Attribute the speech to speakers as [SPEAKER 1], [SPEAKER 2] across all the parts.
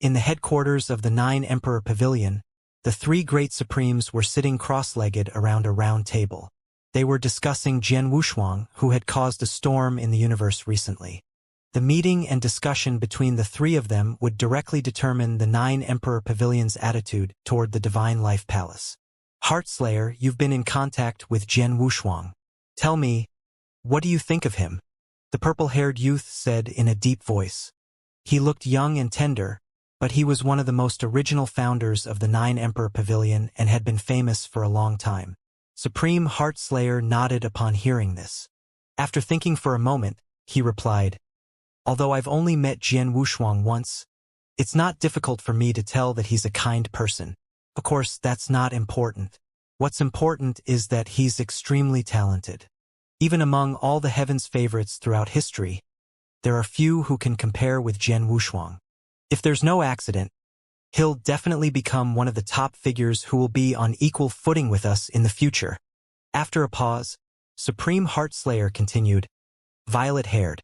[SPEAKER 1] In the headquarters of the Nine Emperor Pavilion, the three great supremes were sitting cross-legged around a round table. They were discussing Jian Wushuang, who had caused a storm in the universe recently. The meeting and discussion between the three of them would directly determine the Nine Emperor Pavilion's attitude toward the Divine Life Palace. Heartslayer, you've been in contact with Jian Wushuang. Tell me, what do you think of him? The purple-haired youth said in a deep voice. He looked young and tender, but he was one of the most original founders of the Nine Emperor Pavilion and had been famous for a long time. Supreme Heartslayer nodded upon hearing this. After thinking for a moment, he replied, "Although I've only met Jian Wushuang once, it's not difficult for me to tell that he's a kind person. Of course, that's not important. What's important is that he's extremely talented. Even among all the heavens favorites throughout history, there are few who can compare with Jian Wushuang. If there's no accident, he'll definitely become one of the top figures who will be on equal footing with us in the future." After a pause, Supreme Heartslayer continued, "Violet-haired,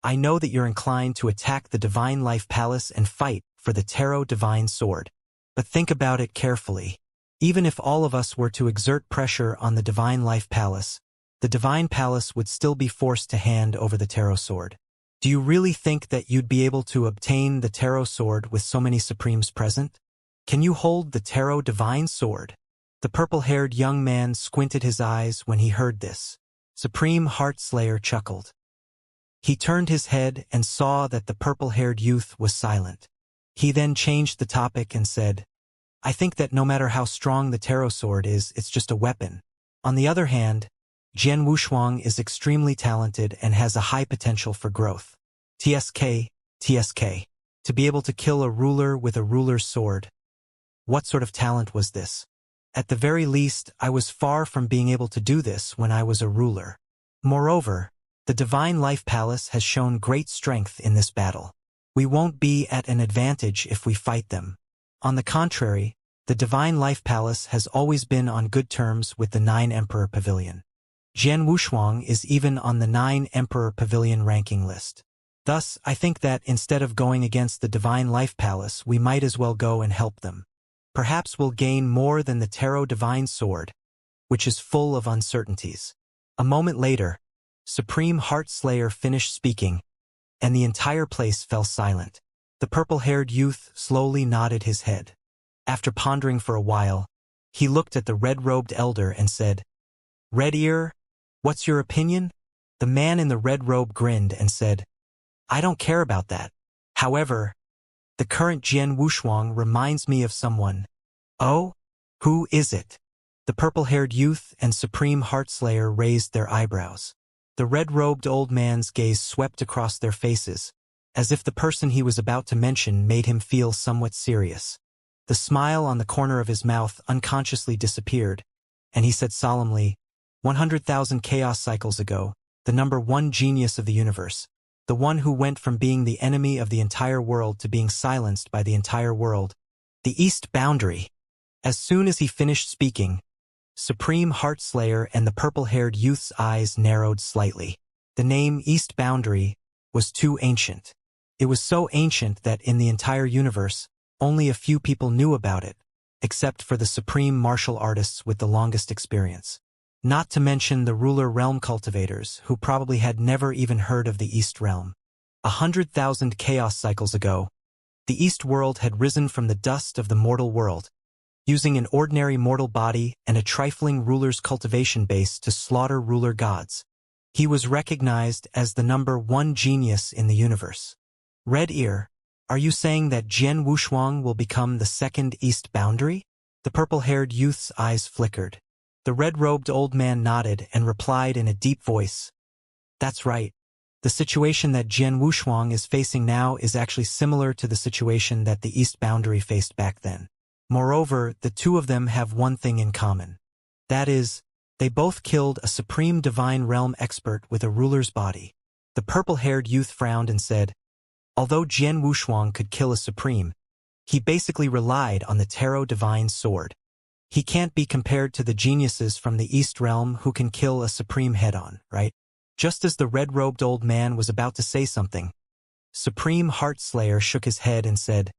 [SPEAKER 1] I know that you're inclined to attack the Divine Life Palace and fight for the Tarot Divine Sword. But think about it carefully. Even if all of us were to exert pressure on the Divine Life Palace, the Divine Palace would still be forced to hand over the Tarot Sword. Do you really think that you'd be able to obtain the Tarot Sword with so many Supremes present? Can you hold the Tarot Divine Sword?" The purple-haired young man squinted his eyes when he heard this. Supreme Heartslayer chuckled. He turned his head and saw that the purple-haired youth was silent. He then changed the topic and said, "I think that no matter how strong the Tarot Sword is, it's just a weapon. On the other hand, Jian Wushuang is extremely talented and has a high potential for growth. TSK, to be able to kill a ruler with a ruler's sword. What sort of talent was this? At the very least, I was far from being able to do this when I was a ruler. Moreover, the Divine Life Palace has shown great strength in this battle. We won't be at an advantage if we fight them. On the contrary, the Divine Life Palace has always been on good terms with the Nine Emperor Pavilion. Jian Wushuang is even on the Nine Emperor Pavilion ranking list. Thus, I think that instead of going against the Divine Life Palace, we might as well go and help them. Perhaps we'll gain more than the Tarot Divine Sword, which is full of uncertainties." A moment later, Supreme Heartslayer finished speaking, and the entire place fell silent. The purple-haired youth slowly nodded his head. After pondering for a while, he looked at the red-robed elder and said, "Red Ear, what's your opinion?" The man in the red robe grinned and said, "I don't care about that. However, the current Jian Wushuang reminds me of someone." "Oh? Who is it?" The purple-haired youth and Supreme Heartslayer raised their eyebrows. The red-robed old man's gaze swept across their faces, as if the person he was about to mention made him feel somewhat serious. The smile on the corner of his mouth unconsciously disappeared, and he said solemnly, 100,000 chaos cycles ago, the number one genius of the universe, the one who went from being the enemy of the entire world to being silenced by the entire world, the East Boundary. As soon as he finished speaking, Supreme Heartslayer and the purple-haired youth's eyes narrowed slightly. The name East Boundary was too ancient. It was so ancient that in the entire universe, only a few people knew about it, except for the supreme martial artists with the longest experience. Not to mention the ruler realm cultivators, who probably had never even heard of the East Realm. 100,000 chaos cycles ago, the East world had risen from the dust of the mortal world, using an ordinary mortal body and a trifling ruler's cultivation base to slaughter ruler gods. He was recognized as the number one genius in the universe. Red Ear, are you saying that Jian Wushuang will become the second East Boundary? The purple-haired youth's eyes flickered. The red-robed old man nodded and replied in a deep voice, "That's right. The situation that Jian Wushuang is facing now is actually similar to the situation that the East Boundary faced back then. Moreover, the two of them have one thing in common. That is, they both killed a supreme divine realm expert with a ruler's body." The purple-haired youth frowned and said, "Although Jian Wushuang could kill a supreme, he basically relied on the Tarot Divine Sword. He can't be compared to the geniuses from the East Realm who can kill a supreme head-on, right?" Just as the red-robed old man was about to say something, Supreme Heartslayer shook his head and said,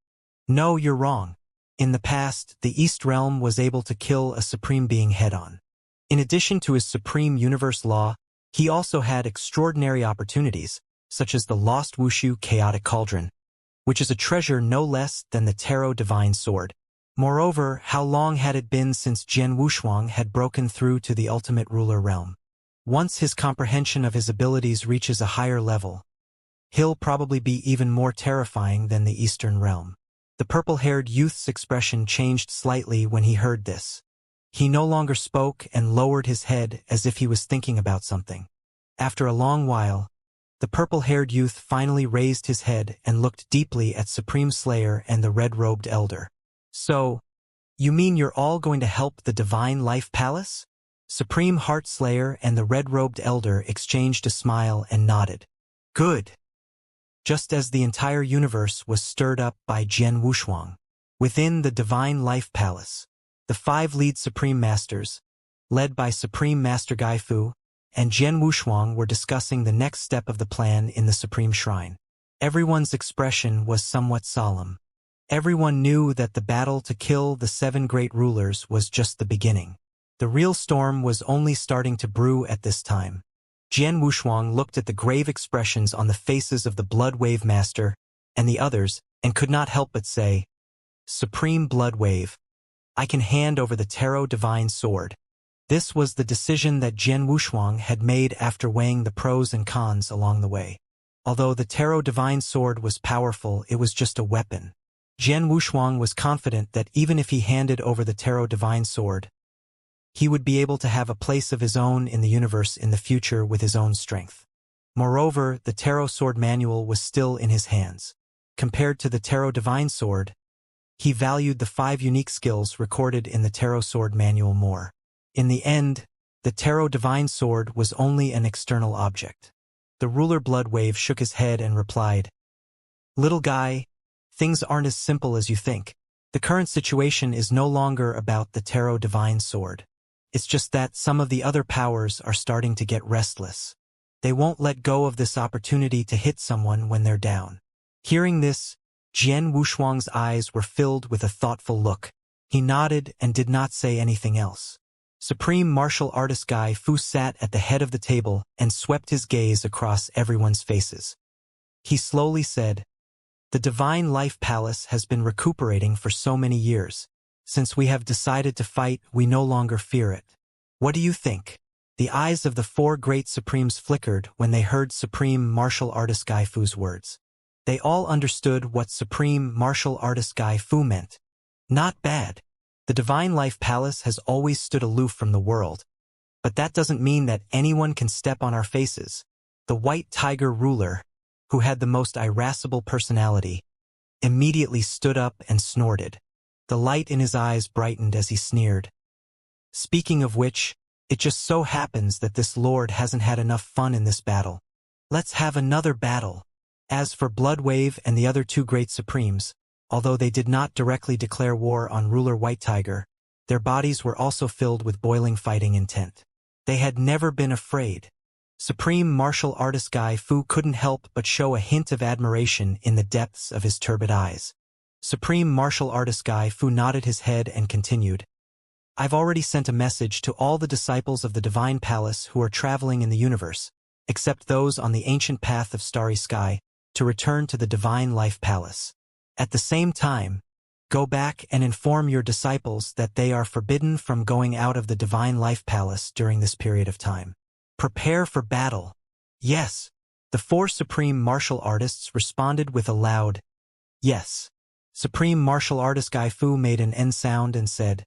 [SPEAKER 1] No, you're wrong. In the past, the East Realm was able to kill a supreme being head-on. In addition to his supreme universe law, he also had extraordinary opportunities, such as the lost Wushu chaotic cauldron, which is a treasure no less than the Tarot divine sword. Moreover, how long had it been since Jian Wushuang had broken through to the ultimate ruler realm? Once his comprehension of his abilities reaches a higher level, he'll probably be even more terrifying than the Eastern realm. The purple-haired youth's expression changed slightly when he heard this. He no longer spoke and lowered his head as if he was thinking about something. After a long while, the purple-haired youth finally raised his head and looked deeply at Supreme Slayer and the red-robed elder. So, you mean you're all going to help the Divine Life Palace? Supreme Heart Slayer and the red-robed elder exchanged a smile and nodded. Good. Just as the entire universe was stirred up by Jian Wushuang. Within the Divine Life Palace, the 5 lead Supreme Masters, led by Supreme Master Gaifu, and Jian Wushuang were discussing the next step of the plan in the Supreme Shrine. Everyone's expression was somewhat solemn. Everyone knew that the battle to kill the 7 great rulers was just the beginning. The real storm was only starting to brew at this time. Jian Wushuang looked at the grave expressions on the faces of the Blood Wave Master and the others and could not help but say, Supreme Blood Wave, I can hand over the Tarot Divine Sword. This was the decision that Jian Wushuang had made after weighing the pros and cons along the way. Although the Tarot Divine Sword was powerful, it was just a weapon. Jian Wushuang was confident that even if he handed over the Tarot Divine Sword, he would be able to have a place of his own in the universe in the future with his own strength. Moreover, the Tarot Sword Manual was still in his hands. Compared to the Tarot Divine Sword, he valued the 5 unique skills recorded in the Tarot Sword Manual more. In the end, the Tarot Divine Sword was only an external object. The ruler Blood Wave shook his head and replied, Little guy, things aren't as simple as you think. The current situation is no longer about the Tarot Divine Sword. It's just that some of the other powers are starting to get restless. They won't let go of this opportunity to hit someone when they're down. Hearing this, Jian Wushuang's eyes were filled with a thoughtful look. He nodded and did not say anything else. Supreme Martial Artist Guy Fu sat at the head of the table and swept his gaze across everyone's faces. He slowly said, The Divine Life Palace has been recuperating for so many years. Since we have decided to fight, we no longer fear it. What do you think? The eyes of the 4 great Supremes flickered when they heard Supreme Martial Artist Guy Fu's words. They all understood what Supreme Martial Artist Guy Fu meant. Not bad. The Divine Life Palace has always stood aloof from the world. But that doesn't mean that anyone can step on our faces. The White Tiger ruler, who had the most irascible personality, immediately stood up and snorted. The light in his eyes brightened as he sneered. Speaking of which, it just so happens that this lord hasn't had enough fun in this battle. Let's have another battle. As for Blood Wave and the other 2 great Supremes, although they did not directly declare war on ruler White Tiger, their bodies were also filled with boiling fighting intent. They had never been afraid. Supreme Martial Artist Guy Fu couldn't help but show a hint of admiration in the depths of his turbid eyes. Supreme Martial Artist Guy Fu nodded his head and continued, I've already sent a message to all the disciples of the Divine Palace who are traveling in the universe, except those on the ancient path of starry sky, to return to the Divine Life Palace. At the same time, go back and inform your disciples that they are forbidden from going out of the Divine Life Palace during this period of time. Prepare for battle. Yes. The 4 Supreme Martial Artists responded with a loud, yes. Supreme Martial Artist Guy Fu made an N sound and said,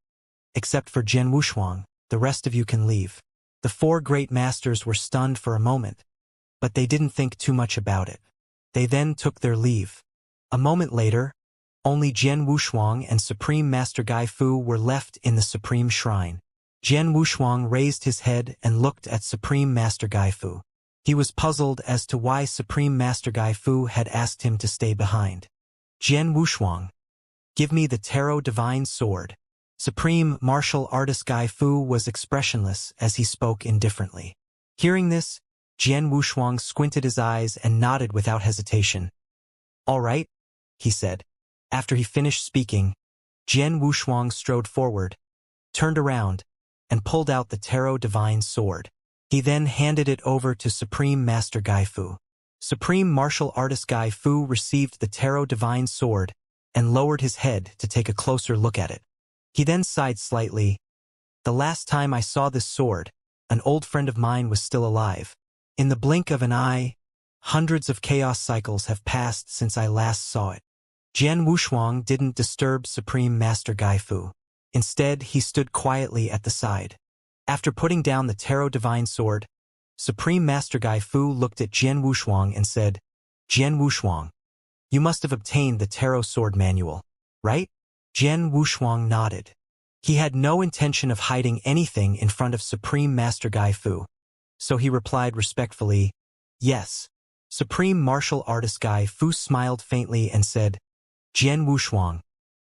[SPEAKER 1] Except for Jian Wushuang, the rest of you can leave. The 4 great masters were stunned for a moment, but they didn't think too much about it. They then took their leave. A moment later, only Jian Wushuang and Supreme Master Guy Fu were left in the Supreme Shrine. Jian Wushuang raised his head and looked at Supreme Master Guy Fu. He was puzzled as to why Supreme Master Guy Fu had asked him to stay behind. Jian Wushuang, give me the Tarot Divine Sword. Supreme Martial Artist Guy Fu was expressionless as he spoke indifferently. Hearing this, Jian Wushuang squinted his eyes and nodded without hesitation. All right, he said. After he finished speaking, Jian Wushuang strode forward, turned around, and pulled out the Tarot Divine Sword. He then handed it over to Supreme Master Gai Fu. Supreme Martial Artist Gai Fu received the Tarot Divine Sword and lowered his head to take a closer look at it. He then sighed slightly. The last time I saw this sword, an old friend of mine was still alive. In the blink of an eye, hundreds of chaos cycles have passed since I last saw it. Jian Wushuang didn't disturb Supreme Master Gai Fu. Instead, he stood quietly at the side. After putting down the Tarot Divine Sword, Supreme Master Gai Fu looked at Jian Wushuang and said, Jian Wushuang, you must have obtained the Tarot Sword Manual, right? Jian Wushuang nodded. He had no intention of hiding anything in front of Supreme Master Gai Fu, so he replied respectfully, yes. Supreme Martial Artist Gai Fu smiled faintly and said, Jian Wushuang,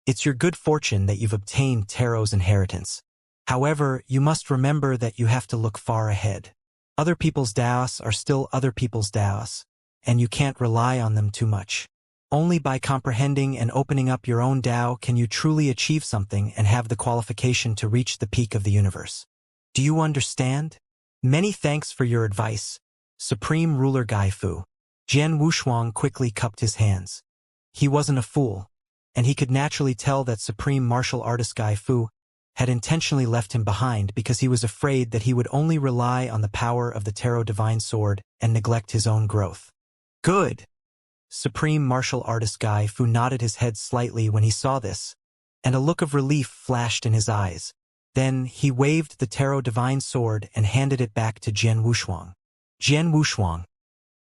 [SPEAKER 1] it's your good fortune that you've obtained Tarot's inheritance. However, you must remember that you have to look far ahead. Other people's Daos are still other people's Daos, and you can't rely on them too much. Only by comprehending and opening up your own Dao can you truly achieve something and have the qualification to reach the peak of the universe. Do you understand? Many thanks for your advice, Supreme Ruler Gai Fu. Jian Wushuang quickly cupped his hands. He wasn't a fool, and he could naturally tell that Supreme Martial Artist Gai Fu had intentionally left him behind because he was afraid that he would only rely on the power of the Tarot Divine Sword and neglect his own growth. Good! Supreme Martial Artist Gai Fu nodded his head slightly when he saw this, and a look of relief flashed in his eyes. Then he waved the Tarot Divine Sword and handed it back to Jian Wushuang. Jian Wushuang,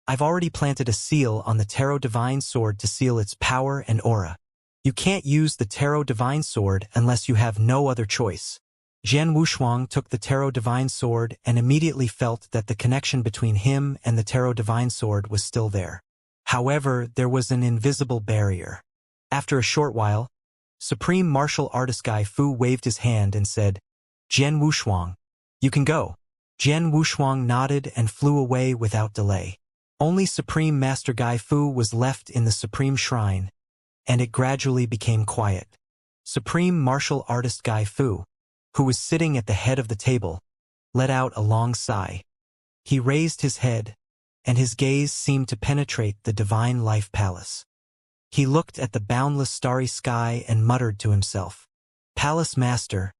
[SPEAKER 1] I've already planted a seal on the Tarot Divine Sword to seal its power and aura. You can't use the Tarot Divine Sword unless you have no other choice. Jian Wushuang took the Tarot Divine Sword and immediately felt that the connection between him and the Tarot Divine Sword was still there. However, there was an invisible barrier. After a short while, Supreme Martial Artist Gai Fu waved his hand and said, Jian Wushuang, you can go. Jian Wushuang nodded and flew away without delay. Only Supreme Master Gai Fu was left in the Supreme Shrine, and it gradually became quiet. Supreme Martial Artist Gai Fu, who was sitting at the head of the table, let out a long sigh. He raised his head, and his gaze seemed to penetrate the Divine Life Palace. He looked at the boundless starry sky and muttered to himself, Palace Master,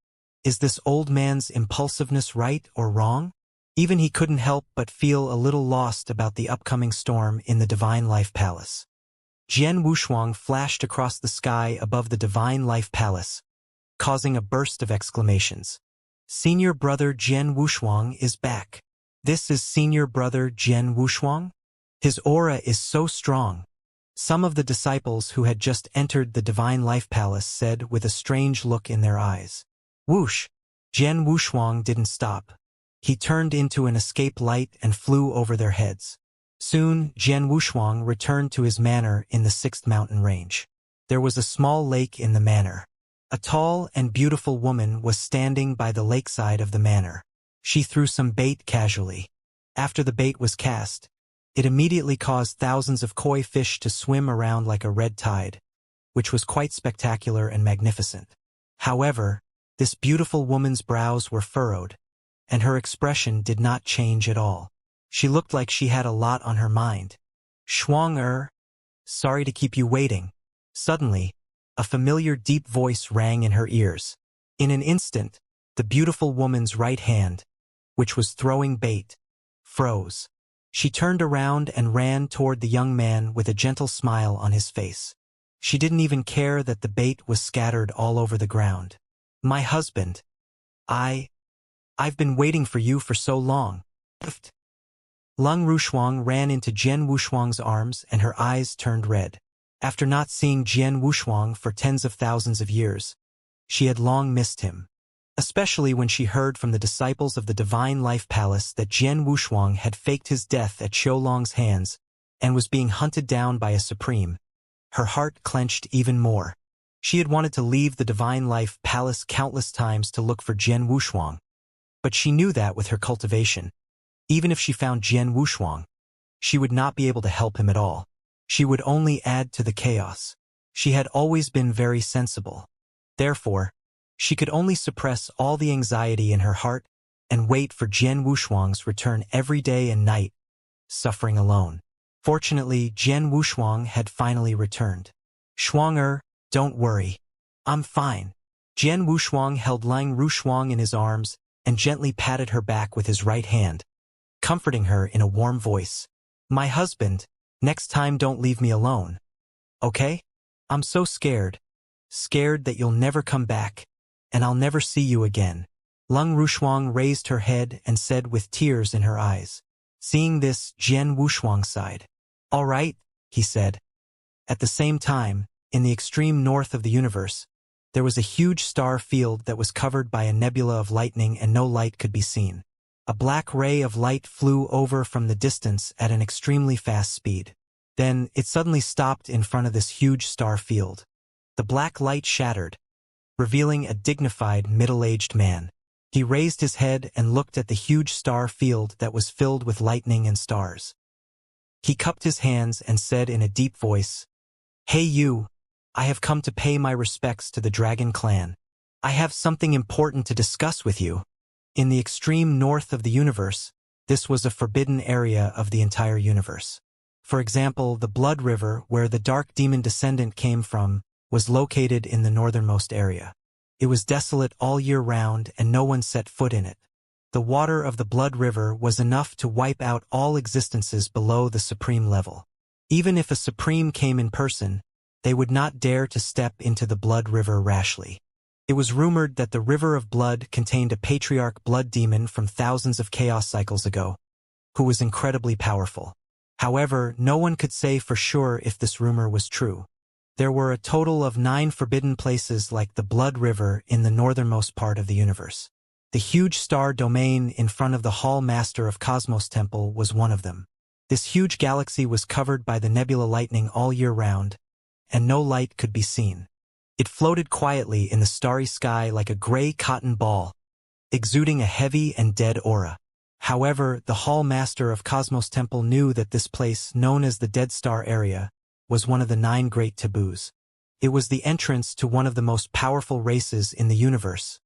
[SPEAKER 1] is this old man's impulsiveness right or wrong? Even he couldn't help but feel a little lost about the upcoming storm in the Divine Life Palace. Jian Wushuang flashed across the sky above the Divine Life Palace, causing a burst of exclamations. Senior Brother Jian Wushuang is back. This is Senior Brother Jian Wushuang? His aura is so strong. Some of the disciples who had just entered the Divine Life Palace said with a strange look in their eyes. Whoosh! Jian Wushuang didn't stop. He turned into an escape light and flew over their heads. Soon, Jian Wushuang returned to his manor in the 6th mountain range. There was a small lake in the manor. A tall and beautiful woman was standing by the lakeside of the manor. She threw some bait casually. After the bait was cast, it immediately caused thousands of koi fish to swim around like a red tide, which was quite spectacular and magnificent. However, this beautiful woman's brows were furrowed, and her expression did not change at all. She looked like she had a lot on her mind. Shuang-er, sorry to keep you waiting. Suddenly, a familiar deep voice rang in her ears. In an instant, the beautiful woman's right hand, which was throwing bait, froze. She turned around and ran toward the young man with a gentle smile on his face. She didn't even care that the bait was scattered all over the ground. My husband. I've been waiting for you for so long. Lung Rushuang ran into Jian Wushuang's arms and her eyes turned red. After not seeing Jian Wushuang for tens of thousands of years, she had long missed him. Especially when she heard from the disciples of the Divine Life Palace that Jian Wushuang had faked his death at Qiulong's hands and was being hunted down by a supreme. Her heart clenched even more. She had wanted to leave the Divine Life Palace countless times to look for Jian Wushuang. But she knew that with her cultivation, even if she found Jian Wushuang, she would not be able to help him at all. She would only add to the chaos. She had always been very sensible. Therefore, she could only suppress all the anxiety in her heart and wait for Jian Wushuang's return every day and night, suffering alone. Fortunately, Jian Wushuang had finally returned. "Shuang, don't worry. I'm fine." Jian Wushuang held Lang Rushuang in his arms and gently patted her back with his right hand, comforting her in a warm voice. "My husband, next time don't leave me alone. Okay? I'm so scared. Scared that you'll never come back, and I'll never see you again." Lang Rushuang raised her head and said with tears in her eyes. Seeing this, Jian Wushuang sighed. "All right," he said. At the same time, in the extreme north of the universe, there was a huge star field that was covered by a nebula of lightning and no light could be seen. A black ray of light flew over from the distance at an extremely fast speed. Then, it suddenly stopped in front of this huge star field. The black light shattered, revealing a dignified, middle-aged man. He raised his head and looked at the huge star field that was filled with lightning and stars. He cupped his hands and said in a deep voice, "Hey you, I have come to pay my respects to the Dragon Clan. I have something important to discuss with you." In the extreme north of the universe, this was a forbidden area of the entire universe. For example, the Blood River, where the Dark Demon descendant came from, was located in the northernmost area. It was desolate all year round and no one set foot in it. The water of the Blood River was enough to wipe out all existences below the supreme level. Even if a supreme came in person, they would not dare to step into the Blood River rashly. It was rumored that the River of Blood contained a patriarch blood demon from thousands of chaos cycles ago, who was incredibly powerful. However, no one could say for sure if this rumor was true. There were a total of 9 forbidden places like the Blood River in the northernmost part of the universe. The huge star domain in front of the Hall Master of Cosmos Temple was one of them. This huge galaxy was covered by the nebula lightning all year round, and no light could be seen. It floated quietly in the starry sky like a gray cotton ball, exuding a heavy and dead aura. However, the Hall Master of Cosmos Temple knew that this place, known as the Dead Star Area, was one of the 9 great taboos. It was the entrance to one of the most powerful races in the universe,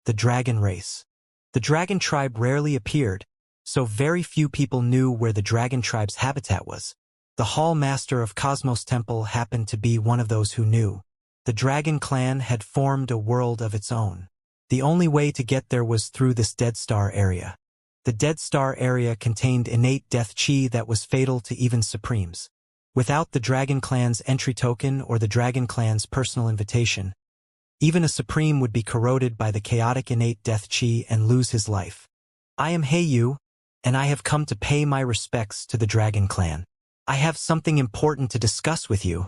[SPEAKER 1] the dragon race. The dragon tribe rarely appeared, so very few people knew where the dragon tribe's habitat was. The Hall Master of Cosmos Temple happened to be one of those who knew. The dragon clan had formed a world of its own. The only way to get there was through this Dead Star Area. The Dead Star Area contained innate death chi that was fatal to even supremes. Without the Dragon Clan's entry token or the Dragon Clan's personal invitation, even a supreme would be corroded by the chaotic innate death chi and lose his life. "I am Heiyu, and I have come to pay my respects to the Dragon Clan. I have something important to discuss with you,"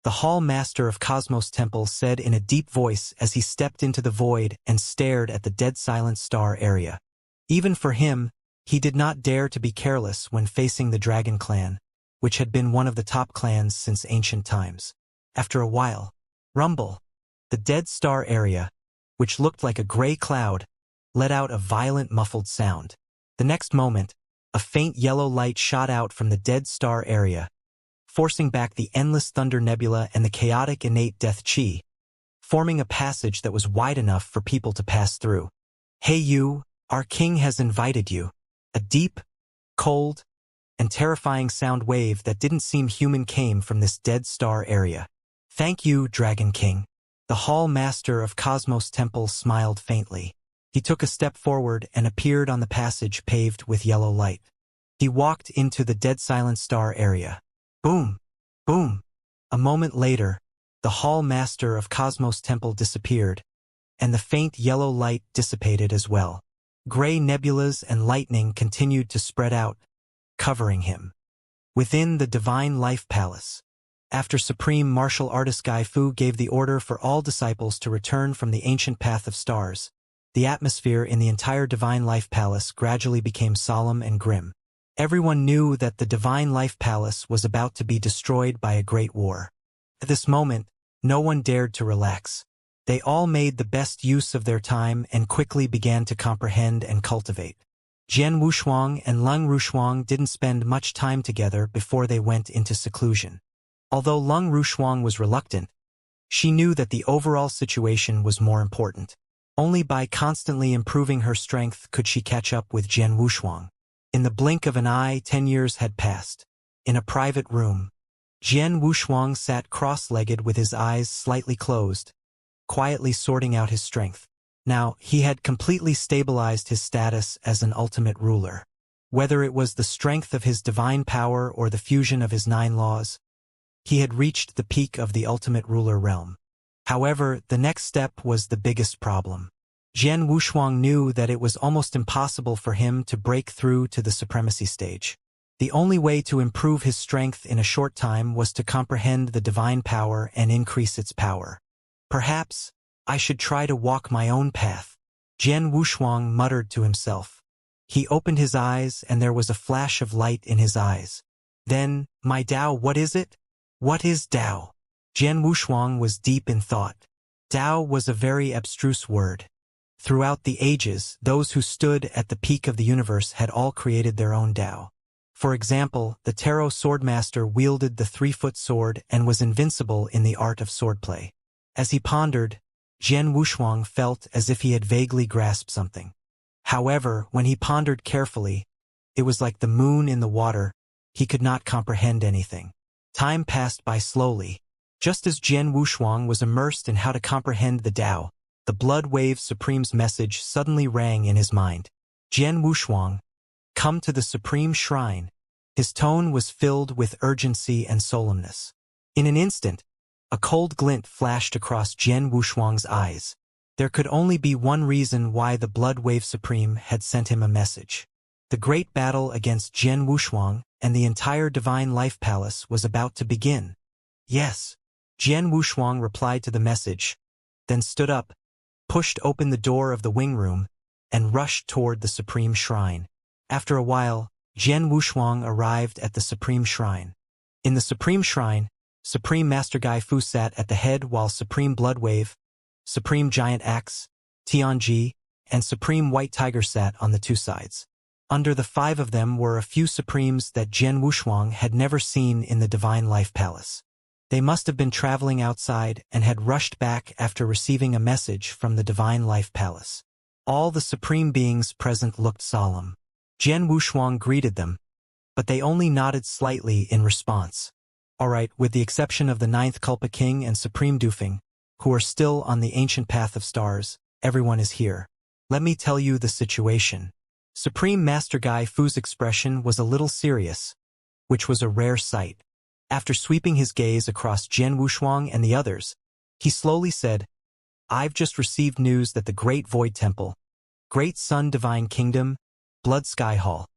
[SPEAKER 1] the Hall Master of Cosmos Temple said in a deep voice as he stepped into the void and stared at the dead silent star area. Even for him, he did not dare to be careless when facing the Dragon Clan, which had been one of the top clans since ancient times. After a while, rumble, the Dead Star Area, which looked like a gray cloud, let out a violent muffled sound. The next moment, a faint yellow light shot out from the Dead Star Area, forcing back the endless thunder nebula and the chaotic innate death chi, forming a passage that was wide enough for people to pass through. "Hey you, our king has invited you." A deep, cold, and terrifying sound wave that didn't seem human came from this Dead Star Area. "Thank you, Dragon King." The Hall Master of Cosmos Temple smiled faintly. He took a step forward and appeared on the passage paved with yellow light. He walked into the Dead Silent Star Area. Boom! Boom! A moment later, the Hall Master of Cosmos Temple disappeared, and the faint yellow light dissipated as well. Gray nebulas and lightning continued to spread out, covering him. Within the Divine Life Palace, after Supreme Martial Artist Gai Fu gave the order for all disciples to return from the ancient path of stars, the atmosphere in the entire Divine Life Palace gradually became solemn and grim. Everyone knew that the Divine Life Palace was about to be destroyed by a great war. At this moment, no one dared to relax. They all made the best use of their time and quickly began to comprehend and cultivate. Jian Wushuang and Lang Rushuang didn't spend much time together before they went into seclusion. Although Lang Rushuang was reluctant, She knew that the overall situation was more important. Only by constantly improving her strength could she catch up with Jian Wushuang. In the blink of an eye, 10 years had passed. In a private room, Jian Wushuang sat cross-legged with his eyes slightly closed, quietly sorting out his strength. Now, he had completely stabilized his status as an ultimate ruler. Whether it was the strength of his divine power or the fusion of his 9 laws, he had reached the peak of the ultimate ruler realm. However, the next step was the biggest problem. Jian Wushuang knew that it was almost impossible for him to break through to the supremacy stage. The only way to improve his strength in a short time was to comprehend the divine power and increase its power. Perhaps I should try to walk my own path, Jian Wushuang muttered to himself. He opened his eyes and there was a flash of light in his eyes. Then, my Tao, what is it? What is Tao? Jian Wushuang was deep in thought. Tao was a very abstruse word. Throughout the ages, those who stood at the peak of the universe had all created their own Tao. For example, the Tarot swordmaster wielded the 3-foot sword and was invincible in the art of swordplay. As he pondered, Jian Wushuang felt as if he had vaguely grasped something. However, when he pondered carefully, it was like the moon in the water. He could not comprehend anything. Time passed by slowly. Just as Jian Wushuang was immersed in how to comprehend the Tao, the Blood Wave Supreme's message suddenly rang in his mind. Jian Wushuang, come to the Supreme Shrine. His tone was filled with urgency and solemnness. In an instant, a cold glint flashed across Jian Wushuang's eyes. There could only be one reason why the Blood Wave Supreme had sent him a message. The great battle against Jian Wushuang and the entire Divine Life Palace was about to begin. Yes. Jian Wushuang replied to the message, then stood up, pushed open the door of the wing room, and rushed toward the Supreme Shrine. After a while, Jian Wushuang arrived at the Supreme Shrine. In the Supreme Shrine, Supreme Master Gai Fu sat at the head while Supreme Blood Wave, Supreme Giant Axe, Tianji, and Supreme White Tiger sat on the 2 sides. Under the 5 of them were a few Supremes that Jian Wushuang had never seen in the Divine Life Palace. They must have been traveling outside and had rushed back after receiving a message from the Divine Life Palace. All the Supreme Beings present looked solemn. Jian Wushuang greeted them, but they only nodded slightly in response. All right, with the exception of the 9th Culpa King and Supreme Dufeng, who are still on the ancient path of stars, everyone is here. Let me tell you the situation. Supreme Master Gai Fu's expression was a little serious, which was a rare sight. After sweeping his gaze across Jian Wushuang and the others, he slowly said, I've just received news that the Great Void Temple, Great Sun Divine Kingdom, Blood Sky Hall,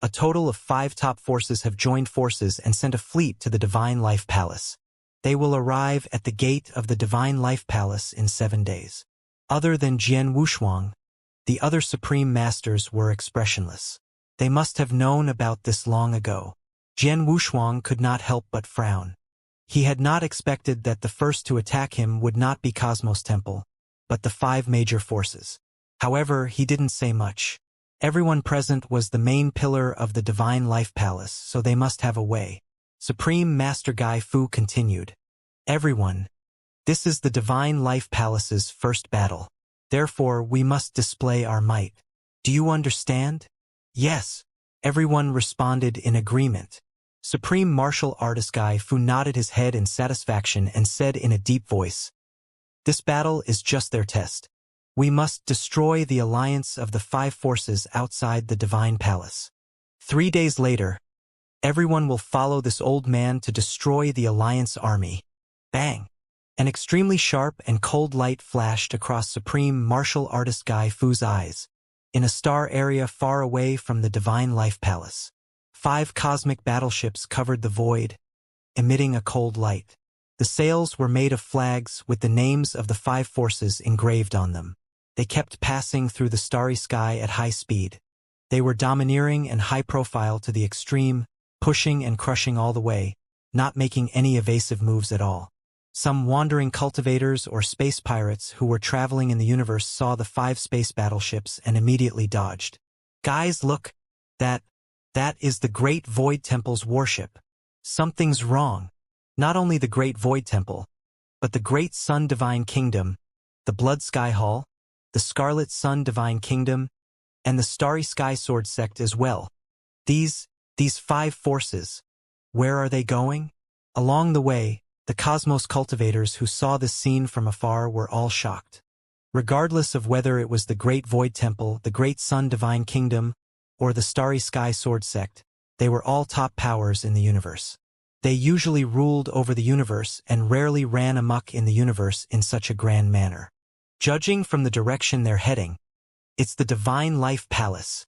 [SPEAKER 1] a total of 5 top forces have joined forces and sent a fleet to the Divine Life Palace. They will arrive at the gate of the Divine Life Palace in 7 days. Other than Jian Wushuang, the other Supreme Masters were expressionless. They must have known about this long ago. Jian Wushuang could not help but frown. He had not expected that the first to attack him would not be Cosmos Temple, but the 5 major forces. However, he didn't say much. Everyone present was the main pillar of the Divine Life Palace, so they must have a way. Supreme Master Gai Fu continued. Everyone, this is the Divine Life Palace's first battle. Therefore, we must display our might. Do you understand? Yes. Everyone responded in agreement. Supreme Martial Artist Gai Fu nodded his head in satisfaction and said in a deep voice, This battle is just their test. We must destroy the alliance of the 5 forces outside the Divine Palace. 3 days later, everyone will follow this old man to destroy the Alliance army. Bang! An extremely sharp and cold light flashed across Supreme Martial Artist Gai Fu's eyes, in a star area far away from the Divine Life Palace. 5 cosmic battleships covered the void, emitting a cold light. The sails were made of flags with the names of the 5 forces engraved on them. They kept passing through the starry sky at high speed. They were domineering and high-profile to the extreme, pushing and crushing all the way, not making any evasive moves at all. Some wandering cultivators or space pirates who were traveling in the universe saw the 5 space battleships and immediately dodged. Guys, look! That is the Great Void Temple's warship. Something's wrong. Not only the Great Void Temple, but the Great Sun Divine Kingdom, the Blood Sky Hall, the Scarlet Sun Divine Kingdom, and the Starry Sky Sword sect as well. These 5 forces, where are they going? Along the way, the cosmos cultivators who saw this scene from afar were all shocked. Regardless of whether it was the Great Void Temple, the Great Sun Divine Kingdom, or the Starry Sky Sword sect, they were all top powers in the universe. They usually ruled over the universe and rarely ran amok in the universe in such a grand manner. Judging from the direction they're heading, it's the Divine Life Palace.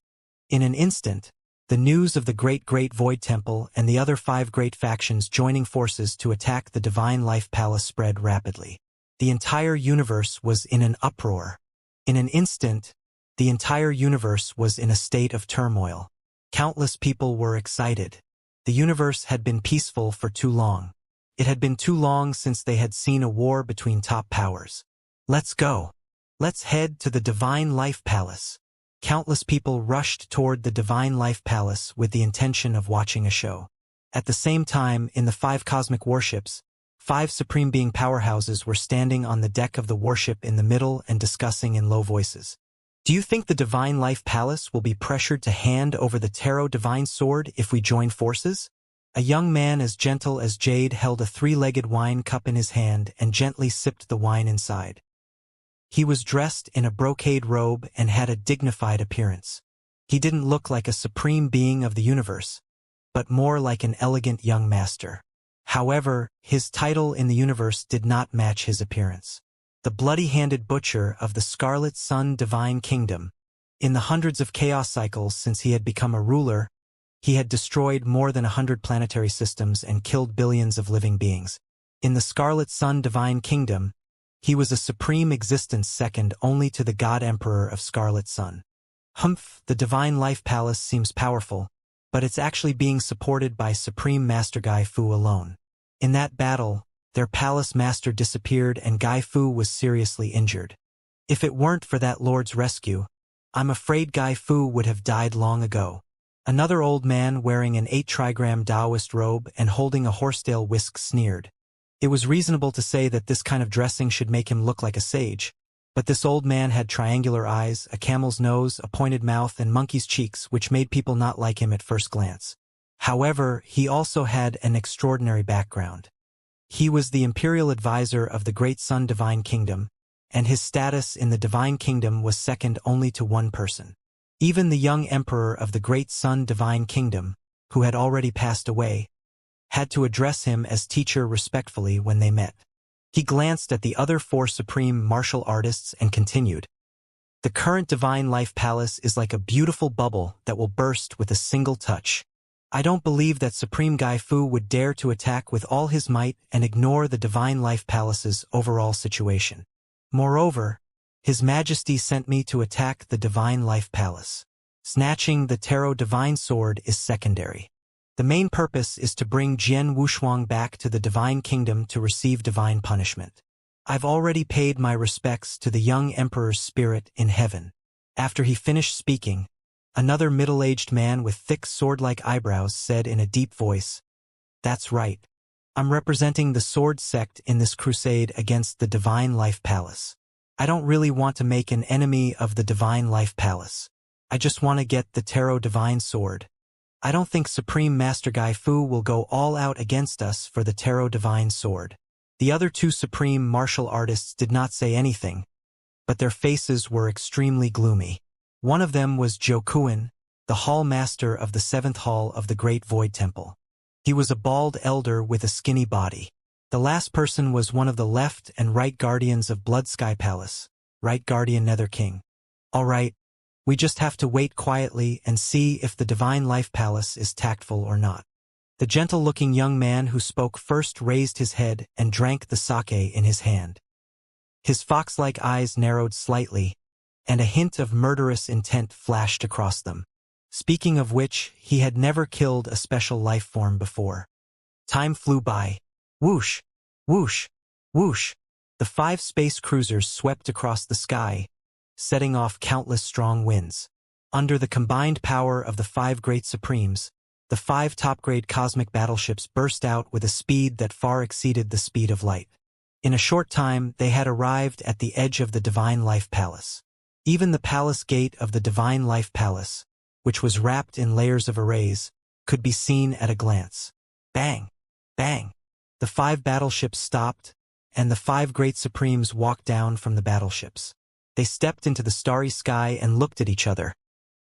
[SPEAKER 1] In an instant, the news of the Great Void Temple and the other 5 great factions joining forces to attack the Divine Life Palace spread rapidly. The entire universe was in an uproar. In an instant, the entire universe was in a state of turmoil. Countless people were excited. The universe had been peaceful for too long. It had been too long since they had seen a war between top powers. Let's go. Let's head to the Divine Life Palace. Countless people rushed toward the Divine Life Palace with the intention of watching a show. At the same time, in the 5 cosmic warships, 5 supreme being powerhouses were standing on the deck of the warship in the middle and discussing in low voices. Do you think the Divine Life Palace will be pressured to hand over the Tarot Divine Sword if we join forces? A young man as gentle as jade held a 3-legged wine cup in his hand and gently sipped the wine inside. He was dressed in a brocade robe and had a dignified appearance. He didn't look like a supreme being of the universe, but more like an elegant young master. However, his title in the universe did not match his appearance. The bloody-handed butcher of the Scarlet Sun Divine Kingdom. In the hundreds of chaos cycles since he had become a ruler, he had destroyed more than 100 planetary systems and killed billions of living beings. In the Scarlet Sun Divine Kingdom, he was a supreme existence second only to the God Emperor of Scarlet Sun. The Divine Life Palace seems powerful, but it's actually being supported by Supreme Master Gai Fu alone. In that battle, their palace master disappeared and Gai Fu was seriously injured. If it weren't for that lord's rescue, I'm afraid Gai Fu would have died long ago. Another old man wearing an 8-trigram Taoist robe and holding a horsetail whisk sneered. It was reasonable to say that this kind of dressing should make him look like a sage, but this old man had triangular eyes, a camel's nose, a pointed mouth, and monkey's cheeks, which made people not like him at first glance. However, he also had an extraordinary background. He was the imperial advisor of the Great Sun Divine Kingdom, and his status in the Divine Kingdom was second only to one person. Even the young emperor of the Great Sun Divine Kingdom, who had already passed away, had to address him as teacher respectfully when they met. He glanced at the other 4 supreme martial artists and continued. The current Divine Life Palace is like a beautiful bubble that will burst with a single touch. I don't believe that Supreme Gai Fu would dare to attack with all his might and ignore the Divine Life Palace's overall situation. Moreover, His Majesty sent me to attack the Divine Life Palace. Snatching the Tarot Divine Sword is secondary. The main purpose is to bring Jian Wushuang back to the Divine Kingdom to receive divine punishment. I've already paid my respects to the young Emperor's spirit in heaven. After he finished speaking, another middle-aged man with thick sword-like eyebrows said in a deep voice, "That's right. I'm representing the Sword Sect in this crusade against the Divine Life Palace. I don't really want to make an enemy of the Divine Life Palace. I just want to get the Tarot Divine Sword. I don't think Supreme Master Gai Fu will go all out against us for the Tarot Divine Sword." The other 2 supreme martial artists did not say anything, but their faces were extremely gloomy. One of them was Zhou Kuan, the hall master of the 7th hall of the Great Void Temple. He was a bald elder with a skinny body. The last person was one of the left and right guardians of Blood Sky Palace, Right Guardian Nether King. All right, we just have to wait quietly and see if the Divine Life Palace is tactful or not. The gentle-looking young man who spoke first raised his head and drank the sake in his hand. His fox-like eyes narrowed slightly, and a hint of murderous intent flashed across them. Speaking of which, he had never killed a special life form before. Time flew by. Whoosh, whoosh, whoosh. The 5 space cruisers swept across the sky, setting off countless strong winds. Under the combined power of the 5 great supremes, the 5 top-grade cosmic battleships burst out with a speed that far exceeded the speed of light. In a short time, they had arrived at the edge of the Divine Life Palace. Even the palace gate of the Divine Life Palace, which was wrapped in layers of arrays, could be seen at a glance. Bang! Bang! The 5 battleships stopped, and the 5 great supremes walked down from the battleships. They stepped into the starry sky and looked at each other,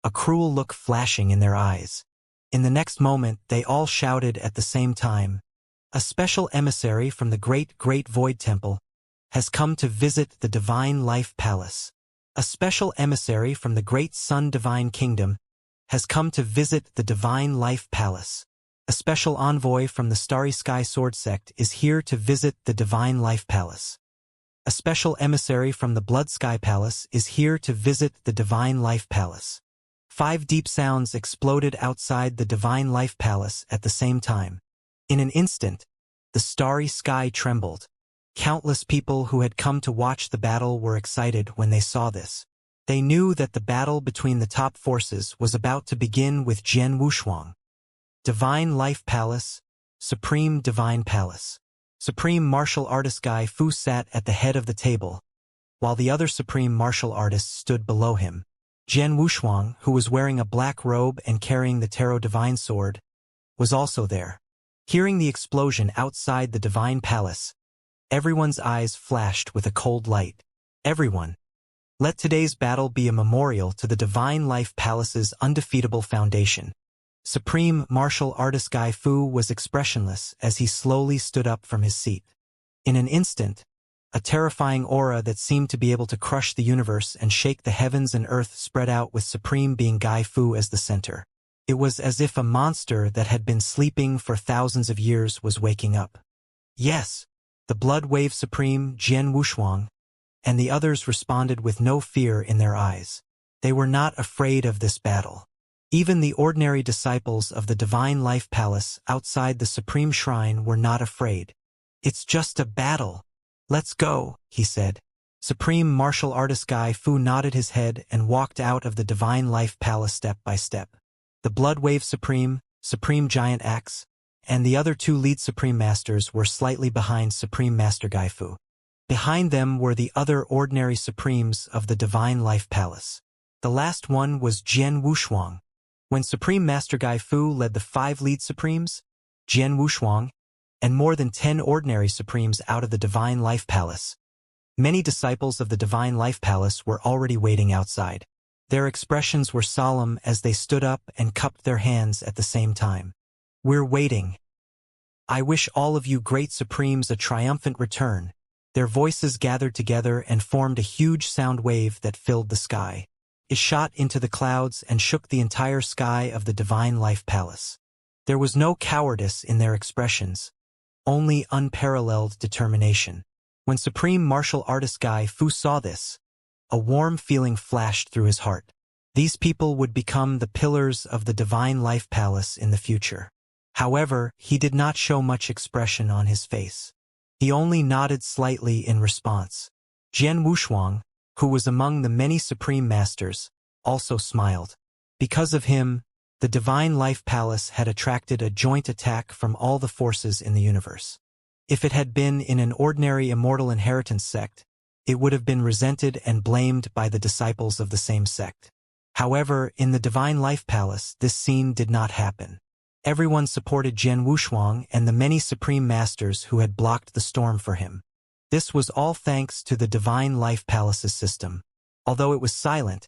[SPEAKER 1] a cruel look flashing in their eyes. In the next moment, they all shouted at the same time, "A special emissary from the great Void Temple has come to visit the Divine Life Palace. A special emissary from the great Sun Divine Kingdom has come to visit the Divine Life Palace. A special envoy from the Starry Sky Sword Sect is here to visit the Divine Life Palace. A special emissary from the Blood Sky Palace is here to visit the Divine Life Palace." 5 deep sounds exploded outside the Divine Life Palace at the same time. In an instant, the starry sky trembled. Countless people who had come to watch the battle were excited when they saw this. They knew that the battle between the top forces was about to begin with Jian Wushuang. Divine Life Palace, Supreme Divine Palace. Supreme Martial Artist Guy Fu sat at the head of the table, while the other Supreme Martial Artists stood below him. Jian Wushuang, who was wearing a black robe and carrying the Tarot Divine Sword, was also there. Hearing the explosion outside the Divine Palace, everyone's eyes flashed with a cold light. Everyone, let today's battle be a memorial to the Divine Life Palace's undefeatable foundation. Supreme Martial Artist Guy Fu was expressionless as he slowly stood up from his seat. In an instant, a terrifying aura that seemed to be able to crush the universe and shake the heavens and earth spread out with Supreme Being Guy Fu as the center. It was as if a monster that had been sleeping for thousands of years was waking up. Yes, the Blood Wave Supreme, Jian Wushuang, and the others responded with no fear in their eyes. They were not afraid of this battle. Even the ordinary disciples of the Divine Life Palace outside the Supreme Shrine were not afraid. "It's just a battle. Let's go," he said. Supreme Martial Artist Guy Fu nodded his head and walked out of the Divine Life Palace step by step. The Blood Wave Supreme, Supreme Giant Axe, and the other 2 lead Supreme Masters were slightly behind Supreme Master Guy Fu. Behind them were the other ordinary Supremes of the Divine Life Palace. The last one was Jian Wushuang. When Supreme Master Guy Fu led the 5 lead Supremes, Jian Wushuang, and more than 10 ordinary Supremes out of the Divine Life Palace, many disciples of the Divine Life Palace were already waiting outside. Their expressions were solemn as they stood up and cupped their hands at the same time. "We're waiting. I wish all of you great Supremes a triumphant return." Their voices gathered together and formed a huge sound wave that filled the sky. It shot into the clouds and shook the entire sky of the Divine Life Palace. There was no cowardice in their expressions, only unparalleled determination. When Supreme Martial Artist Guy Fu saw this, a warm feeling flashed through his heart. These people would become the pillars of the Divine Life Palace in the future. However, he did not show much expression on his face. He only nodded slightly in response. Jian Wushuang, who was among the many Supreme Masters, also smiled. Because of him, the Divine Life Palace had attracted a joint attack from all the forces in the universe. If it had been in an ordinary Immortal inheritance sect, it would have been resented and blamed by the disciples of the same sect. However, in the Divine Life Palace, this scene did not happen. Everyone supported Jian Wushuang and the many Supreme Masters who had blocked the storm for him. This was all thanks to the Divine Life Palace's system. Although it was silent,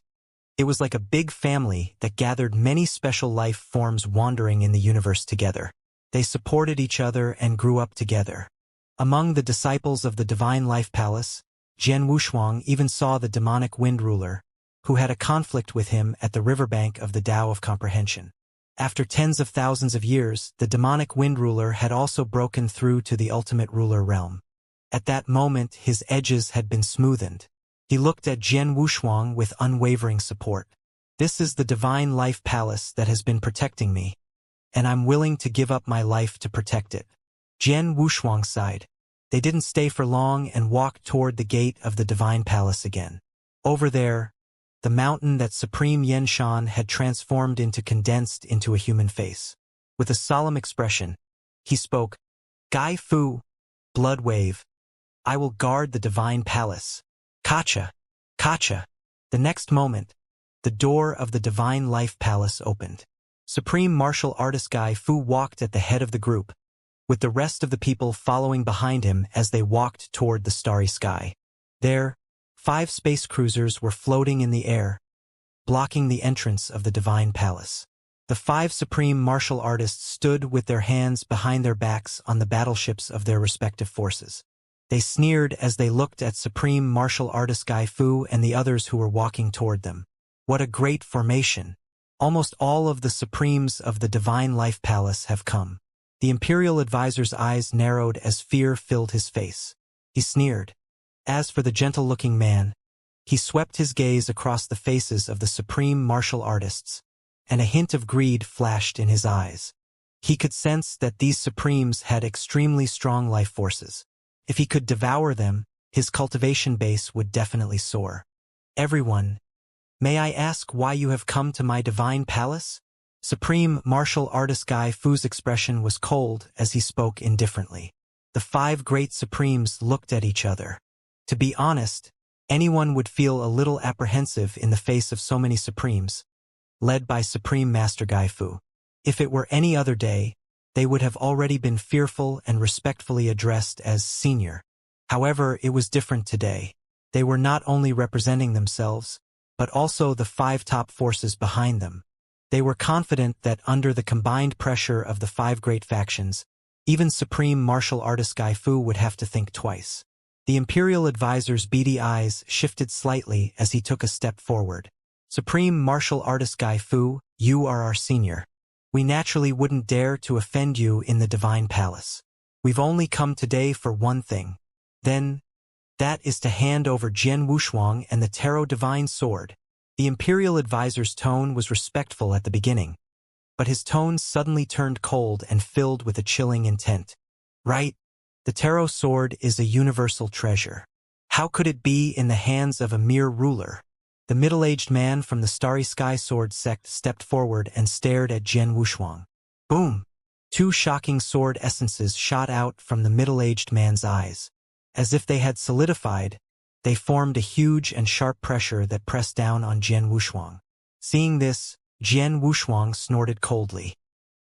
[SPEAKER 1] it was like a big family that gathered many special life forms wandering in the universe together. They supported each other and grew up together. Among the disciples of the Divine Life Palace, Jian Wushuang even saw the demonic wind ruler, who had a conflict with him at the riverbank of the Tao of Comprehension. After tens of thousands of years, the demonic wind ruler had also broken through to the ultimate ruler realm. At that moment, his edges had been smoothened. He looked at Jian Wushuang with unwavering support. "This is the Divine Life Palace that has been protecting me, and I'm willing to give up my life to protect it." Jian Wushuang sighed. They didn't stay for long and walked toward the gate of the Divine Palace again. Over there, the mountain that Supreme Yen Shan had transformed condensed into a human face. With a solemn expression, he spoke, "Guy Fu, Blood Wave, I will guard the divine palace. Kacha! Kacha! The next moment, the door of the divine life palace opened. Supreme martial artist Guy Fu walked at the head of the group, with the rest of the people following behind him as they walked toward the starry sky. There, 5 space cruisers were floating in the air, blocking the entrance of the divine palace. The 5 supreme martial artists stood with their hands behind their backs on the battleships of their respective forces. They sneered as they looked at supreme martial artist Guy Fu and the others who were walking toward them. What a great formation! Almost all of the supremes of the divine life palace have come. The imperial advisor's eyes narrowed as fear filled his face. He sneered. As for the gentle-looking man, he swept his gaze across the faces of the supreme martial artists, and a hint of greed flashed in his eyes. He could sense that these supremes had extremely strong life forces. If he could devour them, his cultivation base would definitely soar. Everyone, may I ask why you have come to my divine palace? Supreme martial artist Guy Fu's expression was cold as he spoke indifferently. The 5 great supremes looked at each other. To be honest, anyone would feel a little apprehensive in the face of so many supremes, led by Supreme Master Guy Fu. If it were any other day, they would have already been fearful and respectfully addressed as senior. However, it was different today. They were not only representing themselves, but also the 5 top forces behind them. They were confident that under the combined pressure of the 5 great factions, even Supreme Martial Artist Guy Fu would have to think twice. The Imperial Advisor's beady eyes shifted slightly as he took a step forward. Supreme Martial Artist Guy Fu, you are our senior. We naturally wouldn't dare to offend you in the Divine Palace. We've only come today for one thing. Then, that is to hand over Jian Wushuang and the Tarot Divine Sword. The Imperial Advisor's tone was respectful at the beginning, but his tone suddenly turned cold and filled with a chilling intent. Right? The Tarot Sword is a universal treasure. How could it be in the hands of a mere ruler? The middle-aged man from the Starry Sky Sword sect stepped forward and stared at Jian Wushuang. Boom! 2 shocking sword essences shot out from the middle-aged man's eyes. As if they had solidified, they formed a huge and sharp pressure that pressed down on Jian Wushuang. Seeing this, Jian Wushuang snorted coldly.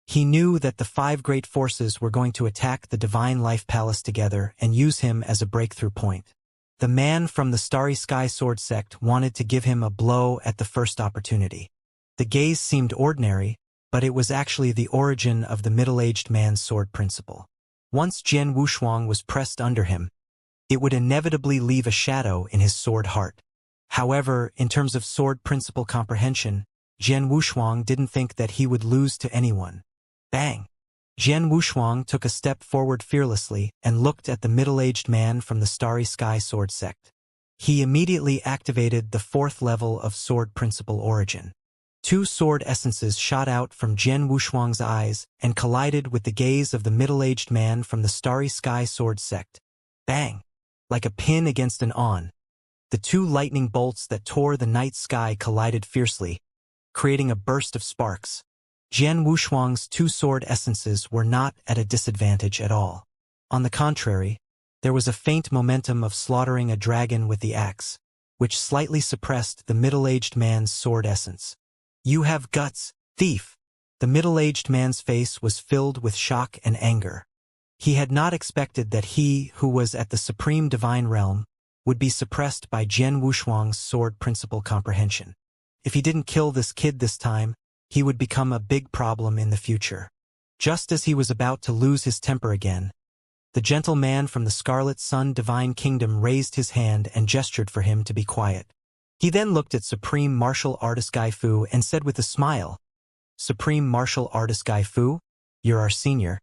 [SPEAKER 1] He knew that the 5 great forces were going to attack the Divine Life Palace together and use him as a breakthrough point. The man from the Starry Sky Sword sect wanted to give him a blow at the first opportunity. The gaze seemed ordinary, but it was actually the origin of the middle-aged man's sword principle. Once Jian Wushuang was pressed under him, it would inevitably leave a shadow in his sword heart. However, in terms of sword principle comprehension, Jian Wushuang didn't think that he would lose to anyone. Bang! Jian Wushuang took a step forward fearlessly and looked at the middle-aged man from the Starry Sky Sword sect. He immediately activated the 4th level of sword principle origin. 2 sword essences shot out from Jian Wushuang's eyes and collided with the gaze of the middle-aged man from the Starry Sky Sword sect. Bang! Like a pin against an awn, the 2 lightning bolts that tore the night sky collided fiercely, creating a burst of sparks. Jian Wushuang's 2 sword essences were not at a disadvantage at all. On the contrary, there was a faint momentum of slaughtering a dragon with the axe, which slightly suppressed the middle-aged man's sword essence. You have guts, thief! The middle-aged man's face was filled with shock and anger. He had not expected that he, who was at the supreme divine realm, would be suppressed by Jian Wushuang's sword principle comprehension. If he didn't kill this kid this time, he would become a big problem in the future. Just as he was about to lose his temper again, the gentle man from the Scarlet Sun Divine Kingdom raised his hand and gestured for him to be quiet. He then looked at Supreme Martial Artist Guy Fu and said with a smile, Supreme Martial Artist Guy Fu, you're our senior,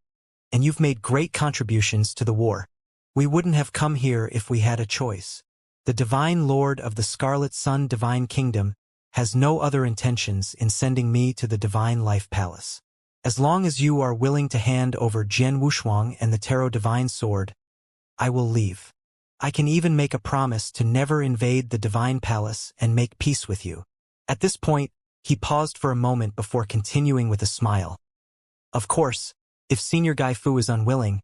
[SPEAKER 1] and you've made great contributions to the war. We wouldn't have come here if we had a choice. The Divine Lord of the Scarlet Sun Divine Kingdom has no other intentions in sending me to the Divine Life Palace. As long as you are willing to hand over Jian Wushuang and the Tarot Divine Sword, I will leave. I can even make a promise to never invade the Divine Palace and make peace with you. At this point, he paused for a moment before continuing with a smile. Of course, if Senior Guy Fu is unwilling,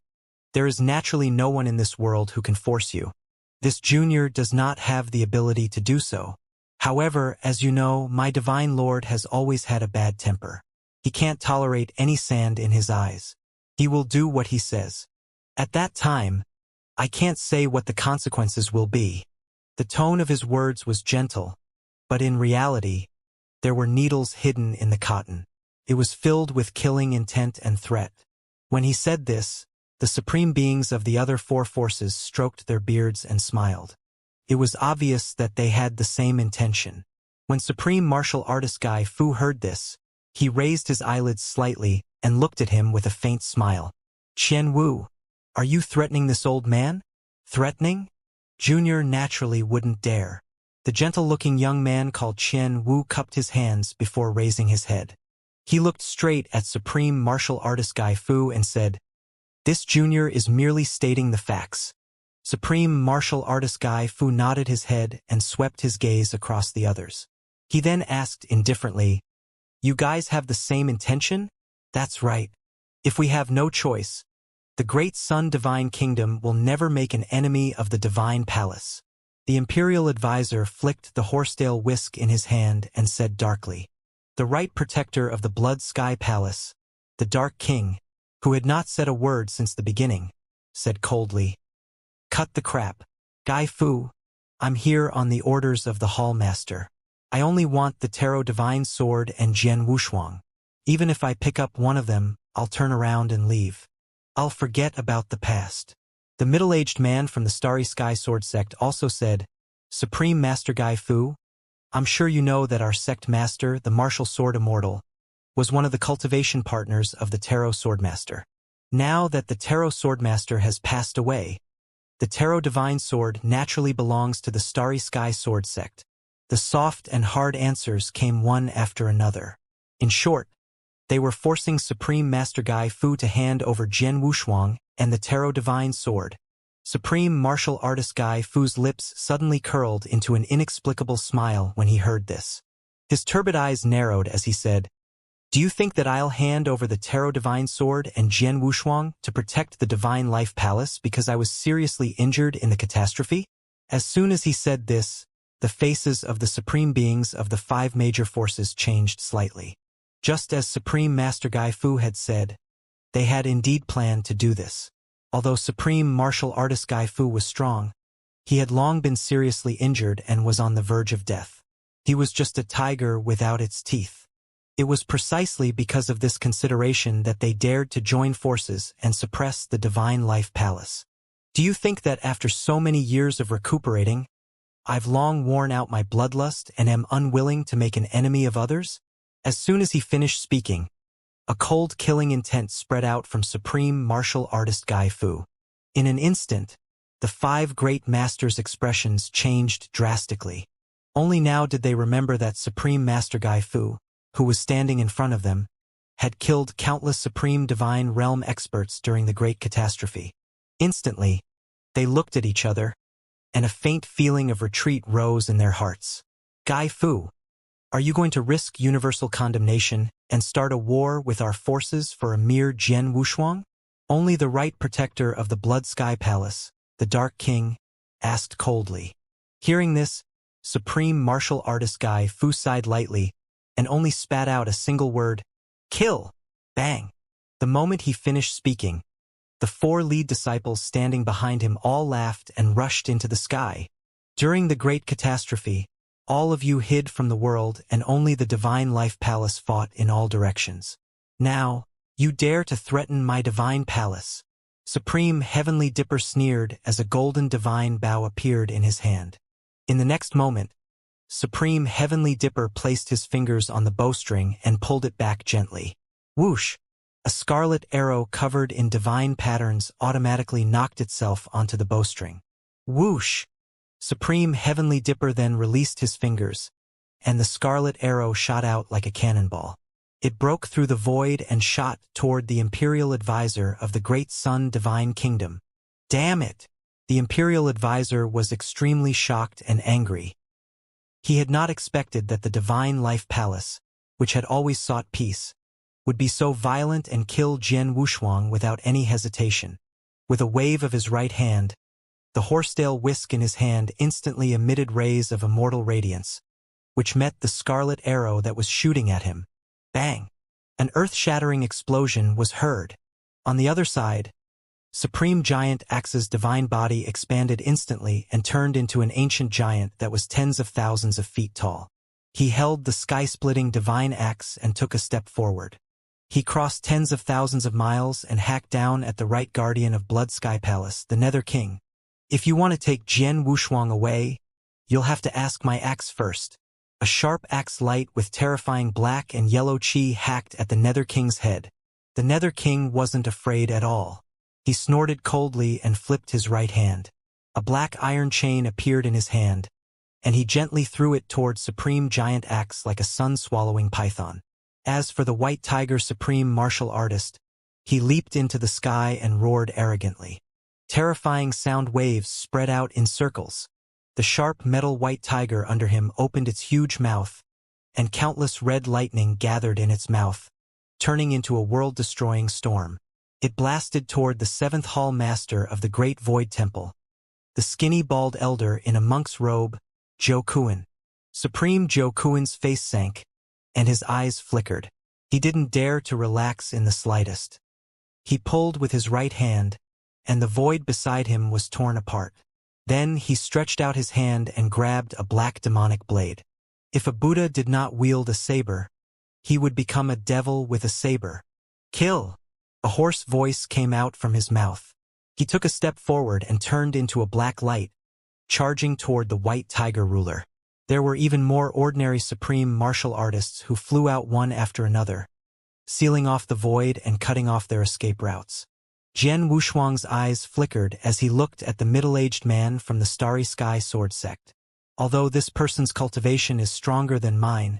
[SPEAKER 1] There is naturally no one in this world who can force you. This junior does not have the ability to do so. However, as you know, my divine lord has always had a bad temper. He can't tolerate any sand in his eyes. He will do what he says. At that time, I can't say what the consequences will be. The tone of his words was gentle, but in reality, there were needles hidden in the cotton. It was filled with killing intent and threat. When he said this, the supreme beings of the other four forces stroked their beards and smiled. It was obvious that they had the same intention. When Supreme Martial Artist Guy Fu heard this, he raised his eyelids slightly and looked at him with a faint smile. Qian Wu, are you threatening this old man? Threatening? Junior naturally wouldn't dare. The gentle-looking young man called Qian Wu cupped his hands before raising his head. He looked straight at Supreme Martial Artist Guy Fu and said, "This junior is merely stating the facts." Supreme Martial Artist Guy Fu nodded his head and swept his gaze across the others. He then asked indifferently, "You guys have the same intention?" "That's right. If we have no choice, the Great Sun Divine Kingdom will never make an enemy of the Divine Palace." The Imperial Advisor flicked the horsetail whisk in his hand and said darkly, "The right protector of the Blood Sky Palace, the Dark King, who had not said a word since the beginning, said coldly, 'Cut the crap. Guy Fu, I'm here on the orders of the Hall Master. I only want the Tarot Divine Sword and Jian Wushuang. Even if I pick up one of them, I'll turn around and leave. I'll forget about the past." The middle-aged man from the Starry Sky Sword Sect also said, "Supreme Master Guy Fu, I'm sure you know that our sect master, the Martial Sword Immortal, was one of the cultivation partners of the Tarot Swordmaster. Now that the Tarot Swordmaster has passed away, the Tarot Divine Sword naturally belongs to the Starry Sky Sword Sect." The soft and hard answers came one after another. In short, they were forcing Supreme Master Guy Fu to hand over Jian Wushuang and the Tarot Divine Sword. Supreme Martial Artist Guy Fu's lips suddenly curled into an inexplicable smile when he heard this. His turbid eyes narrowed as he said, "Do you think that I'll hand over the Tarot Divine Sword and Jian Wushuang to protect the Divine Life Palace because I was seriously injured in the catastrophe?" As soon as he said this, the faces of the supreme beings of the five major forces changed slightly. Just as Supreme Master Guy Fu had said, they had indeed planned to do this. Although Supreme Martial Artist Guy Fu was strong, he had long been seriously injured and was on the verge of death. He was just a tiger without its teeth. It was precisely because of this consideration that they dared to join forces and suppress the Divine Life Palace. Do you think that after so many years of recuperating, I've long worn out my bloodlust and am unwilling to make an enemy of others? As soon as he finished speaking, a cold killing intent spread out from Supreme Martial Artist Guy Fu. In an instant, the five great masters' expressions changed drastically. Only now did they remember that Supreme Master Guy Fu, who was standing in front of them, had killed countless Supreme Divine Realm experts during the Great Catastrophe. Instantly, they looked at each other, and a faint feeling of retreat rose in their hearts. "Guy Fu, are you going to risk universal condemnation and start a war with our forces for a mere Jian Wushuang?" Only the right protector of the Blood Sky Palace, the Dark King, asked coldly. Hearing this, Supreme Martial Artist Guy Fu sighed lightly and only spat out a single word, "Kill!" Bang! The moment he finished speaking, the four lead disciples standing behind him all laughed and rushed into the sky. During the Great Catastrophe, all of you hid from the world and only the Divine Life Palace fought in all directions. Now, you dare to threaten my Divine Palace. Supreme Heavenly Dipper sneered as a golden divine bow appeared in his hand. In the next moment, Supreme Heavenly Dipper placed his fingers on the bowstring and pulled it back gently. Whoosh! A scarlet arrow covered in divine patterns automatically knocked itself onto the bowstring. Whoosh! Supreme Heavenly Dipper then released his fingers, and the scarlet arrow shot out like a cannonball. It broke through the void and shot toward the Imperial Advisor of the Great Sun Divine Kingdom. Damn it! The Imperial Advisor was extremely shocked and angry. He had not expected that the Divine Life Palace, which had always sought peace, would be so violent and kill Jian Wushuang without any hesitation. With a wave of his right hand, the horsetail whisk in his hand instantly emitted rays of immortal radiance, which met the scarlet arrow that was shooting at him. Bang! An earth-shattering explosion was heard. On the other side, Supreme Giant Axe's divine body expanded instantly and turned into an ancient giant that was tens of thousands of feet tall. He held the sky-splitting divine axe and took a step forward. He crossed tens of thousands of miles and hacked down at the right guardian of Blood Sky Palace, the Nether King. If you want to take Jian Wushuang away, you'll have to ask my axe first. A sharp axe light with terrifying black and yellow chi hacked at the Nether King's head. The Nether King wasn't afraid at all. He snorted coldly and flipped his right hand. A black iron chain appeared in his hand, and he gently threw it toward Supreme Giant Axe like a sun-swallowing python. As for the White Tiger Supreme Martial Artist, he leaped into the sky and roared arrogantly. Terrifying sound waves spread out in circles. The sharp metal white tiger under him opened its huge mouth, and countless red lightning gathered in its mouth, turning into a world-destroying storm. It blasted toward the 7th Hall Master of the Great Void Temple, the skinny bald elder in a monk's robe, Zhou Kuan. Supreme Zhou Kuan's face sank, and his eyes flickered. He didn't dare to relax in the slightest. He pulled with his right hand, and the void beside him was torn apart. Then he stretched out his hand and grabbed a black demonic blade. If a Buddha did not wield a saber, he would become a devil with a saber. Kill! A hoarse voice came out from his mouth. He took a step forward and turned into a black light, charging toward the White Tiger ruler. There were even more ordinary supreme martial artists who flew out one after another, sealing off the void and cutting off their escape routes. Jian Wushuang's eyes flickered as he looked at the middle-aged man from the Starry Sky Sword Sect. Although this person's cultivation is stronger than mine,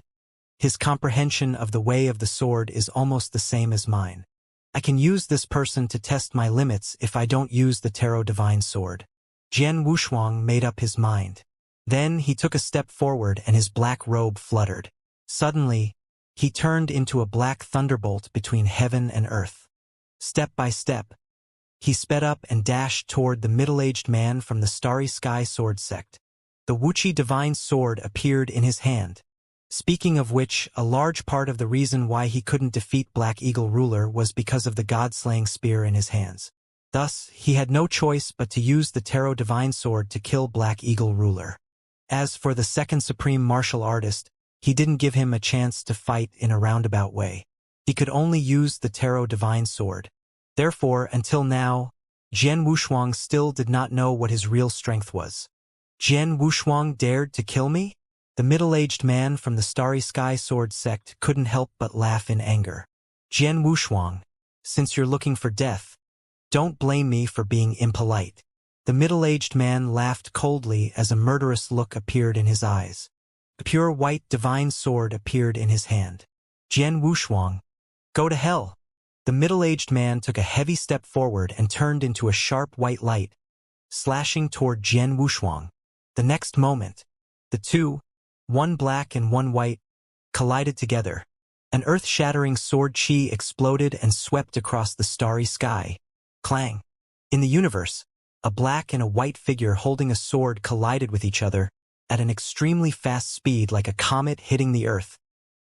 [SPEAKER 1] his comprehension of the way of the sword is almost the same as mine. I can use this person to test my limits if I don't use the Tarot Divine Sword. Jian Wushuang made up his mind. Then he took a step forward and his black robe fluttered. Suddenly, he turned into a black thunderbolt between heaven and earth. Step by step, he sped up and dashed toward the middle-aged man from the Starry Sky Sword Sect. The Wuxia Divine Sword appeared in his hand. Speaking of which, a large part of the reason why he couldn't defeat Black Eagle Ruler was because of the god-slaying spear in his hands. Thus, he had no choice but to use the Tarot Divine Sword to kill Black Eagle Ruler. As for the second Supreme Martial Artist, he didn't give him a chance to fight in a roundabout way. He could only use the Tarot Divine Sword. Therefore, until now, Jian Wushuang still did not know what his real strength was. Jian Wushuang dared to kill me? The middle-aged man from the Starry Sky Sword Sect couldn't help but laugh in anger. Jian Wushuang, since you're looking for death, don't blame me for being impolite. The middle-aged man laughed coldly as a murderous look appeared in his eyes. A pure white divine sword appeared in his hand. Jian Wushuang, go to hell. The middle-aged man took a heavy step forward and turned into a sharp white light, slashing toward Jian Wushuang. The next moment, the two, one black and one white, collided together. An earth-shattering sword chi exploded and swept across the starry sky. Clang! In the universe, a black and a white figure holding a sword collided with each other at an extremely fast speed like a comet hitting the earth,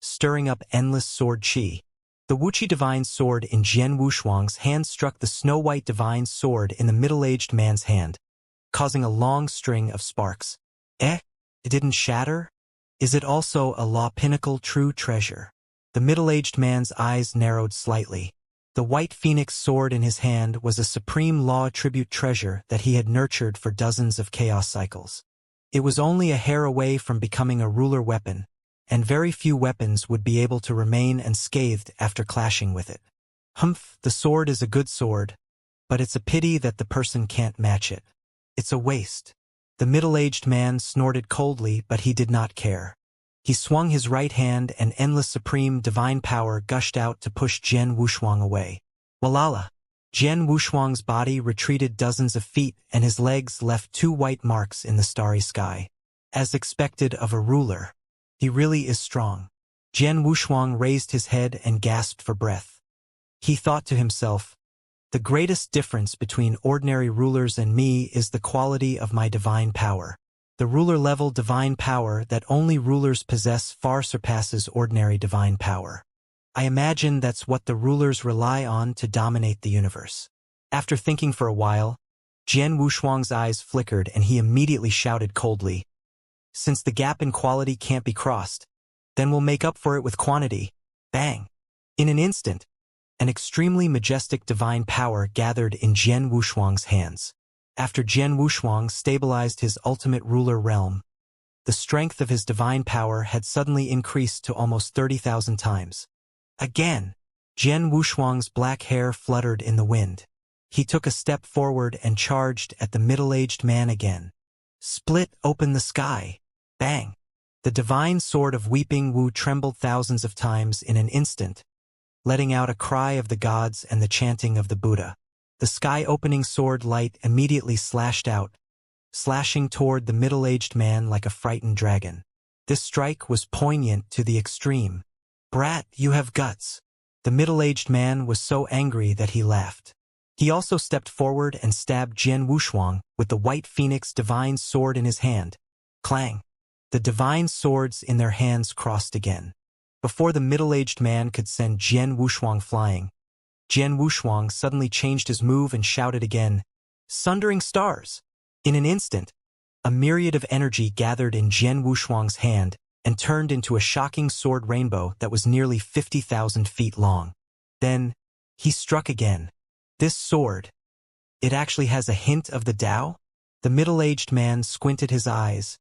[SPEAKER 1] stirring up endless sword chi. The Wuxia Divine Sword in Jian Wushuang's hand struck the snow-white divine sword in the middle-aged man's hand, causing a long string of sparks. It didn't shatter? Is it also a law pinnacle true treasure? The middle-aged man's eyes narrowed slightly. The white phoenix sword in his hand was a supreme law attribute treasure that he had nurtured for dozens of chaos cycles. It was only a hair away from becoming a ruler weapon, and very few weapons would be able to remain unscathed after clashing with it. Humph, the sword is a good sword, but it's a pity that the person can't match it. It's a waste. The middle-aged man snorted coldly, but he did not care. He swung his right hand and endless supreme divine power gushed out to push Jian Wushuang away. Walala! Jian Wushuang's body retreated dozens of feet and his legs left two white marks in the starry sky. As expected of a ruler. He really is strong. Jian Wushuang raised his head and gasped for breath. He thought to himself, The greatest difference between ordinary rulers and me is the quality of my divine power. The ruler-level divine power that only rulers possess far surpasses ordinary divine power. I imagine that's what the rulers rely on to dominate the universe. After thinking for a while, Jian Wushuang's eyes flickered and he immediately shouted coldly, "Since the gap in quality can't be crossed, then we'll make up for it with quantity." Bang! In an instant, an extremely majestic divine power gathered in Jian Wushuang's hands. After Jian Wushuang stabilized his ultimate ruler realm, the strength of his divine power had suddenly increased to almost 30,000 times. Again, Jian Wushuang's black hair fluttered in the wind. He took a step forward and charged at the middle-aged man again. Split open the sky. Bang! The divine sword of Weeping Wu trembled thousands of times in an instant, letting out a cry of the gods and the chanting of the Buddha. The sky-opening sword light immediately slashed out, slashing toward the middle-aged man like a frightened dragon. This strike was poignant to the extreme. "Brat, you have guts." The middle-aged man was so angry that he laughed. He also stepped forward and stabbed Jian Wushuang with the white phoenix divine sword in his hand. Clang! The divine swords in their hands crossed again. Before the middle-aged man could send Jian Wushuang flying, Jian Wushuang suddenly changed his move and shouted again, "Sundering stars!" In an instant, a myriad of energy gathered in Jian Wushuang's hand and turned into a shocking sword rainbow that was nearly 50,000 feet long. Then, he struck again. This sword, it actually has a hint of the Tao? The middle-aged man squinted his eyes,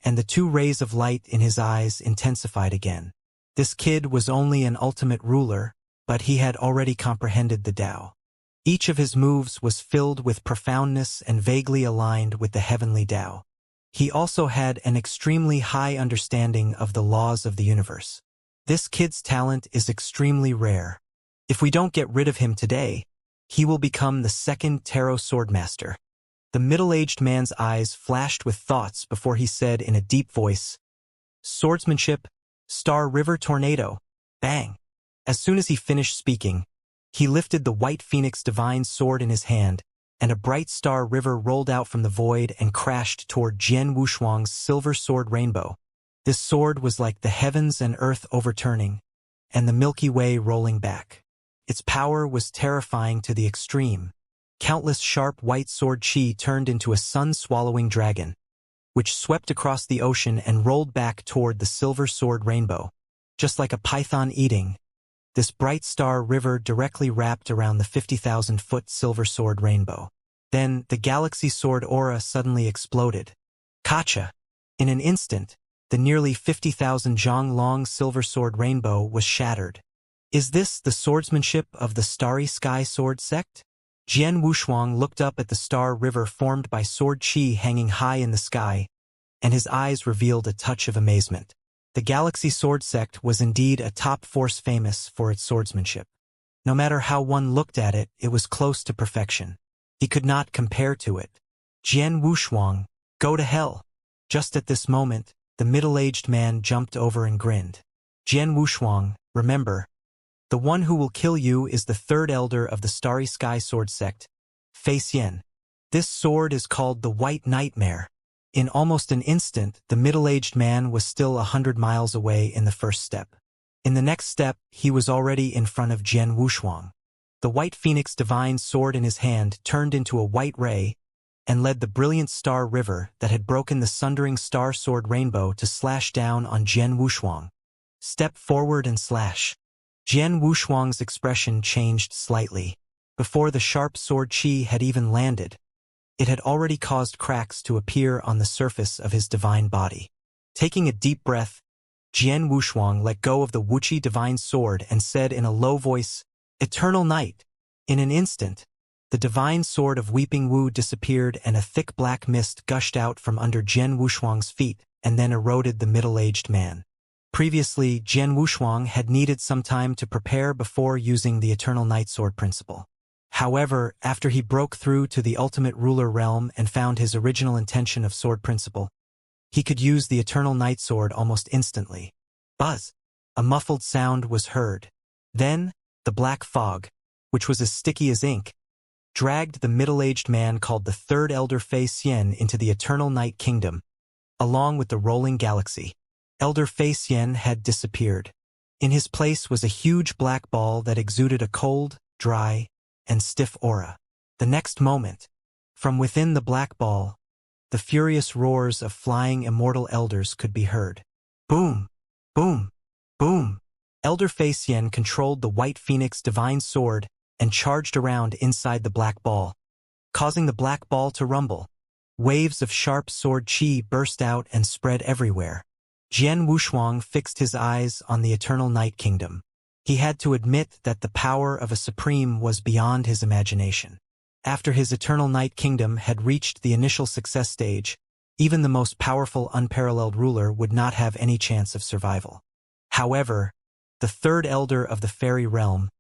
[SPEAKER 1] and the two rays of light in his eyes intensified again. This kid was only an ultimate ruler, but he had already comprehended the Tao. Each of his moves was filled with profoundness and vaguely aligned with the heavenly Tao. He also had an extremely high understanding of the laws of the universe. This kid's talent is extremely rare. If we don't get rid of him today, he will become the second tarot swordmaster. The middle-aged man's eyes flashed with thoughts before he said in a deep voice, "Swordsmanship, Star River Tornado." Bang! As soon as he finished speaking, he lifted the white phoenix divine sword in his hand, and a bright star river rolled out from the void and crashed toward Jian Wushuang's silver sword rainbow. This sword was like the heavens and earth overturning, and the Milky Way rolling back. Its power was terrifying to the extreme. Countless sharp white sword chi turned into a sun-swallowing dragon, which swept across the ocean and rolled back toward the silver sword rainbow. Just like a python eating, this bright star river directly wrapped around the 50,000-foot silver sword rainbow. Then, the galaxy sword aura suddenly exploded. Kacha! In an instant, the nearly 50,000 zhang long silver sword rainbow was shattered. Is this the swordsmanship of the Starry Sky Sword sect? Jian Wushuang looked up at the star river formed by sword chi hanging high in the sky, and his eyes revealed a touch of amazement. The Galaxy Sword sect was indeed a top force famous for its swordsmanship. No matter how one looked at it, it was close to perfection. He could not compare to it. Jian Wushuang, go to hell. Just at this moment, the middle-aged man jumped over and grinned. Jian Wushuang, remember, the one who will kill you is the third elder of the Starry Sky Sword sect, Fei Xian. This sword is called the White Nightmare. In almost an instant, the middle-aged man was still 100 miles away in the first step. In the next step, he was already in front of Jian Wushuang. The white phoenix divine sword in his hand turned into a white ray and led the brilliant star river that had broken the sundering star sword rainbow to slash down on Jian Wushuang. Step forward and slash. Jian Wushuang's expression changed slightly. Before the sharp sword chi had even landed, it had already caused cracks to appear on the surface of his divine body. Taking a deep breath, Jian Wushuang let go of the Wuxia divine sword and said in a low voice, "Eternal night." In an instant, the divine sword of Weeping Wu disappeared and a thick black mist gushed out from under Jian Wushuang's feet and then eroded the middle-aged man. Previously, Jian Wushuang had needed some time to prepare before using the Eternal Night Sword principle. However, after he broke through to the ultimate ruler realm and found his original intention of sword principle, he could use the Eternal Night Sword almost instantly. Buzz! A muffled sound was heard. Then, the black fog, which was as sticky as ink, dragged the middle-aged man called the Third Elder Fei Xian into the Eternal Night Kingdom, along with the rolling galaxy. Elder Fei Xian had disappeared. In his place was a huge black ball that exuded a cold, dry, and stiff aura. The next moment, from within the black ball, the furious roars of flying immortal elders could be heard. Boom! Boom! Boom! Elder Fei Xian controlled the White Phoenix divine sword and charged around inside the black ball, causing the black ball to rumble. Waves of sharp sword chi burst out and spread everywhere. Jian Wushuang fixed his eyes on the Eternal Night Kingdom. He had to admit that the power of a supreme was beyond his imagination. After his Eternal Night Kingdom had reached the initial success stage, even the most powerful unparalleled ruler would not have any chance of survival. However, the third elder of the fairy realm,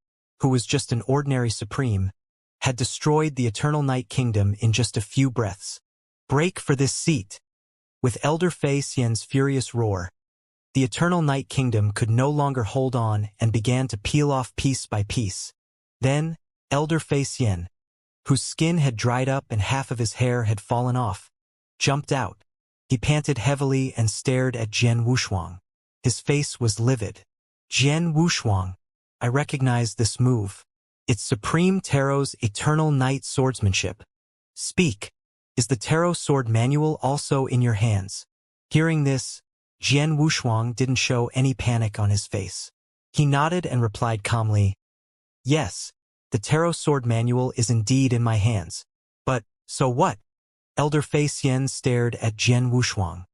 [SPEAKER 1] who was just an ordinary supreme, had destroyed the Eternal Night Kingdom in just a few breaths. Break for this seat! With Elder Fei Xian's furious roar, the Eternal Night Kingdom could no longer hold on and began to peel off piece by piece. Then, Elder Fei Xian, whose skin had dried up and half of his hair had fallen off, jumped out. He panted heavily and stared at Jian Wushuang. His face was livid. Jian Wushuang, I recognize this move. It's Supreme Tarot's Eternal Night Swordsmanship. Speak. Is the Tarot Sword Manual also in your hands? Hearing this, Jian Wushuang didn't show any panic on his face. He nodded and replied calmly, Yes, the Tarot Sword Manual is indeed in my hands. But, so what? Elder Fei Xian stared at Jian Wushuang.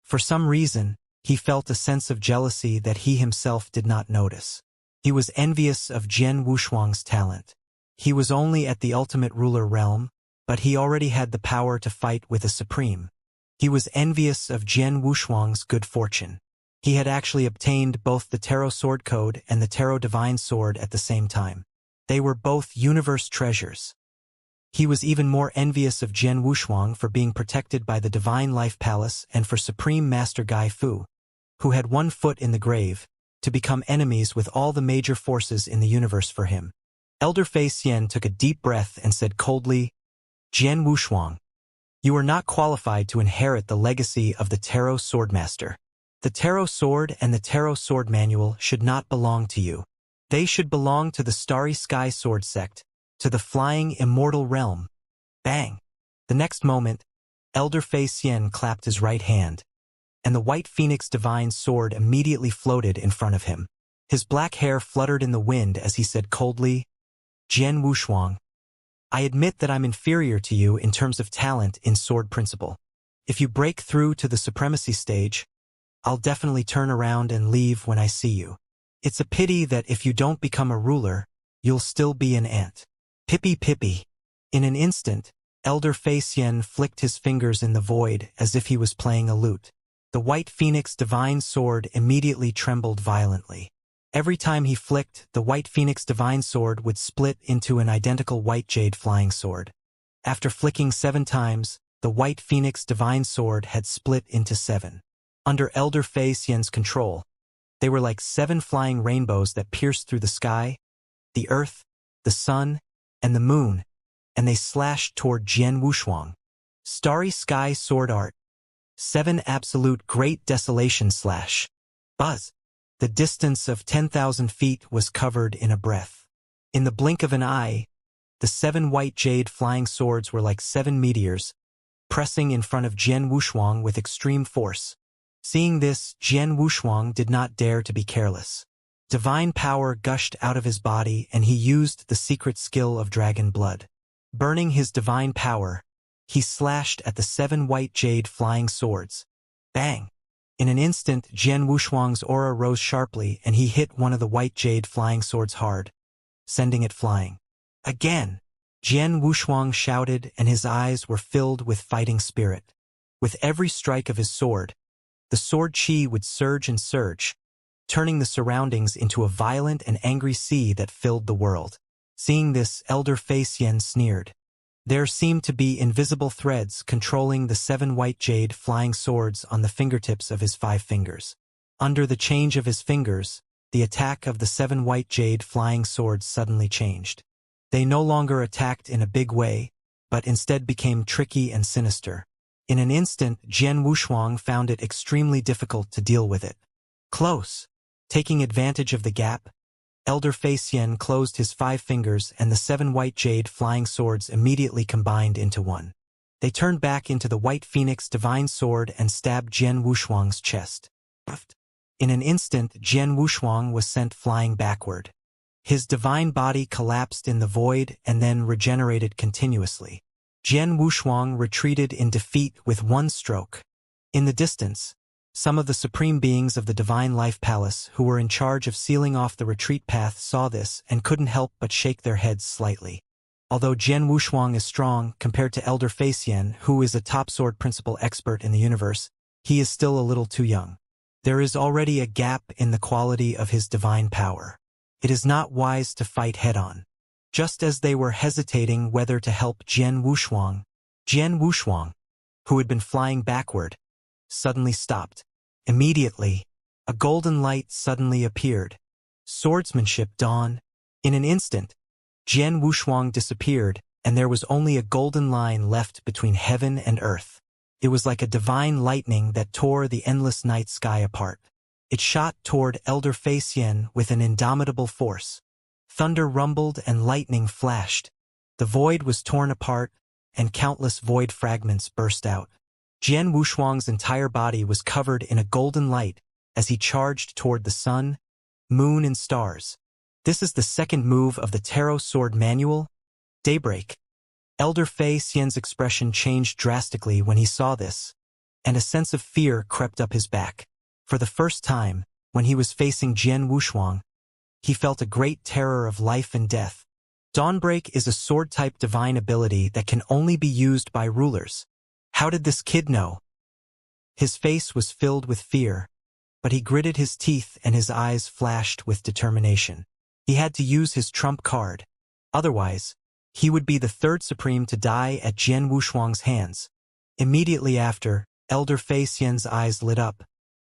[SPEAKER 1] For some reason, he felt a sense of jealousy that he himself did not notice. He was envious of Jian Wushuang's talent. He was only at the ultimate ruler realm, but he already had the power to fight with a supreme. He was envious of Jian Wushuang's good fortune. He had actually obtained both the Tarot Sword Code and the Tarot Divine Sword at the same time. They were both universe treasures. He was even more envious of Jian Wushuang for being protected by the Divine Life Palace and for Supreme Master Gai Fu, who had one foot in the grave, to become enemies with all the major forces in the universe for him. Elder Fei Xian took a deep breath and said coldly, Jian Wushuang, you are not qualified to inherit the legacy of the Tarot Swordmaster. The Tarot Sword and the Tarot Sword Manual should not belong to you. They should belong to the Starry Sky Sword Sect, to the Flying Immortal Realm. Bang! The next moment, Elder Fei Xian clapped his right hand, and the White Phoenix Divine Sword immediately floated in front of him. His black hair fluttered in the wind as he said coldly, Jian Wushuang, I admit that I'm inferior to you in terms of talent in sword principle. If you break through to the supremacy stage, I'll definitely turn around and leave when I see you. It's a pity that if you don't become a ruler, you'll still be an ant. Pippy pippy. In an instant, Elder Fei Xian flicked his fingers in the void as if he was playing a lute. The White Phoenix Divine Sword immediately trembled violently. Every time he flicked, the White Phoenix Divine Sword would split into an identical White Jade Flying Sword. After flicking 7 times, the White Phoenix Divine Sword had split into 7. Under Elder Fei Xian's control, they were like 7 flying rainbows that pierced through the sky, the earth, the sun, and the moon, and they slashed toward Jian Wushuang. Starry Sky Sword Art. 7 Absolute Great Desolation Slash. Buzz. The distance of 10,000 feet was covered in a breath. In the blink of an eye, the 7 white jade flying swords were like 7 meteors, pressing in front of Jian Wushuang with extreme force. Seeing this, Jian Wushuang did not dare to be careless. Divine power gushed out of his body and he used the secret skill of dragon blood. Burning his divine power, he slashed at the 7 white jade flying swords. Bang! In an instant, Jian Wushuang's aura rose sharply and he hit one of the white jade flying swords hard, sending it flying. Again! Jian Wushuang shouted and his eyes were filled with fighting spirit. With every strike of his sword, the sword chi would surge and surge, turning the surroundings into a violent and angry sea that filled the world. Seeing this, Elder Fei Xian sneered. There seemed to be invisible threads controlling the 7 white jade flying swords on the fingertips of his 5 fingers. Under the change of his fingers, the attack of the 7 white jade flying swords suddenly changed. They no longer attacked in a big way, but instead became tricky and sinister. In an instant, Jian Wushuang found it extremely difficult to deal with it. Close. Taking advantage of the gap, Elder Fei Xian closed his 5 fingers and the 7 white jade flying swords immediately combined into one. They turned back into the white phoenix divine sword and stabbed Jian Wushuang's chest. In an instant, Jian Wushuang was sent flying backward. His divine body collapsed in the void and then regenerated continuously. Jian Wushuang retreated in defeat with one stroke. In the distance, some of the supreme beings of the Divine Life Palace who were in charge of sealing off the retreat path saw this and couldn't help but shake their heads slightly. Although Jian Wushuang is strong compared to Elder Fei Xian, who is a top sword principal expert in the universe, he is still a little too young. There is already a gap in the quality of his divine power. It is not wise to fight head-on. Just as they were hesitating whether to help Jian Wushuang, who had been flying backward, suddenly stopped. Immediately, a golden light suddenly appeared. Swordsmanship dawn. In an instant, Jian Wushuang disappeared, and there was only a golden line left between heaven and earth. It was like a divine lightning that tore the endless night sky apart. It shot toward Elder Fei Xian with an indomitable force. Thunder rumbled and lightning flashed. The void was torn apart, and countless void fragments burst out. Jian Wushuang's entire body was covered in a golden light as he charged toward the sun, moon, and stars. This is the second move of the Tarot Sword Manual, Daybreak. Elder Fei Xian's expression changed drastically when he saw this, and a sense of fear crept up his back. For the first time, when he was facing Jian Wushuang, he felt a great terror of life and death. Dawnbreak is a sword-type divine ability that can only be used by rulers. How did this kid know? His face was filled with fear, but he gritted his teeth and his eyes flashed with determination. He had to use his trump card. Otherwise, he would be the third supreme to die at Jian Wushuang's hands. Immediately after, Elder Fei Xian's eyes lit up,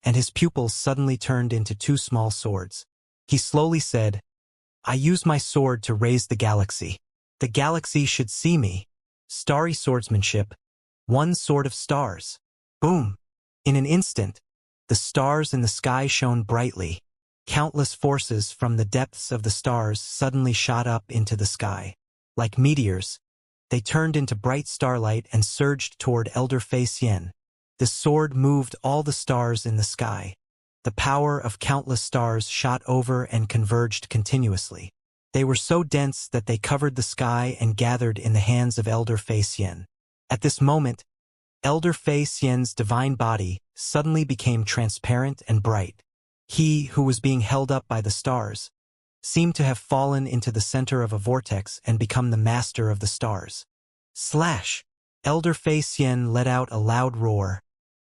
[SPEAKER 1] and his pupils suddenly turned into 2 small swords. He slowly said, "I use my sword to raise the galaxy. The galaxy should see me. Starry swordsmanship. 1 sword of stars." Boom! In an instant, the stars in the sky shone brightly. Countless forces from the depths of the stars suddenly shot up into the sky. Like meteors, they turned into bright starlight and surged toward Elder Fei Xian. The sword moved all the stars in the sky. The power of countless stars shot over and converged continuously. They were so dense that they covered the sky and gathered in the hands of Elder Fei Xian. At this moment, Elder Fei Xian's divine body suddenly became transparent and bright. He, who was being held up by the stars, seemed to have fallen into the center of a vortex and become the master of the stars. Slash! Elder Fei Xian let out a loud roar,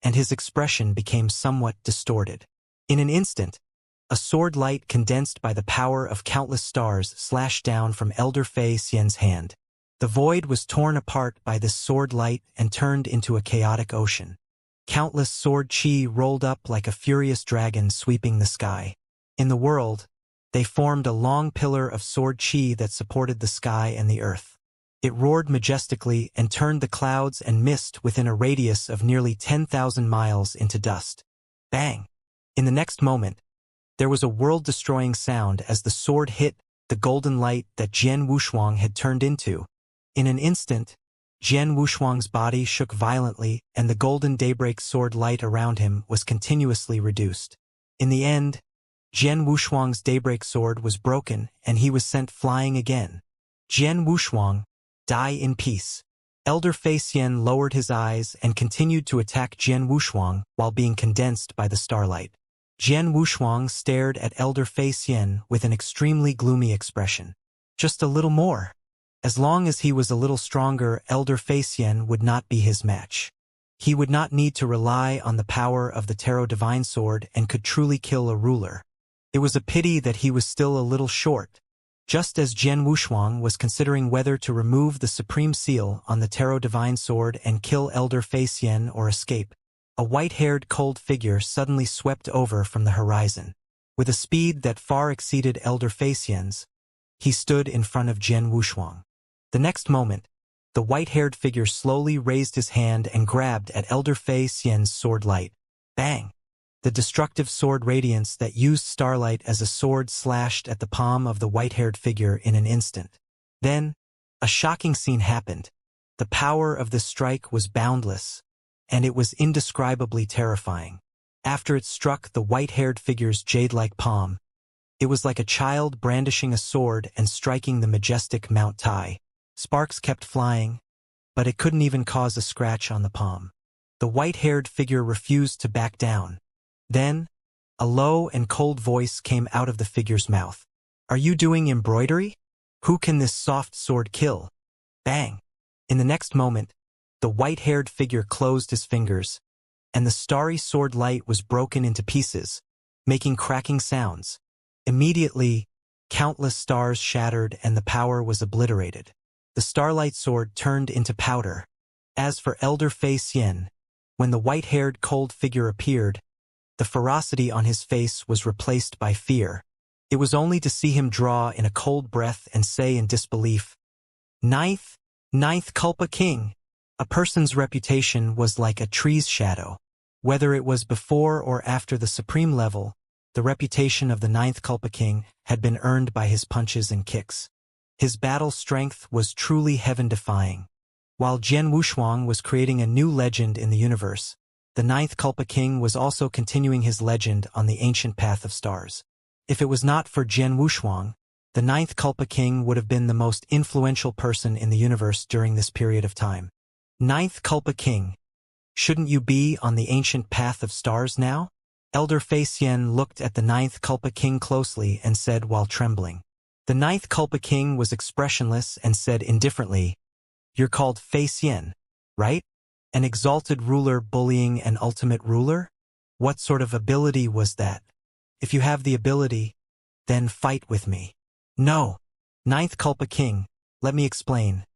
[SPEAKER 1] and his expression became somewhat distorted. In an instant, a sword light condensed by the power of countless stars slashed down from Elder Fei Xian's hand. The void was torn apart by this sword light and turned into a chaotic ocean. Countless sword chi rolled up like a furious dragon sweeping the sky. In the world, they formed a long pillar of sword chi that supported the sky and the earth. It roared majestically and turned the clouds and mist within a radius of nearly 10,000 miles into dust. Bang! In the next moment, there was a world-destroying sound as the sword hit the golden light that Jian Wushuang had turned into. In an instant, Jian Wushuang's body shook violently and the golden daybreak sword light around him was continuously reduced. In the end, Jian Wushuang's daybreak sword was broken and he was sent flying again. Jian Wushuang, die in peace. Elder Fei Xian lowered his eyes and continued to attack Jian Wushuang while being condensed by the starlight. Jian Wushuang stared at Elder Fei Xian with an extremely gloomy expression. Just a little more. As long as he was a little stronger, Elder Fei Xian would not be his match. He would not need to rely on the power of the Tarot Divine Sword and could truly kill a ruler. It was a pity that he was still a little short. Just as Jian Wushuang was considering whether to remove the Supreme Seal on the Tarot Divine Sword and kill Elder Fei Xian or escape, a white-haired cold figure suddenly swept over from the horizon. With a speed that far exceeded Elder Fei Xian's, he stood in front of Jian Wushuang. The next moment, the white-haired figure slowly raised his hand and grabbed at Elder Fei Xian's sword light. Bang! The destructive sword radiance that used starlight as a sword slashed at the palm of the white-haired figure in an instant. Then, a shocking scene happened. The power of the strike was boundless, and it was indescribably terrifying. After it struck the white-haired figure's jade-like palm, it was like a child brandishing a sword and striking the majestic Mount Tai. Sparks kept flying, but it couldn't even cause a scratch on the palm. The white-haired figure refused to back down. Then, a low and cold voice came out of the figure's mouth. "Are you doing embroidery? Who can this soft sword kill?" Bang! In the next moment, the white-haired figure closed his fingers, and the starry sword light was broken into pieces, making cracking sounds. Immediately, countless stars shattered and the power was obliterated. The starlight sword turned into powder. As for Elder Fei Xian, when the white-haired cold figure appeared, the ferocity on his face was replaced by fear. It was only to see him draw in a cold breath and say in disbelief, Ninth Culpa King. A person's reputation was like a tree's shadow. Whether it was before or after the supreme level, the reputation of the Ninth Culpa King had been earned by his punches and kicks. His battle strength was truly heaven-defying. While Jian Wushuang was creating a new legend in the universe, the Ninth Culpa King was also continuing his legend on the ancient path of stars. If it was not for Jian Wushuang, the Ninth Culpa King would have been the most influential person in the universe during this period of time. Ninth Culpa King, shouldn't you be on the ancient path of stars now? Elder Fei Xian looked at the Ninth Culpa King closely and said while trembling. The Ninth Culpa King was expressionless and said indifferently, "You're called Fei Xian, right? An exalted ruler bullying an ultimate ruler? What sort of ability was that? If you have the ability, then fight with me." "No, Ninth Culpa King, let me explain."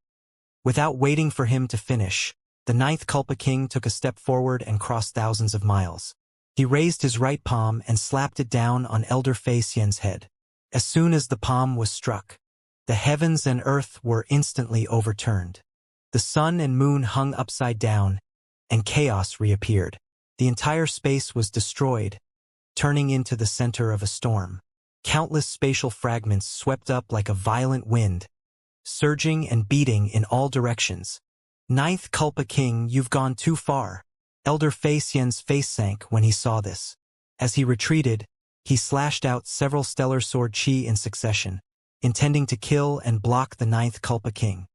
[SPEAKER 1] Without waiting for him to finish, the Ninth Culpa King took a step forward and crossed thousands of miles. He raised his right palm and slapped it down on Elder Fei Xian's head. As soon as the palm was struck, the heavens and earth were instantly overturned. The sun and moon hung upside down, and chaos reappeared. The entire space was destroyed, turning into the center of a storm. Countless spatial fragments swept up like a violent wind, surging and beating in all directions. Ninth Culpa King, you've gone too far. Elder Fei Xian's face sank when he saw this. As he retreated, he slashed out several stellar sword chi in succession, intending to kill and block the Ninth Culpa King.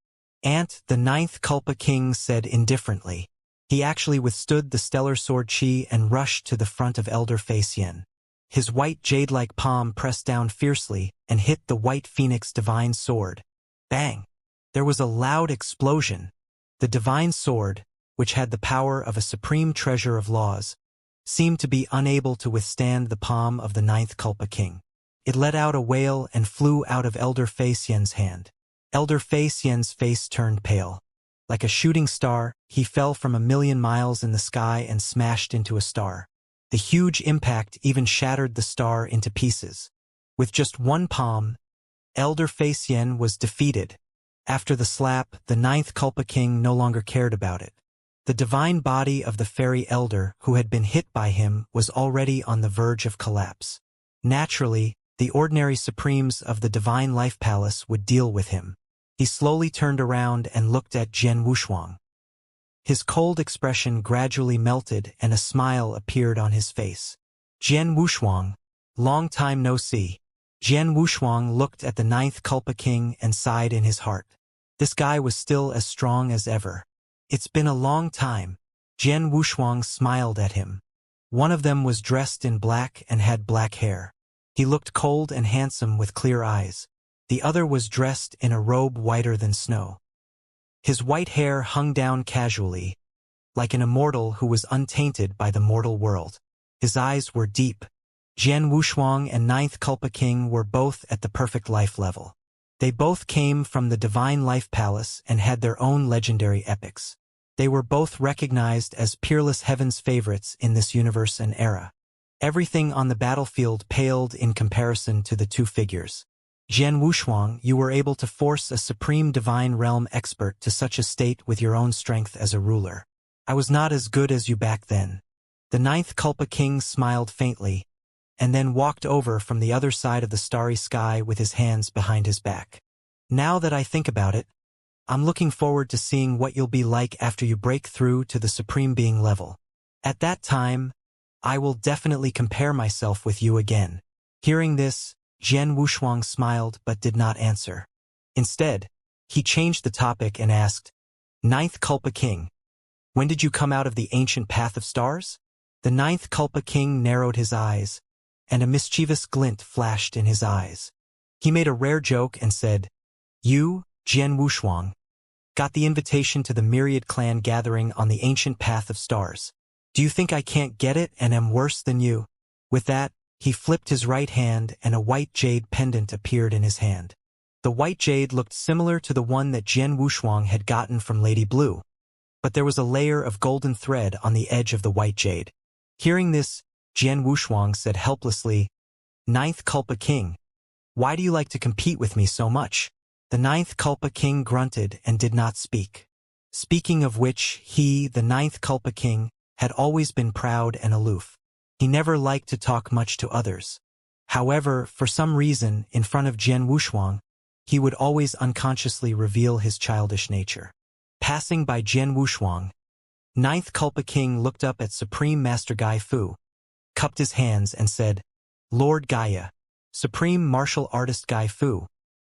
[SPEAKER 1] The Ninth Culpa King said indifferently. He actually withstood the stellar sword chi and rushed to the front of Elder Fei Xian. His white jade-like palm pressed down fiercely and hit the white phoenix divine sword. Bang! There was a loud explosion. The divine sword, which had the power of a supreme treasure of laws, seemed to be unable to withstand the palm of the Ninth Culpa King. It let out a wail and flew out of Elder Fei Xian's hand. Elder Fei Xian's face turned pale. Like a shooting star, he fell from 1,000,000 miles in the sky and smashed into a star. The huge impact even shattered the star into pieces. With just one palm, Elder Fei Xian was defeated. After the slap, the Ninth Culpa King no longer cared about it. The divine body of the fairy elder who had been hit by him was already on the verge of collapse. Naturally, the ordinary supremes of the divine life palace would deal with him. He slowly turned around and looked at Jian Wushuang. His cold expression gradually melted and a smile appeared on his face. "Jian Wushuang, long time no see." Jian Wushuang looked at the Ninth Culpa King and sighed in his heart. This guy was still as strong as ever. "It's been a long time." Jian Wushuang smiled at him. One of them was dressed in black and had black hair. He looked cold and handsome with clear eyes. The other was dressed in a robe whiter than snow. His white hair hung down casually, like an immortal who was untainted by the mortal world. His eyes were deep. Jian Wushuang and Ninth Culpa King were both at the perfect life level. They both came from the Divine Life Palace and had their own legendary epics. They were both recognized as peerless heaven's favorites in this universe and era. Everything on the battlefield paled in comparison to the two figures. Jian Wushuang, you were able to force a supreme divine realm expert to such a state with your own strength as a ruler. I was not as good as you back then. The ninth Kulpa King smiled faintly, and then walked over from the other side of the starry sky with his hands behind his back. Now that I think about it, I'm looking forward to seeing what you'll be like after you break through to the Supreme Being level. At that time, I will definitely compare myself with you again. Hearing this, Jian Wushuang smiled but did not answer. Instead, he changed the topic and asked, Ninth Kulpa King, when did you come out of the ancient path of stars? The ninth Kulpa King narrowed his eyes, and a mischievous glint flashed in his eyes. He made a rare joke and said, You, Jian Wushuang, got the invitation to the Myriad Clan gathering on the ancient path of stars. Do you think I can't get it and am worse than you? With that, he flipped his right hand and a white jade pendant appeared in his hand. The white jade looked similar to the one that Jian Wushuang had gotten from Lady Blue, but there was a layer of golden thread on the edge of the white jade. Hearing this, Jian Wushuang said helplessly, Ninth Kulpa King, why do you like to compete with me so much? The ninth Kulpa King grunted and did not speak. Speaking of which, he, the ninth Kulpa King, had always been proud and aloof. He never liked to talk much to others. However, for some reason, in front of Jian Wushuang, he would always unconsciously reveal his childish nature. Passing by Jian Wushuang, ninth Kulpa King looked up at Supreme Master Gai Fu, cupped his hands and said, Lord Gaia, Supreme Martial Artist Gai Fu,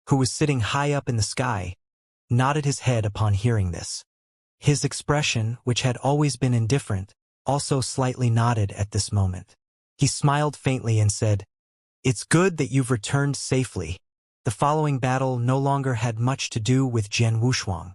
[SPEAKER 1] who was sitting high up in the sky, nodded his head upon hearing this. His expression, which had always been indifferent, also slightly nodded at this moment. He smiled faintly and said, It's good that you've returned safely. The following battle no longer had much to do with Jian Wushuang.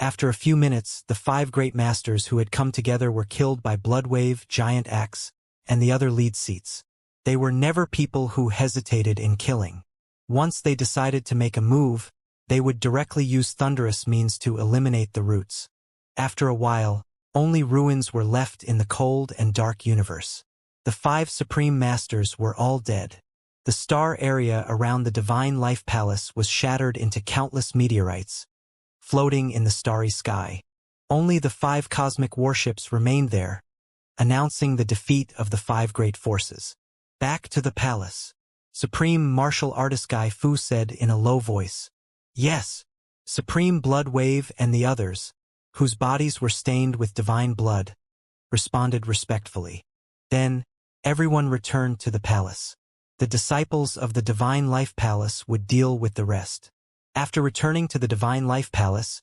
[SPEAKER 1] After a few minutes, the 5 great masters who had come together were killed by Bloodwave, Giant Axe, and the other lead seats. They were never people who hesitated in killing. Once they decided to make a move, they would directly use thunderous means to eliminate the roots. After a while, only ruins were left in the cold and dark universe. The 5 supreme masters were all dead. The star area around the Divine Life Palace was shattered into countless meteorites, floating in the starry sky. Only the 5 cosmic warships remained there, announcing the defeat of the 5 great forces. Back to the palace. Supreme Martial Artist Gai Fu said in a low voice, Yes, Supreme Blood Wave and the others, whose bodies were stained with divine blood, responded respectfully. Then, everyone returned to the palace. The disciples of the Divine Life Palace would deal with the rest. After returning to the Divine Life Palace,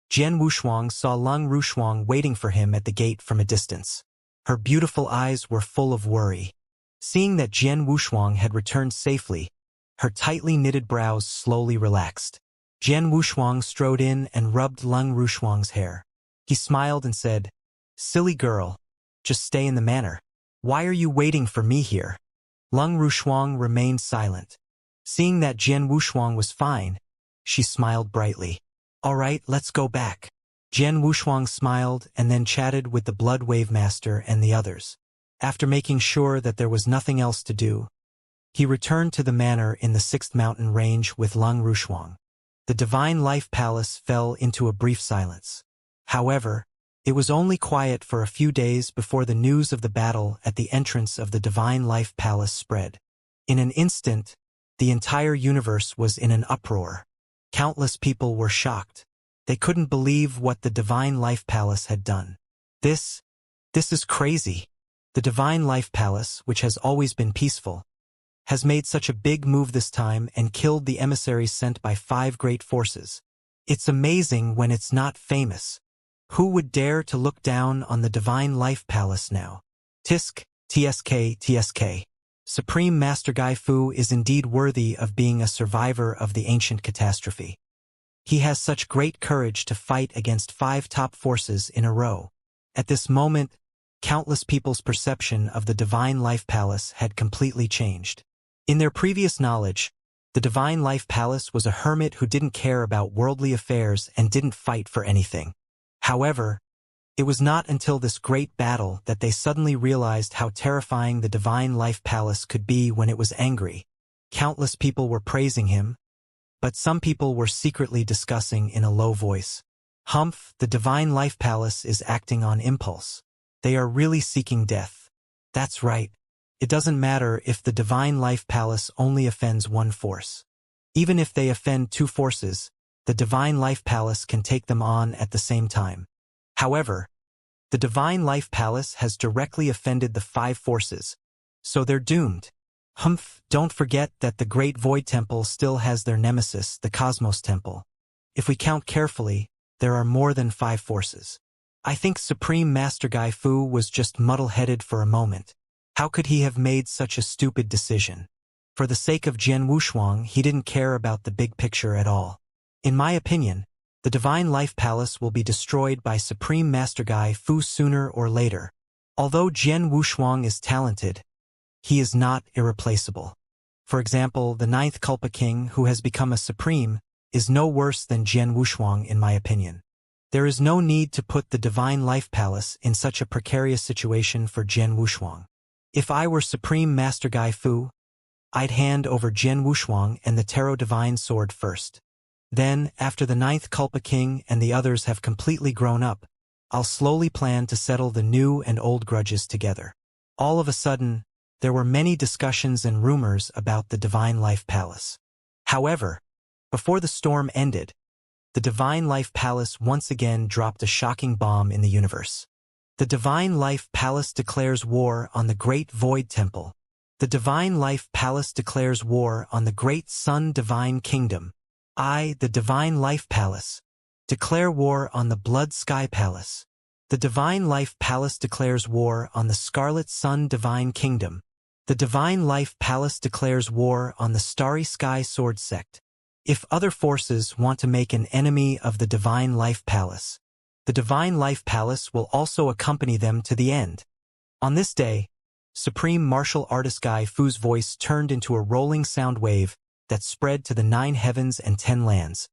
[SPEAKER 1] Jian Wushuang saw Lung Rushuang waiting for him at the gate from a distance. Her beautiful eyes were full of worry. Seeing that Jian Wushuang had returned safely, her tightly knitted brows slowly relaxed. Jian Wushuang strode in and rubbed Lung Rushuang's hair. He smiled and said, Silly girl, just stay in the manor. Why are you waiting for me here? Lung Rushuang remained silent. Seeing that Jian Wushuang was fine, she smiled brightly. All right, let's go back. Jian Wushuang smiled and then chatted with the Blood Wave Master and the others. After making sure that there was nothing else to do, he returned to the manor in the 6th mountain range with Lung Rushuang. The Divine Life Palace fell into a brief silence. However, it was only quiet for a few days before the news of the battle at the entrance of the Divine Life Palace spread. In an instant, the entire universe was in an uproar. Countless people were shocked. They couldn't believe what the Divine Life Palace had done. This is crazy. The Divine Life Palace, which has always been peaceful, has made such a big move this time and killed the emissaries sent by 5 great forces. It's amazing when it's not famous. Who would dare to look down on the Divine Life Palace now? Tisk, TSK. Supreme Master Gai Fu is indeed worthy of being a survivor of the ancient catastrophe. He has such great courage to fight against 5 top forces in a row. At this moment, countless people's perception of the Divine Life Palace had completely changed. In their previous knowledge, the Divine Life Palace was a hermit who didn't care about worldly affairs and didn't fight for anything. However, it was not until this great battle that they suddenly realized how terrifying the Divine Life Palace could be when it was angry. Countless people were praising him, but some people were secretly discussing in a low voice. Humph, the Divine Life Palace is acting on impulse. They are really seeking death. That's right. It doesn't matter if the Divine Life Palace only offends one force. Even if they offend two forces, the Divine Life Palace can take them on at the same time. However, the Divine Life Palace has directly offended the five forces, so they're doomed. Humph, don't forget that the Great Void Temple still has their nemesis, the Cosmos Temple. If we count carefully, there are more than five forces. I think Supreme Master Gai Fu was just muddle-headed for a moment. How could he have made such a stupid decision? For the sake of Jian Wushuang, he didn't care about the big picture at all. In my opinion, the Divine Life Palace will be destroyed by Supreme Master Gai Fu sooner or later. Although Jian Wushuang is talented, he is not irreplaceable. For example, the 9th Culpa King, who has become a Supreme, is no worse than Jian Wushuang in my opinion. There is no need to put the Divine Life Palace in such a precarious situation for Jian Wushuang. If I were Supreme Master Gai Fu, I'd hand over Jian Wushuang and the Tarot Divine Sword first. Then, after the 9th Culpa King and the others have completely grown up, I'll slowly plan to settle the new and old grudges together. All of a sudden, there were many discussions and rumors about the Divine Life Palace. However, before the storm ended, the Divine Life Palace once again dropped a shocking bomb in the universe. The Divine Life Palace declares war on the Great Void Temple. The Divine Life Palace declares war on the Great Sun Divine Kingdom. I, the Divine Life Palace, declare war on the Blood Sky Palace. The Divine Life Palace declares war on the Scarlet Sun Divine Kingdom. The Divine Life Palace declares war on the Starry Sky Sword Sect. If other forces want to make an enemy of the Divine Life Palace, the Divine Life Palace will also accompany them to the end. On this day, Supreme Martial Artist Gai Fu's voice turned into a rolling sound wave that spread to the 9 heavens and 10 lands,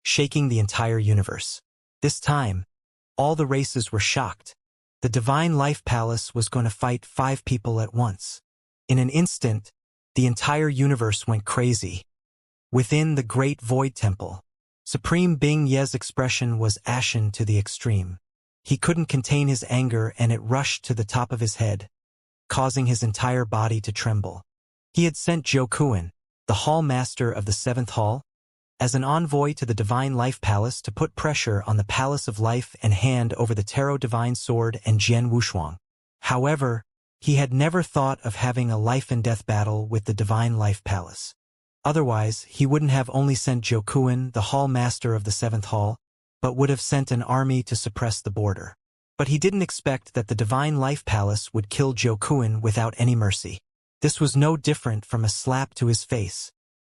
[SPEAKER 1] shaking the entire universe. This time, all the races were shocked. The Divine Life Palace was going to fight 5 people at once. In an instant, the entire universe went crazy. Within the Great Void Temple, Supreme Bing Ye's expression was ashen to the extreme. He couldn't contain his anger and it rushed to the top of his head, causing his entire body to tremble. He had sent Zhou Kuan, the Hall Master of the 7th Hall, as an envoy to the Divine Life Palace to put pressure on the Palace of Life and hand over the Tarot Divine Sword and Jian Wushuang. However, he had never thought of having a life-and-death battle with the Divine Life Palace. Otherwise, he wouldn't have only sent Zhou Kuan, the Hall Master of the 7th Hall, but would have sent an army to suppress the border. But he didn't expect that the Divine Life Palace would kill Zhou Kuan without any mercy. This was no different from a slap to his face.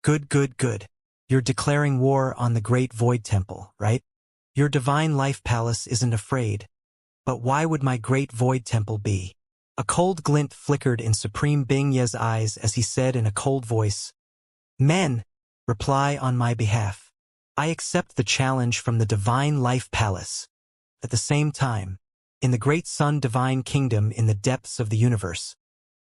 [SPEAKER 1] Good, good, good. You're declaring war on the Great Void Temple, right? Your Divine Life Palace isn't afraid. But why would my Great Void Temple be? A cold glint flickered in Supreme Bing Ye's eyes as he said in a cold voice, Men, reply on my behalf. I accept the challenge from the Divine Life Palace. At the same time, in the Great Sun Divine Kingdom in the depths of the universe,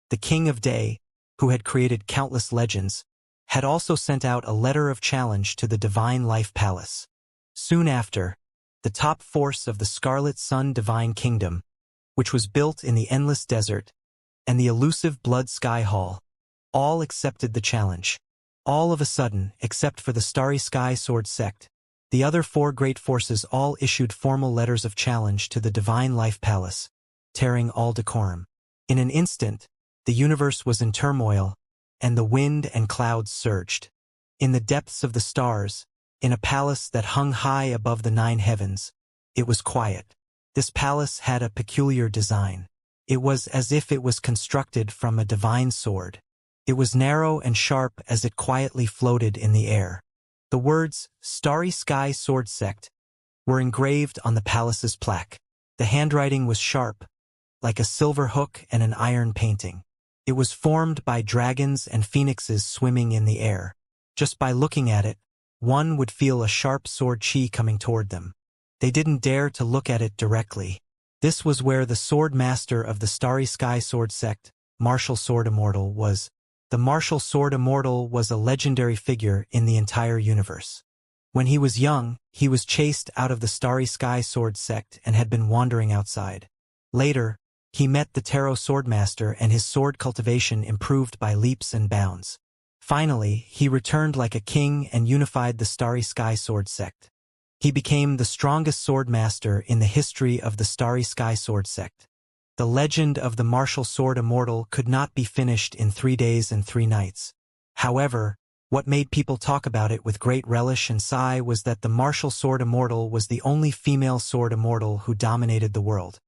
[SPEAKER 1] the King of Day, who had created countless legends, had also sent out a letter of challenge to the Divine Life Palace. Soon after, the top force of the Scarlet Sun Divine Kingdom, which was built in the Endless Desert, and the elusive Blood Sky Hall, all accepted the challenge. All of a sudden, except for the Starry Sky Sword Sect, the other 4 great forces all issued formal letters of challenge to the Divine Life Palace, tearing all decorum. In an instant, the universe was in turmoil, and the wind and clouds surged. In the depths of the stars, in a palace that hung high above the 9 heavens, it was quiet. This palace had a peculiar design. It was as if it was constructed from a divine sword. It was narrow and sharp as it quietly floated in the air. The words, Starry Sky Sword Sect, were engraved on the palace's plaque. The handwriting was sharp, like a silver hook and an iron painting. It was formed by dragons and phoenixes swimming in the air. Just by looking at it, one would feel a sharp sword chi coming toward them. They didn't dare to look at it directly. This was where the sword master of the Starry Sky Sword Sect, Martial Sword Immortal, was. The martial sword Immortal was a legendary figure in the entire universe. When he was young, he was chased out of the Starry Sky Sword sect and had been wandering outside. Later, he met the Tarot Swordmaster and his sword cultivation improved by leaps and bounds. Finally, he returned like a king and unified the Starry Sky Sword sect. He became the strongest swordmaster in the history of the Starry Sky Sword sect. The legend of the martial sword Immortal could not be finished in 3 days and 3 nights. However, what made people talk about it with great relish and sigh was that the martial sword Immortal was the only female sword Immortal who dominated the world.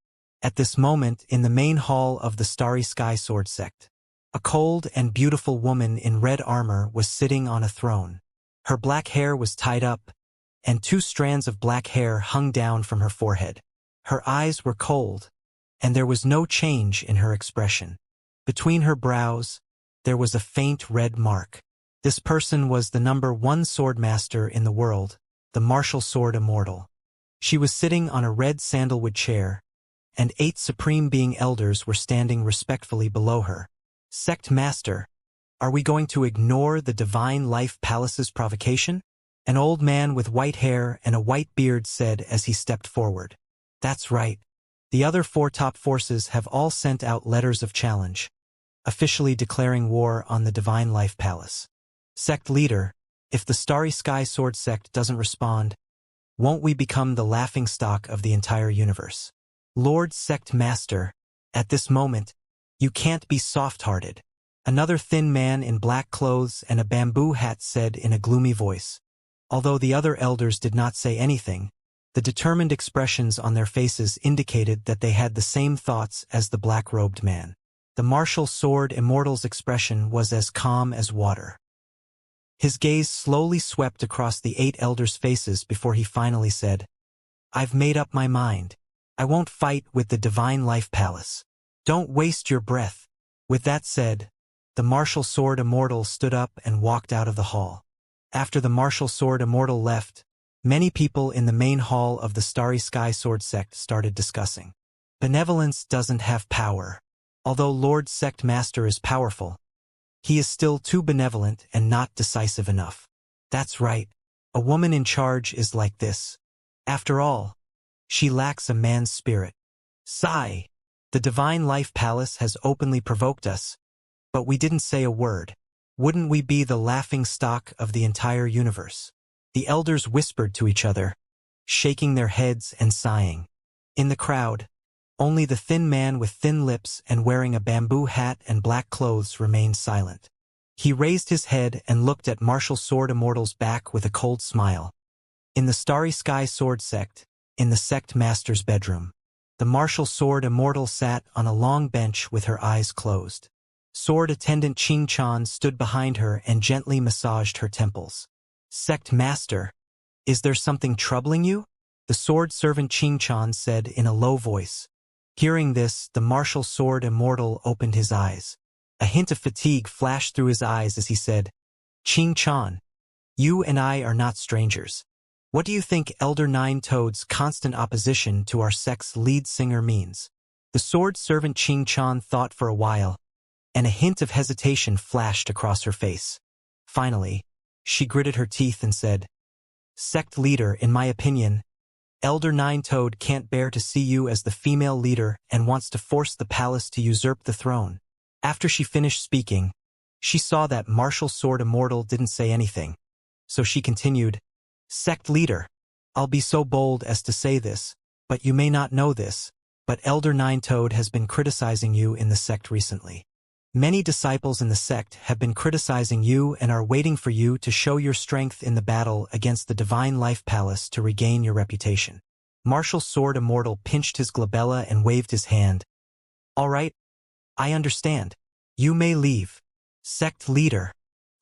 [SPEAKER 1] At this moment, in the main hall of the Starry Sky Sword sect, a cold and beautiful woman in red armor was sitting on a throne. Her black hair was tied up, and 2 strands of black hair hung down from her forehead. Her eyes were cold, and there was no change in her expression. Between her brows, there was a faint red mark. This person was the #1 swordmaster in the world, the martial sword Immortal. She was sitting on a red sandalwood chair, and 8 supreme being elders were standing respectfully below her. Sect Master, are we going to ignore the Divine Life Palace's provocation? An old man with white hair and a white beard said as he stepped forward. That's right. The other 4 top forces have all sent out letters of challenge, officially declaring war on the Divine Life Palace. Sect leader, if the Starry Sky Sword sect doesn't respond, won't we become the laughingstock of the entire universe? Lord Sect Master, at this moment, you can't be soft-hearted. Another thin man in black clothes and a bamboo hat said in a gloomy voice. Although the other elders did not say anything, the determined expressions on their faces indicated that they had the same thoughts as the black-robed man. The martial sword Immortal's expression was as calm as water. His gaze slowly swept across the 8 elders' faces before he finally said, I've made up my mind. I won't fight with the Divine Life Palace. Don't waste your breath. With that said, the martial sword Immortal stood up and walked out of the hall. After the martial sword Immortal left, many people in the main hall of the Starry Sky Sword sect started discussing. Benevolence doesn't have power. Although Lord Sect Master is powerful, he is still too benevolent and not decisive enough. That's right. A woman in charge is like this. After all, she lacks a man's spirit. Sigh. The Divine Life Palace has openly provoked us, but we didn't say a word. Wouldn't we be the laughing stock of the entire universe? The elders whispered to each other, shaking their heads and sighing. In the crowd, only the thin man with thin lips and wearing a bamboo hat and black clothes remained silent. He raised his head and looked at martial sword Immortal's back with a cold smile. In the Starry Sky Sword sect, in the sect master's bedroom, the martial sword Immortal sat on a long bench with her eyes closed. Sword attendant Qing Chan stood behind her and gently massaged her temples. Sect Master, is there something troubling you? The sword servant Qing Chan said in a low voice. Hearing this, the martial sword Immortal opened his eyes. A hint of fatigue flashed through his eyes as he said, Qing Chan, you and I are not strangers. What do you think Elder Nine Toad's constant opposition to our sect's lead singer means? The sword servant Qing Chan thought for a while, and a hint of hesitation flashed across her face. Finally, she gritted her teeth and said, Sect leader, in my opinion, Elder Nine Toad can't bear to see you as the female leader and wants to force the palace to usurp the throne. After she finished speaking, she saw that martial sword Immortal didn't say anything, so she continued, Sect leader, I'll be so bold as to say this, but you may not know this, but Elder Nine Toad has been criticizing you in the sect recently. Many disciples in the sect have been criticizing you and are waiting for you to show your strength in the battle against the Divine Life Palace to regain your reputation. Martial sword Immortal pinched his glabella and waved his hand. All right, I understand. You may leave. Sect leader,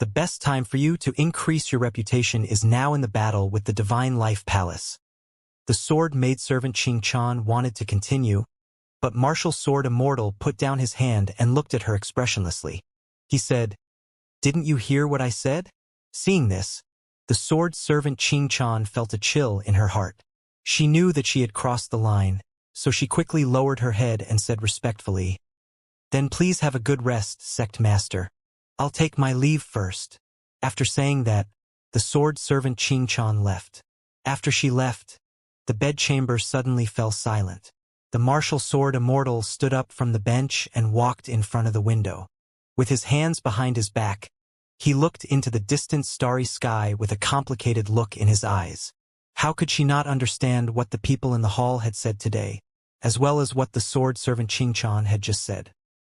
[SPEAKER 1] the best time for you to increase your reputation is now in the battle with the Divine Life Palace. The sword maidservant Qing Chan wanted to continue, but martial sword Immortal put down his hand and looked at her expressionlessly. He said, Didn't you hear what I said? Seeing this, the sword servant Qing Chan felt a chill in her heart. She knew that she had crossed the line, so she quickly lowered her head and said respectfully, Then please have a good rest, Sect Master. I'll take my leave first." After saying that, the sword servant Qingchan left. After she left, the bedchamber suddenly fell silent. The martial sword Immortal stood up from the bench and walked in front of the window. With his hands behind his back, he looked into the distant starry sky with a complicated look in his eyes. How could she not understand what the people in the hall had said today, as well as what the sword servant Qingchan had just said?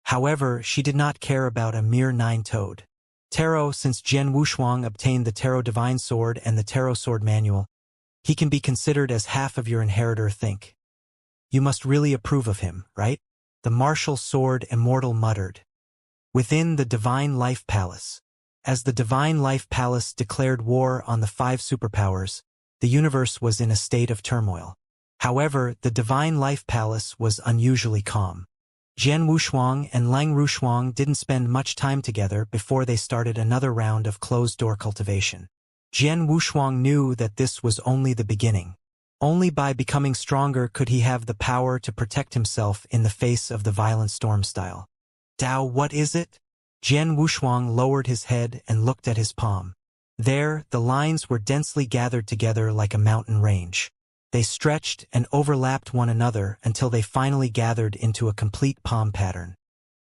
[SPEAKER 1] However, she did not care about a mere nine-toed tarot. Since Jian Wushuang obtained the Tarot Divine Sword and the Tarot Sword Manual, he can be considered as half of your inheritor. Think. You must really approve of him, right? The martial sword Immortal muttered. Within the Divine Life Palace. As the Divine Life Palace declared war on the 5 superpowers, the universe was in a state of turmoil. However, the Divine Life Palace was unusually calm. Jian Wushuang and Lang Rushuang didn't spend much time together before they started another round of closed-door cultivation. Jian Wushuang knew that this was only the beginning. Only by becoming stronger could he have the power to protect himself in the face of the violent storm style. "Dao, what is it?" Jian Wushuang lowered his head and looked at his palm. There, the lines were densely gathered together like a mountain range. They stretched and overlapped one another until they finally gathered into a complete palm pattern.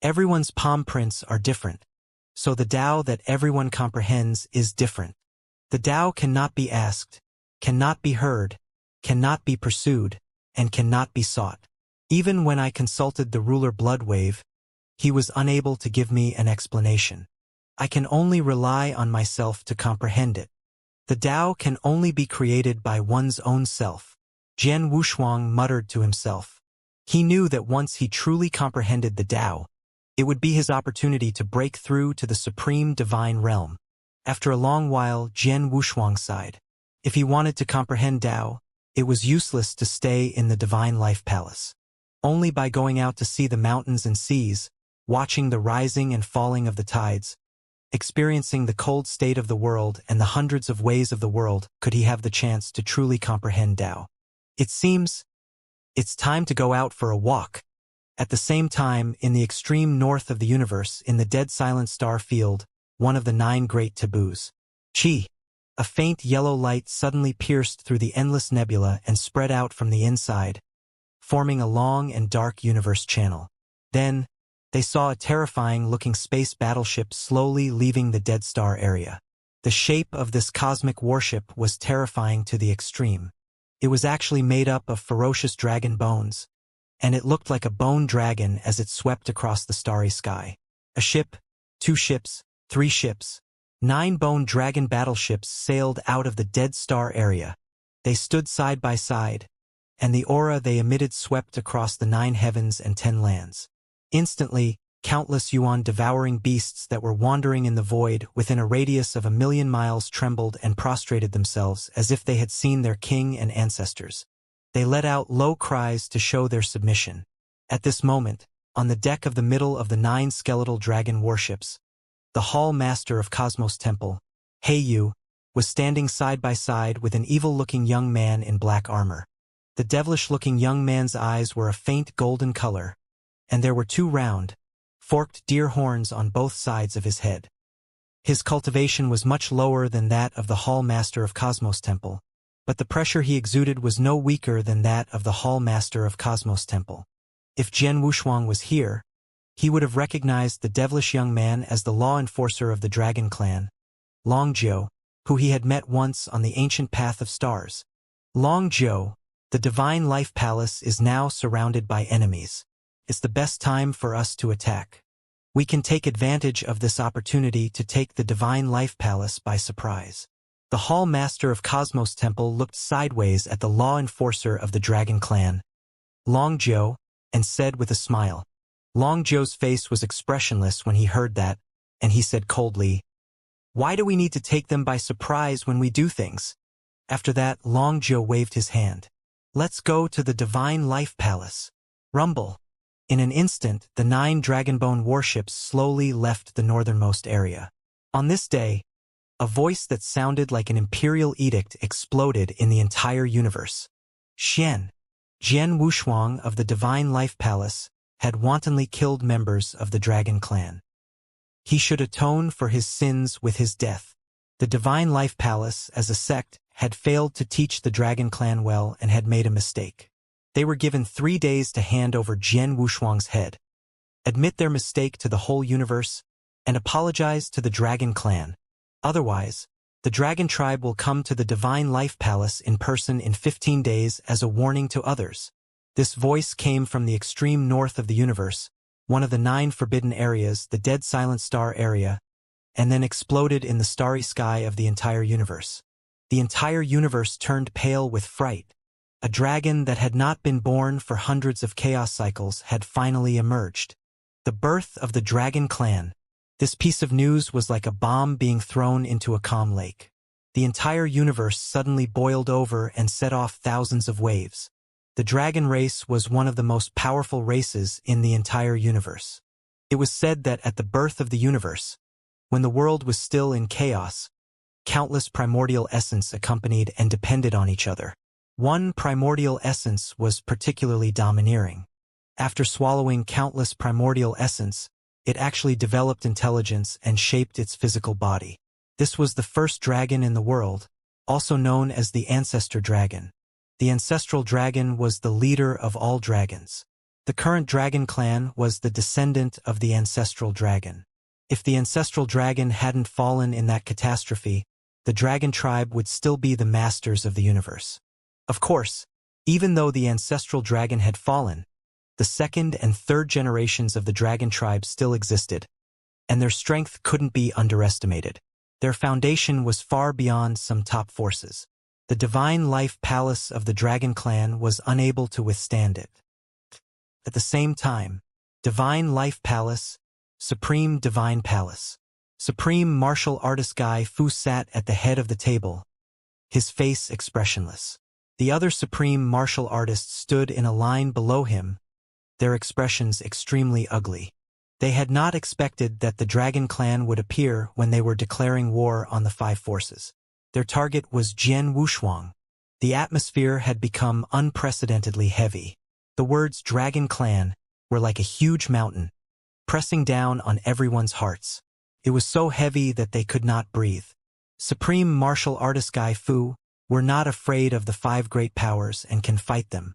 [SPEAKER 1] Everyone's palm prints are different, so the Dao that everyone comprehends is different. The Dao cannot be asked, cannot be heard, cannot be pursued, and cannot be sought. Even when I consulted the ruler Bloodwave, he was unable to give me an explanation. I can only rely on myself to comprehend it. The Dao can only be created by one's own self. Jian Wushuang muttered to himself. He knew that once he truly comprehended the Dao, it would be his opportunity to break through to the supreme divine realm. After a long while, Jian Wushuang sighed. If he wanted to comprehend Dao, it was useless to stay in the Divine Life Palace. Only by going out to see the mountains and seas, watching the rising and falling of the tides, experiencing the cold state of the world and the hundreds of ways of the world, could he have the chance to truly comprehend Dao. It seems it's time to go out for a walk. At the same time, in the extreme north of the universe, in the dead silent star field, one of the 9 great taboos. Chi. A faint yellow light suddenly pierced through the endless nebula and spread out from the inside, forming a long and dark universe channel. Then, they saw a terrifying-looking space battleship slowly leaving the dead star area. The shape of this cosmic warship was terrifying to the extreme. It was actually made up of ferocious dragon bones, and it looked like a bone dragon as it swept across the starry sky. A ship, 2 ships, 3 ships, 9 bone dragon battleships sailed out of the dead star area. They stood side by side, and the aura they emitted swept across the 9 heavens and 10 lands. Instantly, countless yuan-devouring beasts that were wandering in the void within a radius of 1,000,000 miles trembled and prostrated themselves as if they had seen their king and ancestors. They let out low cries to show their submission. At this moment, on the deck of the middle of the 9 skeletal dragon warships, the Hall Master of Cosmos Temple, Heiyu, was standing side by side with an evil-looking young man in black armor. The devilish-looking young man's eyes were a faint golden color, and there were 2 round, forked deer horns on both sides of his head. His cultivation was much lower than that of the Hall Master of Cosmos Temple, but the pressure he exuded was no weaker than that of the Hall Master of Cosmos Temple. If Jian Wushuang was here, he would have recognized the devilish young man as the law enforcer of the Dragon Clan, Long Jiu, who he had met once on the ancient path of stars. Long Jiu, the Divine Life Palace is now surrounded by enemies. It's the best time for us to attack. We can take advantage of this opportunity to take the Divine Life Palace by surprise. The Hall Master of Cosmos Temple looked sideways at the law enforcer of the Dragon Clan, Long Jiu, and said with a smile. Long Jiu's face was expressionless when he heard that, and he said coldly, "Why do we need to take them by surprise when we do things?" After that, Long Jiu waved his hand. "Let's go to the Divine Life Palace." Rumble. In an instant, the 9 Dragonbone warships slowly left the northernmost area. On this day, a voice that sounded like an imperial edict exploded in the entire universe. Jian Wushuang of the Divine Life Palace had wantonly killed members of the Dragon Clan. He should atone for his sins with his death. The Divine Life Palace, as a sect, had failed to teach the Dragon Clan well and had made a mistake. They were given 3 days to hand over Jian Wushuang's head, admit their mistake to the whole universe, and apologize to the Dragon Clan. Otherwise, the Dragon Tribe will come to the Divine Life Palace in person in 15 days as a warning to others. This voice came from the extreme north of the universe, one of the 9 forbidden areas, the Dead Silent Star area, and then exploded in the starry sky of the entire universe. The entire universe turned pale with fright. A dragon that had not been born for hundreds of chaos cycles had finally emerged. The birth of the Dragon Clan. This piece of news was like a bomb being thrown into a calm lake. The entire universe suddenly boiled over and set off thousands of waves. The dragon race was one of the most powerful races in the entire universe. It was said that at the birth of the universe, when the world was still in chaos, countless primordial essence accompanied and depended on each other. One primordial essence was particularly domineering. After swallowing countless primordial essence, it actually developed intelligence and shaped its physical body. This was the first dragon in the world, also known as the ancestor dragon. The ancestral dragon was the leader of all dragons. The current dragon clan was the descendant of the ancestral dragon. If the ancestral dragon hadn't fallen in that catastrophe, the dragon tribe would still be the masters of the universe. Of course, even though the ancestral dragon had fallen, the second and third generations of the dragon tribe still existed, and their strength couldn't be underestimated. Their foundation was far beyond some top forces. The Divine Life Palace of the Dragon Clan was unable to withstand it. At the same time, Divine Life Palace, Supreme Divine Palace. Supreme Martial Artist Guy Fu sat at the head of the table, his face expressionless. The other Supreme Martial Artists stood in a line below him, their expressions extremely ugly. They had not expected that the Dragon Clan would appear when they were declaring war on the 5 forces. Their target was Jian Wushuang. The atmosphere had become unprecedentedly heavy. The words Dragon Clan were like a huge mountain, pressing down on everyone's hearts. It was so heavy that they could not breathe. Supreme Martial Artist Guy Fu were not afraid of the 5 great powers and can fight them.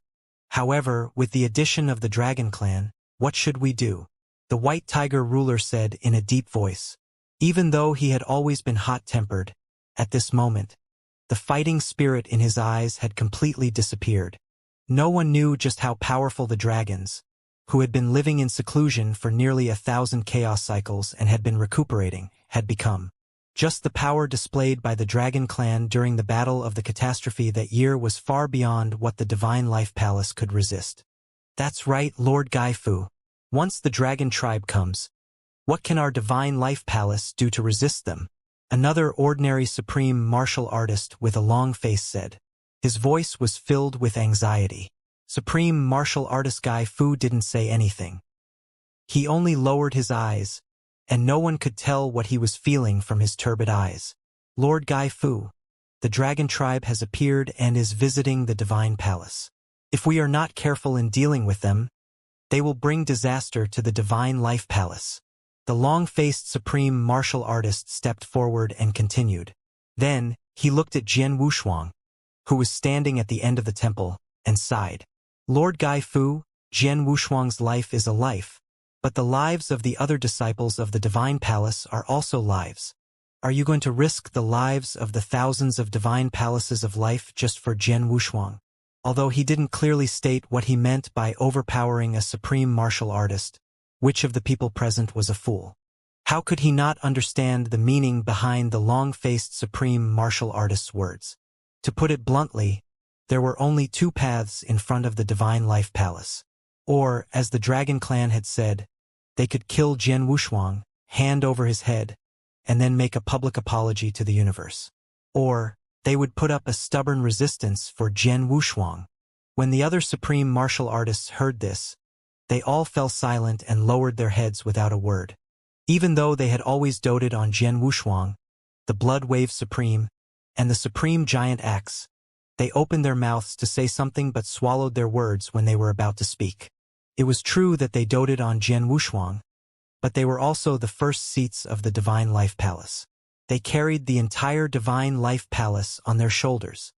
[SPEAKER 1] However, with the addition of the Dragon Clan, what should we do? The White Tiger ruler said in a deep voice. Even though he had always been hot-tempered, at this moment, the fighting spirit in his eyes had completely disappeared. No one knew just how powerful the dragons, who had been living in seclusion for nearly 1,000 chaos cycles and had been recuperating, had become. Just the power displayed by the Dragon Clan during the Battle of the Catastrophe that year was far beyond what the Divine Life Palace could resist. That's right, Lord Gaifu. Once the Dragon Tribe comes, what can our Divine Life Palace do to resist them? Another ordinary Supreme Martial Artist with a long face said. His voice was filled with anxiety. Supreme Martial Artist Guy Fu didn't say anything. He only lowered his eyes, and no one could tell what he was feeling from his turbid eyes. Lord Guy Fu, the Dragon Tribe has appeared and is visiting the Divine Palace. If we are not careful in dealing with them, they will bring disaster to the Divine Life Palace. The long-faced Supreme Martial Artist stepped forward and continued. Then, he looked at Jian Wushuang, who was standing at the end of the temple, and sighed. Lord Guy Fu, Jian Wushuang's life is a life, but the lives of the other disciples of the Divine Palace are also lives. Are you going to risk the lives of the thousands of Divine Palaces of life just for Jian Wushuang? Although he didn't clearly state what he meant by overpowering a Supreme Martial Artist, which of the people present was a fool? How could he not understand the meaning behind the long-faced Supreme Martial Artist's words? To put it bluntly, there were only 2 paths in front of the Divine Life Palace. Or, as the Dragon Clan had said, they could kill Jian Wushuang, hand over his head, and then make a public apology to the universe. Or, they would put up a stubborn resistance for Jian Wushuang. When the other Supreme Martial Artists heard this, they all fell silent and lowered their heads without a word. Even though they had always doted on Jian Wushuang, the Blood Wave Supreme, and the Supreme Giant Axe, they opened their mouths to say something but swallowed their words when they were about to speak. It was true that they doted on Jian Wushuang, but they were also the first seats of the Divine Life Palace. They carried the entire Divine Life Palace on their shoulders.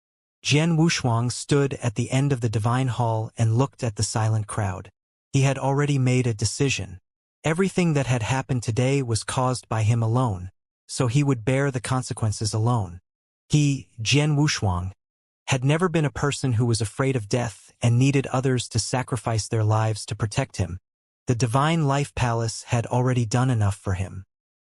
[SPEAKER 1] Jian Wushuang stood at the end of the Divine Hall and looked at the silent crowd. He had already made a decision. Everything that had happened today was caused by him alone, so he would bear the consequences alone. He, Jian Wushuang, had never been a person who was afraid of death and needed others to sacrifice their lives to protect him. The Divine Life Palace had already done enough for him.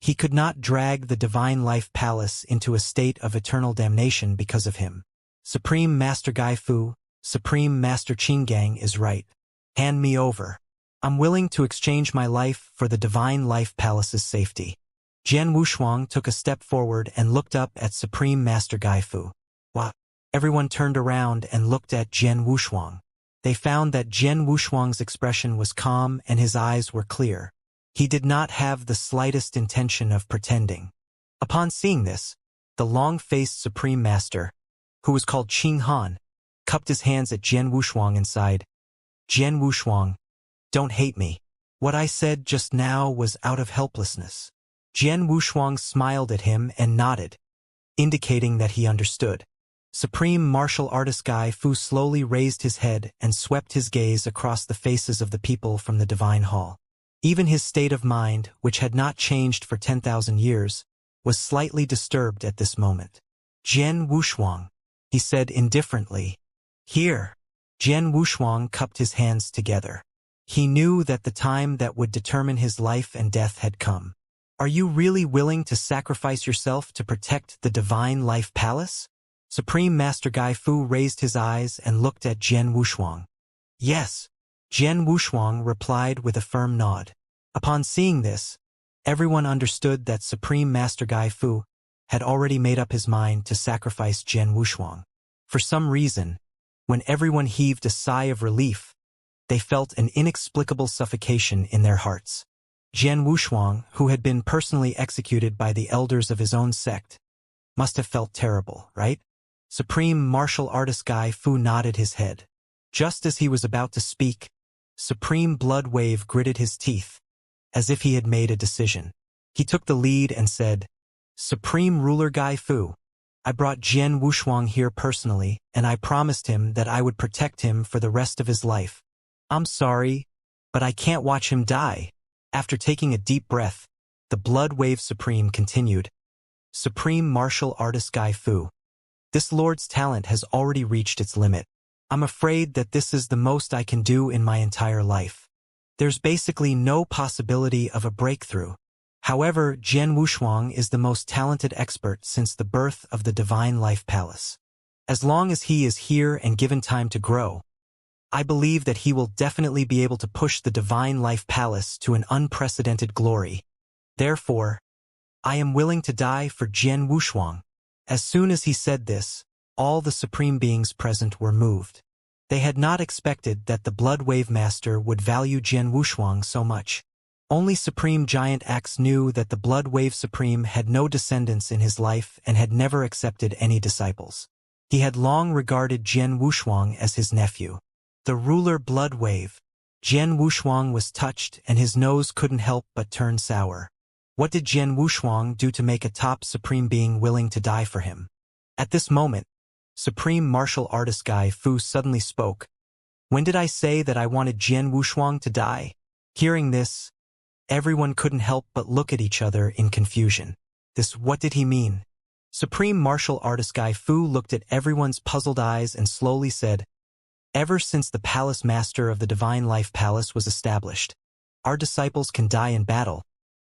[SPEAKER 1] He could not drag the Divine Life Palace into a state of eternal damnation because of him. Supreme Master Gai Fu, Supreme Master Qinggang is right. Hand me over. I'm willing to exchange my life for the Divine Life Palace's safety. Jian Wushuang took a step forward and looked up at Supreme Master Gai Fu. Wow. Everyone turned around and looked at Jian Wushuang. They found that Jian Wushuang's expression was calm and his eyes were clear. He did not have the slightest intention of pretending. Upon seeing this, the long-faced Supreme Master, who was called Qing Han, cupped his hands at Jian Wushuang and sighed, "Jian Wushuang, don't hate me. What I said just now was out of helplessness." Jian Wushuang smiled at him and nodded, indicating that he understood. Supreme Martial Artist Gai Fu slowly raised his head and swept his gaze across the faces of the people from the Divine Hall. Even his state of mind, which had not changed for 10,000 years, was slightly disturbed at this moment. "Jian Wushuang," he said indifferently. "Here." Jian Wushuang cupped his hands together. He knew that the time that would determine his life and death had come. "Are you really willing to sacrifice yourself to protect the Divine Life Palace?" Supreme Master Gai Fu raised his eyes and looked at Jian Wushuang. "Yes." Jian Wushuang replied with a firm nod. Upon seeing this, everyone understood that Supreme Master Gai Fu had already made up his mind to sacrifice Jian Wushuang. For some reason, when everyone heaved a sigh of relief, they felt an inexplicable suffocation in their hearts. Jian Wushuang, who had been personally executed by the elders of his own sect, must have felt terrible, right? Supreme Martial Artist Gai Fu nodded his head. Just as he was about to speak, Supreme Blood Wave gritted his teeth, as if he had made a decision. He took the lead and said, "Supreme Ruler Gai Fu, I brought Jian Wushuang here personally, and I promised him that I would protect him for the rest of his life. I'm sorry, but I can't watch him die." After taking a deep breath, the Blood Wave Supreme continued, "Supreme Martial Artist Gai Fu, this Lord's talent has already reached its limit. I'm afraid that this is the most I can do in my entire life. There's basically no possibility of a breakthrough. However, Jian Wushuang is the most talented expert since the birth of the Divine Life Palace. As long as he is here and given time to grow, I believe that he will definitely be able to push the Divine Life Palace to an unprecedented glory. Therefore, I am willing to die for Jian Wushuang." As soon as he said this, all the supreme beings present were moved. They had not expected that the Blood Wave Master would value Jian Wushuang so much. Only Supreme Giant Axe knew that the Blood Wave Supreme had no descendants in his life and had never accepted any disciples. He had long regarded Jian Wushuang as his nephew. The ruler Blood Wave. Jian Wushuang was touched and his nose couldn't help but turn sour. What did Jian Wushuang do to make a top supreme being willing to die for him? At this moment, Supreme Martial Artist Gai Fu suddenly spoke. "When did I say that I wanted Jian Wushuang to die?" Hearing this, everyone couldn't help but look at each other in confusion. What did he mean? Supreme Martial Artist Gai Fu looked at everyone's puzzled eyes and slowly said, "Ever since the Palace Master of the Divine Life Palace was established, our disciples can die in battle.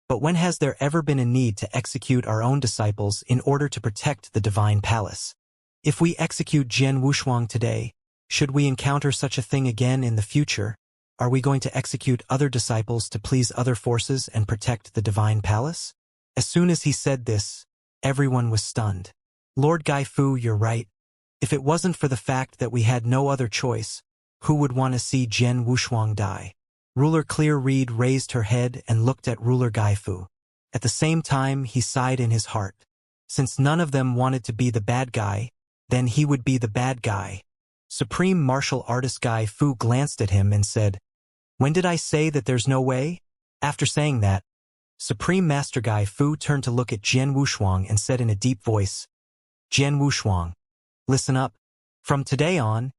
[SPEAKER 1] But when has there ever been a need to execute our own disciples in order to protect the Divine Palace? If we execute Jian Wushuang today, should we encounter such a thing again in the future? Are we going to execute other disciples to please other forces and protect the Divine Palace?" As soon as he said this, everyone was stunned. "Lord Gai Fu, you're right. If it wasn't for the fact that we had no other choice, who would want to see Jian Wushuang die?" Ruler Clear Reed raised her head and looked at Ruler Gai Fu. At the same time, he sighed in his heart. Since none of them wanted to be the bad guy, then he would be the bad guy. Supreme Martial Artist Gai Fu glanced at him and said, "When did I say that there's no way?" After saying that, Supreme Master Gai Fu turned to look at Jian Wushuang and said in a deep voice, Jian Wushuang, listen up. From today on,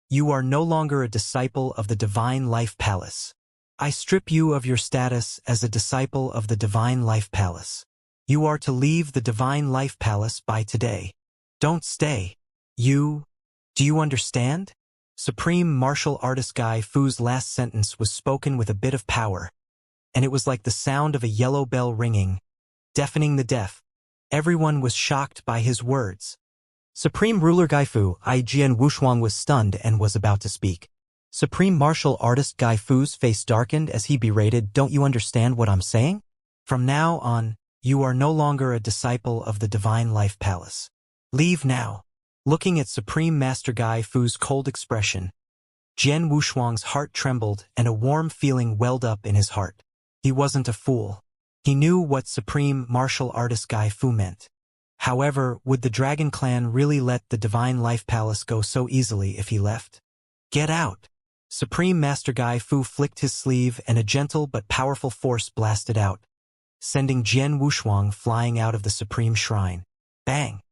[SPEAKER 1] you are no longer a disciple of the Divine Life Palace. I strip you of your status as a disciple of the Divine Life Palace. You are to leave the Divine Life Palace by today. Don't stay. Do you understand? Supreme Martial Artist Gai Fu's last sentence was spoken with a bit of power, and it was like the sound of a yellow bell ringing, deafening the deaf. Everyone was shocked by his words. Supreme Ruler Gai Fu, Jian Wushuang was stunned and was about to speak. Supreme Martial Artist Gai Fu's face darkened as he berated, don't you understand what I'm saying? From now on, you are no longer a disciple of the Divine Life Palace. Leave now. Looking at Supreme Master Gai Fu's cold expression, Jian Wushuang's heart trembled and a warm feeling welled up in his heart. He wasn't a fool. He knew what Supreme Martial Artist Gai Fu meant. However, would the Dragon Clan really let the Divine Life Palace go so easily if he left? Get out! Supreme Master Gai Fu flicked his sleeve and a gentle but powerful force blasted out, sending Jian Wushuang flying out of the Supreme Shrine. Bang!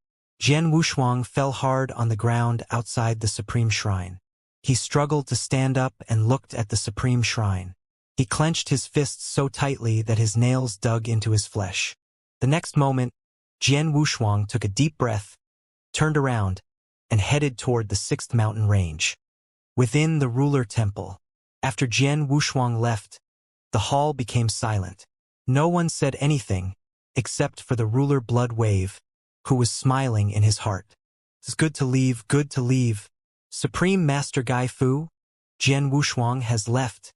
[SPEAKER 1] Jian Wushuang fell hard on the ground outside the Supreme Shrine. He struggled to stand up and looked at the Supreme Shrine. He clenched his fists so tightly that his nails dug into his flesh. The next moment, Jian Wushuang took a deep breath, turned around, and headed toward the 6th mountain range. Within the ruler temple, after Jian Wushuang left, the hall became silent. No one said anything, except for the ruler Blood Wave, who was smiling in his heart. It's good to leave, good to leave. Supreme Master Gai Fu, Jian Wushuang has left.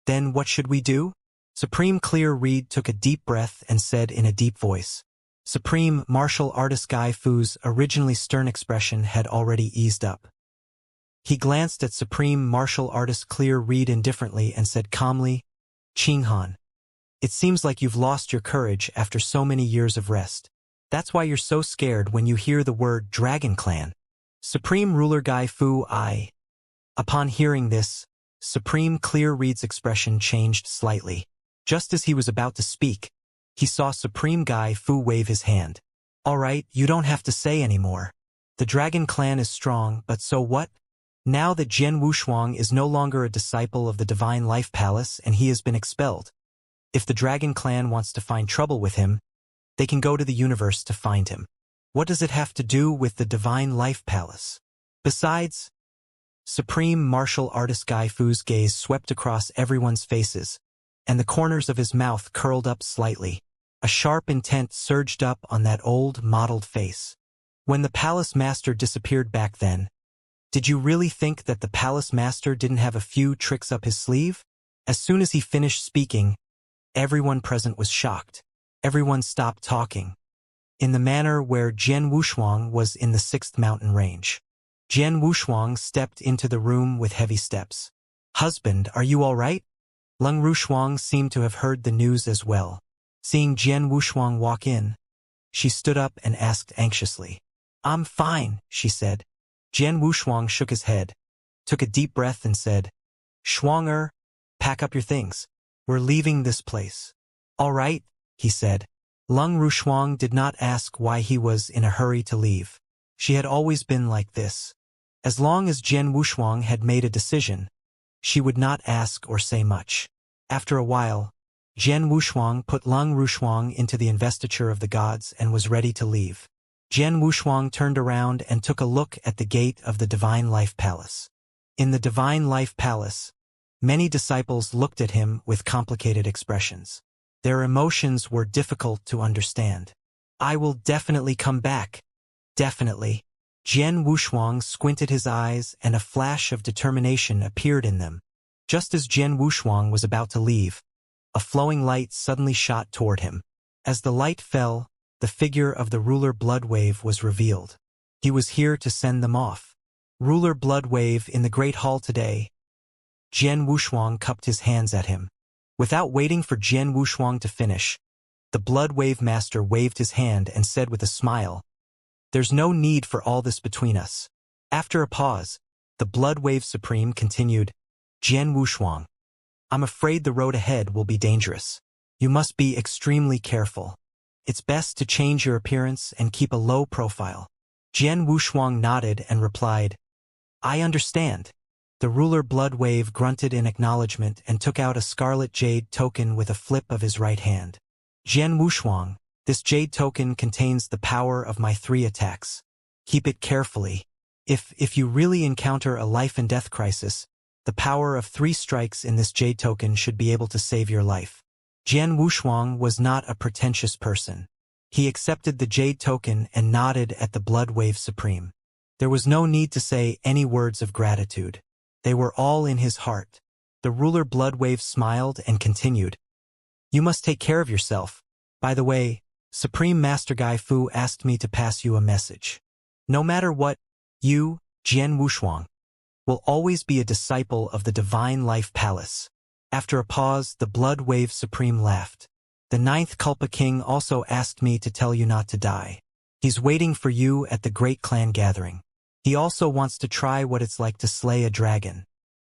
[SPEAKER 1] Then what should we do? Supreme Clear Reed took a deep breath and said in a deep voice. Supreme Martial Artist Gai Fu's originally stern expression had already eased up. He glanced at Supreme Martial Artist Clear Reed indifferently and said calmly, Qinghan, it seems like you've lost your courage after so many years of rest. That's why you're so scared when you hear the word Dragon Clan. Supreme Ruler Gai Fu Upon hearing this, Supreme Clear Reed's expression changed slightly. Just as he was about to speak, he saw Supreme Gai Fu wave his hand. All right, you don't have to say anymore. The Dragon Clan is strong, but so what? Now that Jian Wushuang is no longer a disciple of the Divine Life Palace and he has been expelled. If the Dragon Clan wants to find trouble with him, they can go to the universe to find him. What does it have to do with the Divine Life Palace? Besides, Supreme Martial Artist Gai Fu's gaze swept across everyone's faces, and the corners of his mouth curled up slightly. A sharp intent surged up on that old, mottled face. When the Palace Master disappeared back then, did you really think that the Palace Master didn't have a few tricks up his sleeve? As soon as he finished speaking, everyone present was shocked. Everyone stopped talking. In the manner where Jian Wushuang was in the 6th mountain range. Jian Wushuang stepped into the room with heavy steps. Husband, are you all right? Lung Rushuang seemed to have heard the news as well. Seeing Jian Wushuang walk in, she stood up and asked anxiously. I'm fine, she said. Jian Wushuang shook his head, took a deep breath and said, Shuang, pack up your things. We're leaving this place. All right, he said. Lung Rushuang did not ask why he was in a hurry to leave. She had always been like this. As long as Jian Wushuang had made a decision, she would not ask or say much. After a while, Jian Wushuang put Lung Rushuang into the investiture of the gods and was ready to leave. Jian Wushuang turned around and took a look at the gate of the Divine Life Palace. In the Divine Life Palace, many disciples looked at him with complicated expressions. Their emotions were difficult to understand. I will definitely come back. Definitely. Jian Wushuang squinted his eyes and a flash of determination appeared in them. Just as Jian Wushuang was about to leave, a flowing light suddenly shot toward him. As the light fell, the figure of the ruler Blood Wave was revealed. He was here to send them off. Ruler Blood Wave in the Great Hall today. Jian Wushuang cupped his hands at him. Without waiting for Jian Wushuang to finish, the Blood Wave Master waved his hand and said with a smile, There's no need for all this between us. After a pause, the Blood Wave Supreme continued, Jian Wushuang, I'm afraid the road ahead will be dangerous. You must be extremely careful. It's best to change your appearance and keep a low profile. Jian Wushuang nodded and replied, I understand. The ruler Bloodwave grunted in acknowledgement and took out a scarlet jade token with a flip of his right hand. Jian Wushuang, this jade token contains the power of my 3 attacks. Keep it carefully. If you really encounter a life and death crisis, the power of 3 strikes in this jade token should be able to save your life. Jian Wushuang was not a pretentious person. He accepted the jade token and nodded at the Bloodwave Supreme. There was no need to say any words of gratitude. They were all in his heart. The ruler Bloodwave smiled and continued. You must take care of yourself. By the way, Supreme Master Gai Fu asked me to pass you a message. No matter what, you, Jian Wushuang, will always be a disciple of the Divine Life Palace. After a pause, the Bloodwave Supreme laughed. The 9th Culpa King also asked me to tell you not to die. He's waiting for you at the Great Clan Gathering. He also wants to try what it's like to slay a dragon.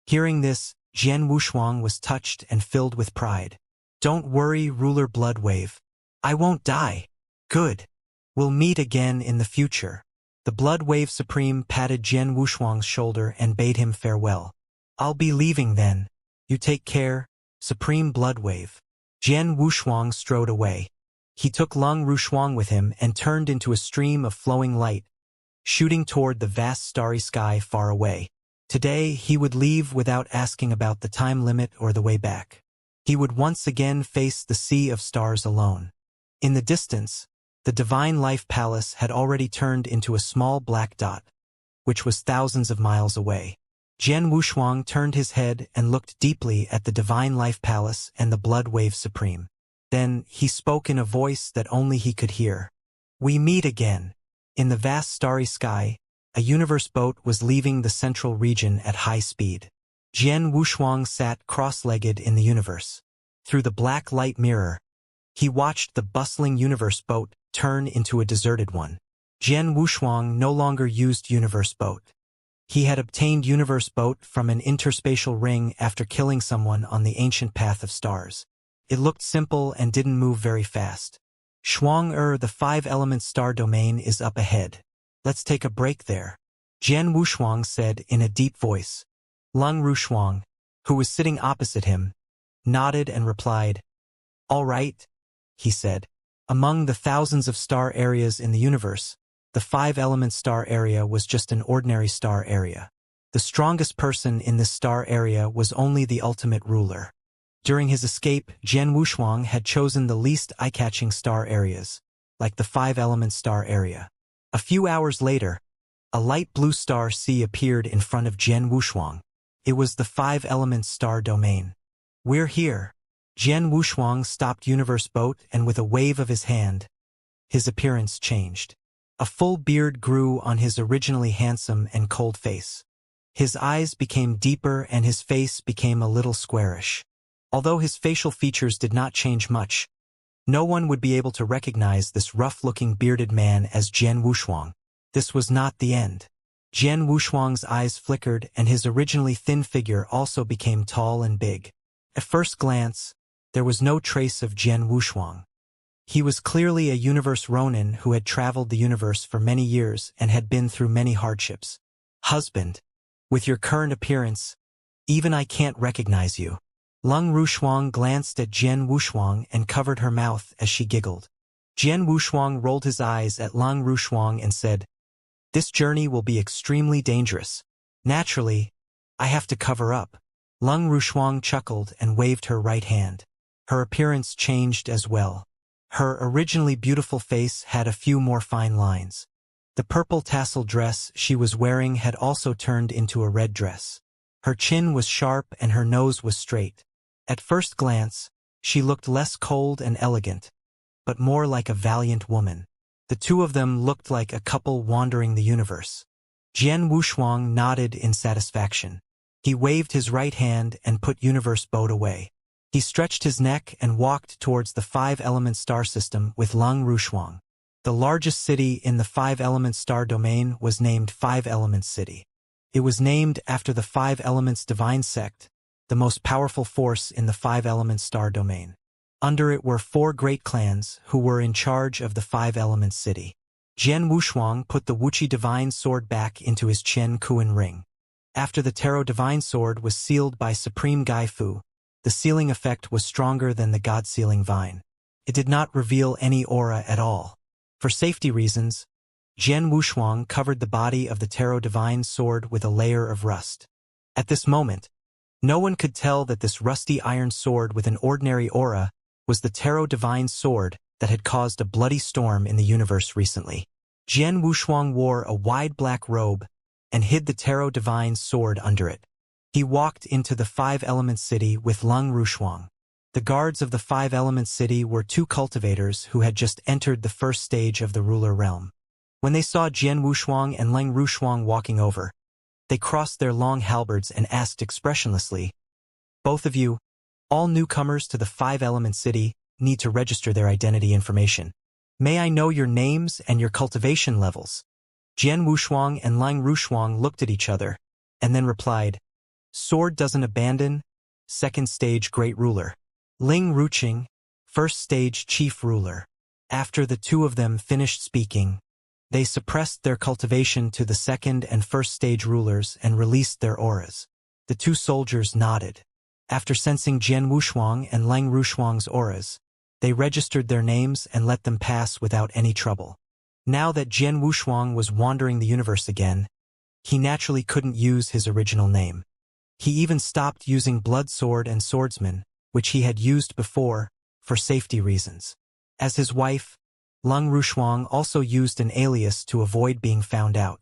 [SPEAKER 1] Hearing this, Jian Wushuang was touched and filled with pride. Don't worry, Ruler Bloodwave. I won't die. Good. We'll meet again in the future. The Bloodwave Supreme patted Jian Wushuang's shoulder and bade him farewell. I'll be leaving then. You take care, Supreme Bloodwave. Jian Wushuang strode away. He took Lung Rushuang with him and turned into a stream of flowing light, shooting toward the vast starry sky far away. Today, he would leave without asking about the time limit or the way back. He would once again face the sea of stars alone. In the distance, the Divine Life Palace had already turned into a small black dot, which was thousands of miles away. Jian Wushuang turned his head and looked deeply at the Divine Life Palace and the Bloodwave Supreme. Then he spoke in a voice that only he could hear. We meet again. In the vast starry sky, a universe boat was leaving the central region at high speed. Jian Wushuang sat cross-legged in the universe. Through the black light mirror, he watched the bustling universe boat turn into a deserted one. Jian Wushuang no longer used universe boat. He had obtained universe boat from an interspatial ring after killing someone on the ancient path of stars. It looked simple and didn't move very fast. Shuang the 5-element star domain is up ahead. Let's take a break there. Jian Wushuang said in a deep voice. Lung Rushuang, who was sitting opposite him, nodded and replied. All right, he said. Among the thousands of star areas in the universe, the 5-element star area was just an ordinary star area. The strongest person in this star area was only the ultimate ruler. During his escape, Jian Wushuang had chosen the least eye-catching star areas, like the 5-element star area. A few hours later, a light blue star sea appeared in front of Jian Wushuang. It was the 5-element star domain. We're here. Jian Wushuang stopped universe boat and with a wave of his hand, his appearance changed. A full beard grew on his originally handsome and cold face. His eyes became deeper and his face became a little squarish. Although his facial features did not change much, no one would be able to recognize this rough-looking bearded man as Jian Wushuang. This was not the end. Jian Wushuang's eyes flickered and his originally thin figure also became tall and big. At first glance, there was no trace of Jian Wushuang. He was clearly a universe Ronin who had traveled the universe for many years and had been through many hardships. Husband, with your current appearance, even I can't recognize you. Lung Rushuang glanced at Jian Wushuang and covered her mouth as she giggled. Jian Wushuang rolled his eyes at Lung Rushuang and said, This journey will be extremely dangerous. Naturally, I have to cover up. Lung Rushuang chuckled and waved her right hand. Her appearance changed as well. Her originally beautiful face had a few more fine lines. The purple tassel dress she was wearing had also turned into a red dress. Her chin was sharp and her nose was straight. At first glance, she looked less cold and elegant, but more like a valiant woman. The two of them looked like a couple wandering the universe. Jian Wushuang nodded in satisfaction. He waved his right hand and put universe boat away. He stretched his neck and walked towards the 5-element star system with Lung Rushuang. The largest city in the 5-element star domain was named 5-element City. It was named after the 5 elements divine sect, the most powerful force in the 5-element star domain. Under it were 4 great clans who were in charge of the 5 elements city. Jian Wushuang put the Wuxia divine sword back into his Qian Kuan ring. After the tarot divine sword was sealed by Supreme Gai Fu, the sealing effect was stronger than the god-sealing vine. It did not reveal any aura at all. For safety reasons, Jian Wushuang covered the body of the tarot divine sword with a layer of rust. At this moment, no one could tell that this rusty iron sword with an ordinary aura was the tarot divine sword that had caused a bloody storm in the universe recently. Jian Wushuang wore a wide black robe and hid the tarot divine sword under it. He walked into the 5 elements city with Lung Rushuang. The guards of the 5 elements city were 2 cultivators who had just entered the first stage of the ruler realm. When they saw Jian Wushuang and Leng Rushuang walking over, they crossed their long halberds and asked expressionlessly, "Both of you, all newcomers to the 5 elements city, need to register their identity information. May I know your names and your cultivation levels?" Jian Wushuang and Leng Rushuang looked at each other, and then replied, "Sword doesn't abandon, 2nd stage Great Ruler. Ling Ruqing, 1st stage Chief Ruler." After the 2 of them finished speaking, they suppressed their cultivation to the 2nd and 1st stage rulers and released their auras. The 2 soldiers nodded. After sensing Jian Wushuang and Leng Rushuang's auras, they registered their names and let them pass without any trouble. Now that Jian Wushuang was wandering the universe again, he naturally couldn't use his original name. He even stopped using Blood Sword and Swordsman, which he had used before, for safety reasons. As his wife, Lung Rushuang also used an alias to avoid being found out.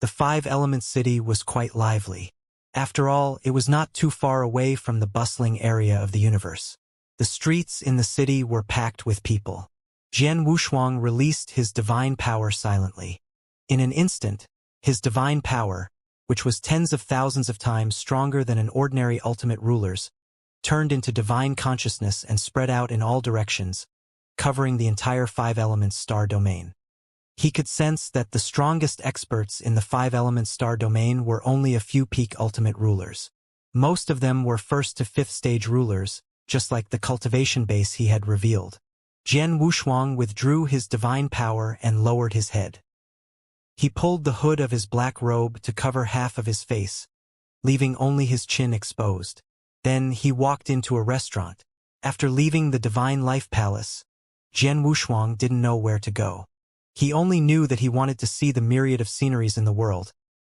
[SPEAKER 1] The 5 elements city was quite lively. After all, it was not too far away from the bustling area of the universe. The streets in the city were packed with people. Jian Wushuang released his divine power silently. In an instant, his divine power, which was tens of thousands of times stronger than an ordinary ultimate ruler's, turned into divine consciousness and spread out in all directions, covering the entire 5 elements star domain. He could sense that the strongest experts in the 5 elements star domain were only a few peak ultimate rulers. Most of them were 1st to 5th stage rulers, just like the cultivation base he had revealed. Jian Wushuang withdrew his divine power and lowered his head. He pulled the hood of his black robe to cover half of his face, leaving only his chin exposed. Then he walked into a restaurant. After leaving the Divine Life Palace, Jian Wushuang didn't know where to go. He only knew that he wanted to see the myriad of sceneries in the world,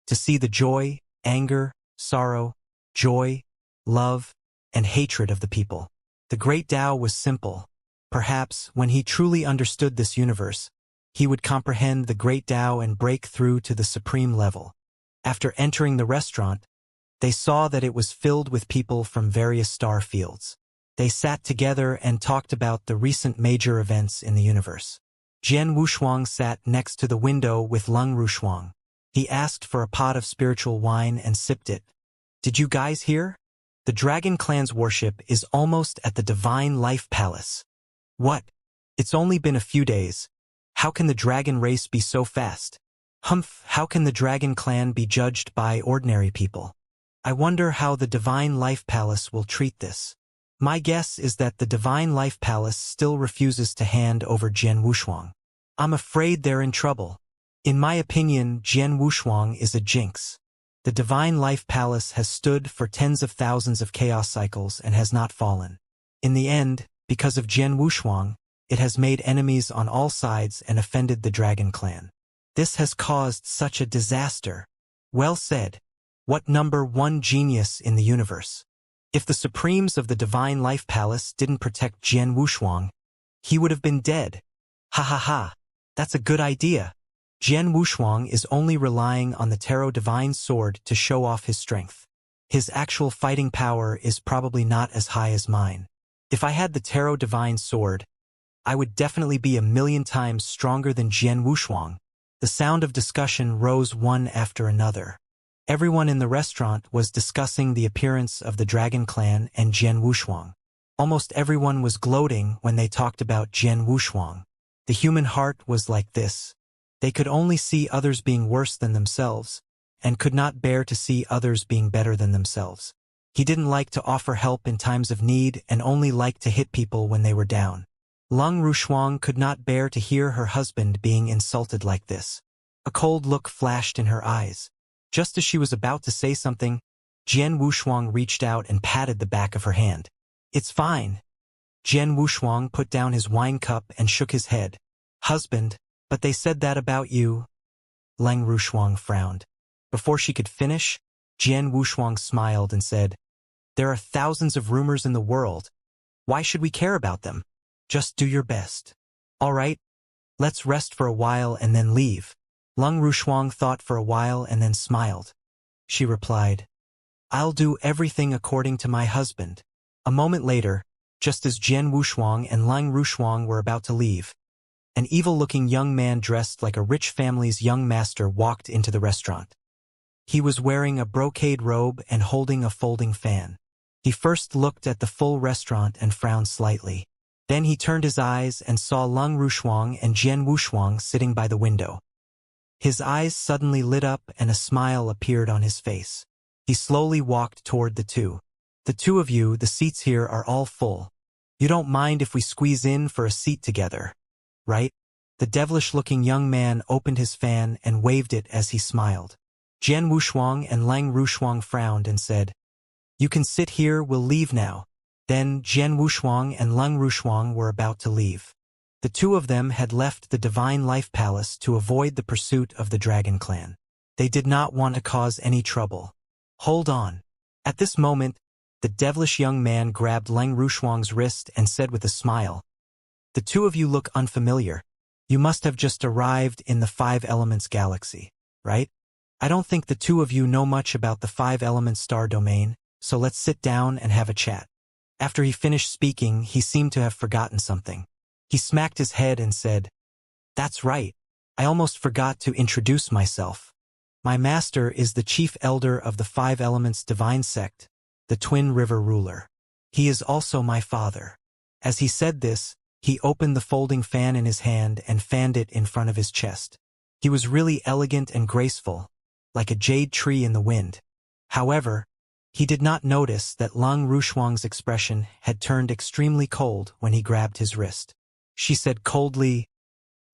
[SPEAKER 1] to see the joy, anger, sorrow, joy, love, and hatred of the people. The Great Tao was simple. Perhaps, when he truly understood this universe, he would comprehend the Great Tao and break through to the supreme level. After entering the restaurant, they saw that it was filled with people from various star fields. They sat together and talked about the recent major events in the universe. Jian Wushuang sat next to the window with Lung Rushuang. He asked for a pot of spiritual wine and sipped it. "Did you guys hear? The Dragon Clan's warship is almost at the Divine Life Palace." "What? It's only been a few days. How can the dragon race be so fast? Humph, how can the Dragon Clan be judged by ordinary people? I wonder how the Divine Life Palace will treat this." My guess is that the Divine Life Palace still refuses to hand over Jian Wushuang. I'm afraid they're in trouble. In my opinion, Jian Wushuang is a jinx. The Divine Life Palace has stood for tens of thousands of chaos cycles and has not fallen. In the end, because of Jian Wushuang, it has made enemies on all sides and offended the Dragon Clan. This has caused such a disaster. Well said. What number 1 genius in the universe? If the Supremes of the Divine Life Palace didn't protect Jian Wushuang, he would have been dead. Ha ha ha, that's a good idea. Jian Wushuang is only relying on the Tarot Divine Sword to show off his strength. His actual fighting power is probably not as high as mine. If I had the Tarot Divine Sword, I would definitely be 1,000,000 times stronger than Jian Wushuang. The sound of discussion rose one after another. Everyone in the restaurant was discussing the appearance of the Dragon Clan and Jian Wushuang. Almost everyone was gloating when they talked about Jian Wushuang. The human heart was like this. They could only see others being worse than themselves, and could not bear to see others being better than themselves. He didn't like to offer help in times of need and only liked to hit people when they were down. Lung Rushuang could not bear to hear her husband being insulted like this. A cold look flashed in her eyes. Just as she was about to say something, Jian Wushuang reached out and patted the back of her hand. "It's fine." Jian Wushuang put down his wine cup and shook his head. "Husband, but they said that about you." Leng Rushuang frowned. Before she could finish, Jian Wushuang smiled and said, "There are thousands of rumors in the world. Why should we care about them? Just do your best. All right, let's rest for a while and then leave." Leng Rushuang thought for a while and then smiled. She replied, "I'll do everything according to my husband." A moment later, just as Jian Wushuang and Leng Rushuang were about to leave, an evil-looking young man dressed like a rich family's young master walked into the restaurant. He was wearing a brocade robe and holding a folding fan. He first looked at the full restaurant and frowned slightly. Then he turned his eyes and saw Leng Rushuang and Jian Wushuang sitting by the window. His eyes suddenly lit up and a smile appeared on his face. He slowly walked toward the two. "The two of you, the seats here are all full. You don't mind if we squeeze in for a seat together, right?" The devilish-looking young man opened his fan and waved it as he smiled. Jian Wushuang and Leng Rushuang frowned and said, "You can sit here, we'll leave now." Then Jian Wushuang and Leng Rushuang were about to leave. The two of them had left the Divine Life Palace to avoid the pursuit of the Dragon Clan. They did not want to cause any trouble. "Hold on." At this moment, the devilish young man grabbed Leng Rushuang's wrist and said with a smile, "The two of you look unfamiliar. You must have just arrived in the Five Elements galaxy, right? I don't think the two of you know much about the Five Elements star domain, so let's sit down and have a chat." After he finished speaking, he seemed to have forgotten something. He smacked his head and said, "That's right. I almost forgot to introduce myself. My master is the chief elder of the Five Elements Divine Sect, the Twin River ruler. He is also my father." As he said this, he opened the folding fan in his hand and fanned it in front of his chest. He was really elegant and graceful, like a jade tree in the wind. However, he did not notice that Leng Rushuang's expression had turned extremely cold when he grabbed his wrist. She said coldly,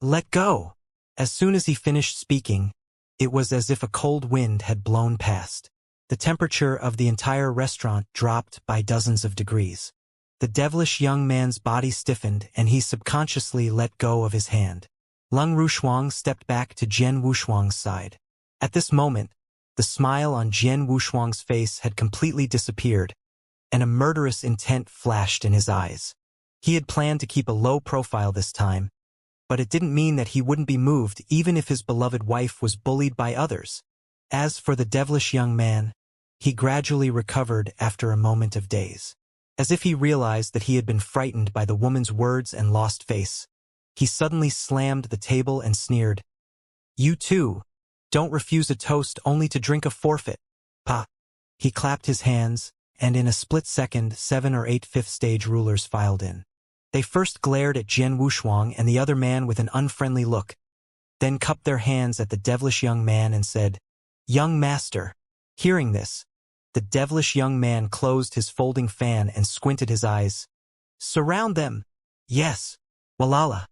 [SPEAKER 1] "Let go." As soon as he finished speaking, it was as if a cold wind had blown past. The temperature of the entire restaurant dropped by dozens of degrees. The devilish young man's body stiffened and he subconsciously let go of his hand. Leng Rushuang stepped back to Jian Wushuang's side. At this moment, the smile on Jian Wushuang's face had completely disappeared, and a murderous intent flashed in his eyes. He had planned to keep a low profile this time, but it didn't mean that he wouldn't be moved even if his beloved wife was bullied by others. As for the devilish young man, he gradually recovered after a moment of daze. As if he realized that he had been frightened by the woman's words and lost face, he suddenly slammed the table and sneered, "You too, don't refuse a toast only to drink a forfeit. Pa." He clapped his hands, and in a split second 7 or 8 fifth-stage rulers filed in. They first glared at Jian Wushuang and the other man with an unfriendly look, then cupped their hands at the devilish young man and said, "Young master." Hearing this, the devilish young man closed his folding fan and squinted his eyes. "Surround them." "Yes, Walala."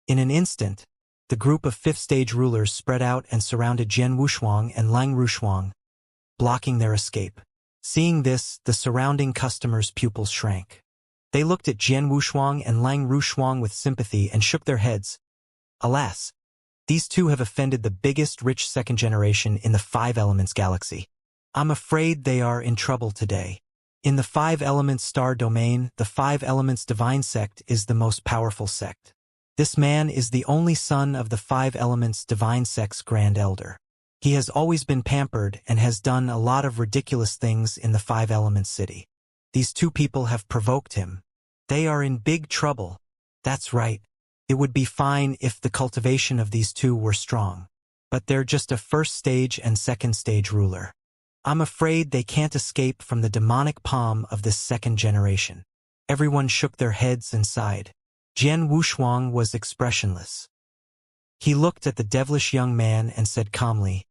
[SPEAKER 1] In an instant, the group of fifth-stage rulers spread out and surrounded Jian Wushuang and Leng Rushuang, blocking their escape. Seeing this, the surrounding customers' pupils shrank. They looked at Jian Wushuang and Leng Rushuang with sympathy and shook their heads. Alas, these two have offended the biggest rich second generation in the Five Elements galaxy. I'm afraid they are in trouble today. In the Five Elements star domain, the Five Elements divine sect is the most powerful sect. This man is the only son of the Five Elements divine sect's grand elder. He has always been pampered and has done a lot of ridiculous things in the Five Elements city. These two people have provoked him. They are in big trouble. That's right. It would be fine if the cultivation of these two were strong. But they're just a first stage and second stage ruler. I'm afraid they can't escape from the demonic palm of this second generation. Everyone shook their heads and sighed. Jian Wushuang was expressionless. He looked at the devilish young man and said calmly,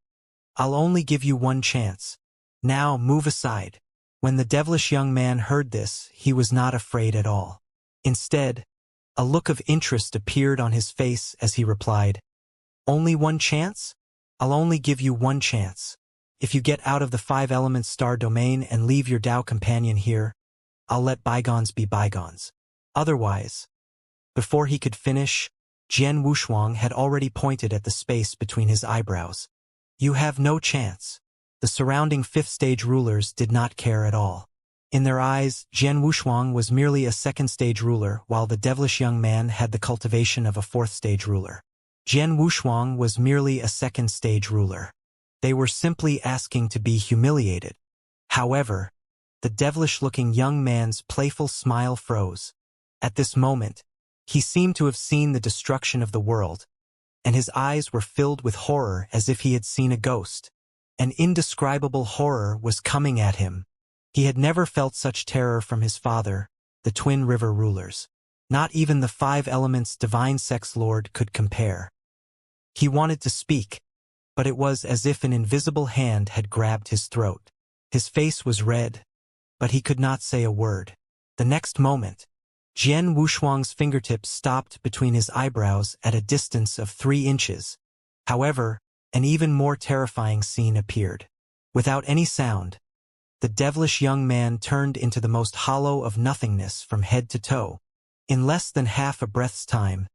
[SPEAKER 1] "I'll only give you one chance. Now move aside." When the devilish young man heard this, he was not afraid at all. Instead, a look of interest appeared on his face as he replied, "Only one chance? I'll only give you one chance. If you get out of the 5 elements star domain and leave your Tao companion here, I'll let bygones be bygones. Otherwise..." Before he could finish, Jian Wushuang had already pointed at the space between his eyebrows. "You have no chance." The surrounding 5th-stage rulers did not care at all. In their eyes, Jian Wushuang was merely a 2nd-stage ruler, while the devilish young man had the cultivation of a 4th-stage ruler. Jian Wushuang was merely a 2nd-stage ruler. They were simply asking to be humiliated. However, the devilish-looking young man's playful smile froze. At this moment, he seemed to have seen the destruction of the world, and his eyes were filled with horror as if he had seen a ghost. An indescribable horror was coming at him. He had never felt such terror from his father, the Twin River rulers. Not even the 5 elements divine sex lord could compare. He wanted to speak, but it was as if an invisible hand had grabbed his throat. His face was red, but he could not say a word. The next moment, Jian Wushuang's fingertips stopped between his eyebrows at a distance of 3 inches. However, an even more terrifying scene appeared. Without any sound, the devilish young man turned into the most hollow of nothingness from head to toe. In less than half a breath's time,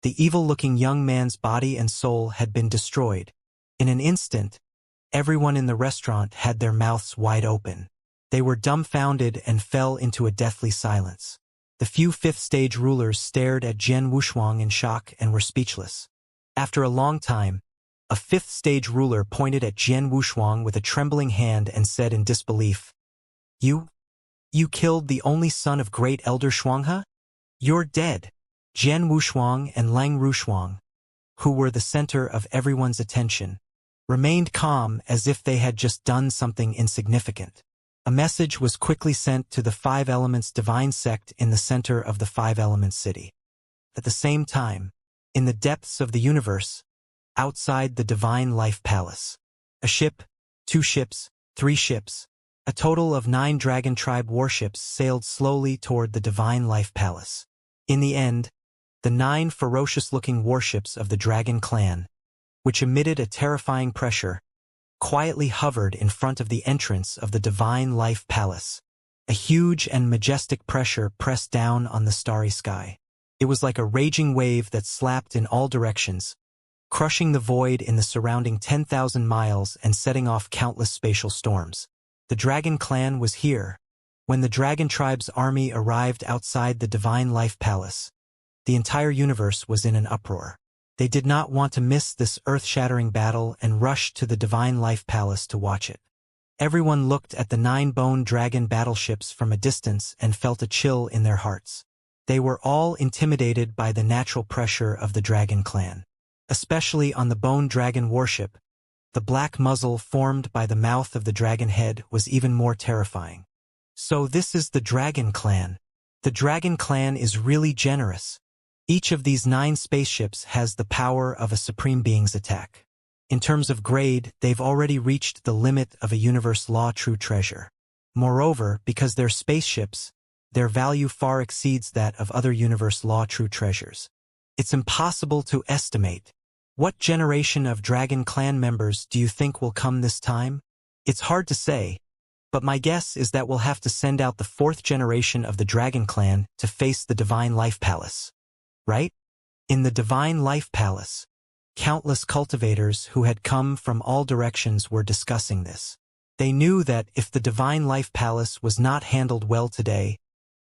[SPEAKER 1] the evil-looking young man's body and soul had been destroyed. In an instant, everyone in the restaurant had their mouths wide open. They were dumbfounded and fell into a deathly silence. The few 5th-stage rulers stared at Jian Wushuang in shock and were speechless. After a long time, a 5th-stage ruler pointed at Jian Wushuang with a trembling hand and said in disbelief, You killed the only son of great elder Shuanghe? You're dead." Jian Wushuang and Lang Rushuang, who were the center of everyone's attention, remained calm as if they had just done something insignificant. A message was quickly sent to the 5 elements divine sect in the center of the 5 elements city. At the same time, in the depths of the universe, outside the divine life palace, a ship, 2 ships, 3 ships, a total of 9 dragon tribe warships sailed slowly toward the divine life palace. In the end, the 9 ferocious-looking warships of the dragon clan, which emitted a terrifying pressure, quietly hovered in front of the entrance of the divine life palace. A huge and majestic pressure pressed down on the starry sky. It was like a raging wave that slapped in all directions, crushing the void in the surrounding 10,000 miles and setting off countless spatial storms. The dragon clan was here. When the dragon tribe's army arrived outside the divine life palace, the entire universe was in an uproar. They did not want to miss this earth-shattering battle and rushed to the divine life palace to watch it. Everyone looked at the 9-bone dragon battleships from a distance and felt a chill in their hearts. They were all intimidated by the natural pressure of the dragon clan. Especially on the bone dragon warship, the black muzzle formed by the mouth of the dragon head was even more terrifying. So this is the dragon clan. The dragon clan is really generous. Each of these 9 spaceships has the power of a supreme being's attack. In terms of grade, they've already reached the limit of a universe law true treasure. Moreover, because they're spaceships, their value far exceeds that of other universe law true treasures. It's impossible to estimate. What generation of Dragon Clan members do you think will come this time? It's hard to say, but my guess is that we'll have to send out the 4th generation of the Dragon Clan to face the Divine Life Palace. Right? In the Divine Life Palace, countless cultivators who had come from all directions were discussing this. They knew that if the Divine Life Palace was not handled well today,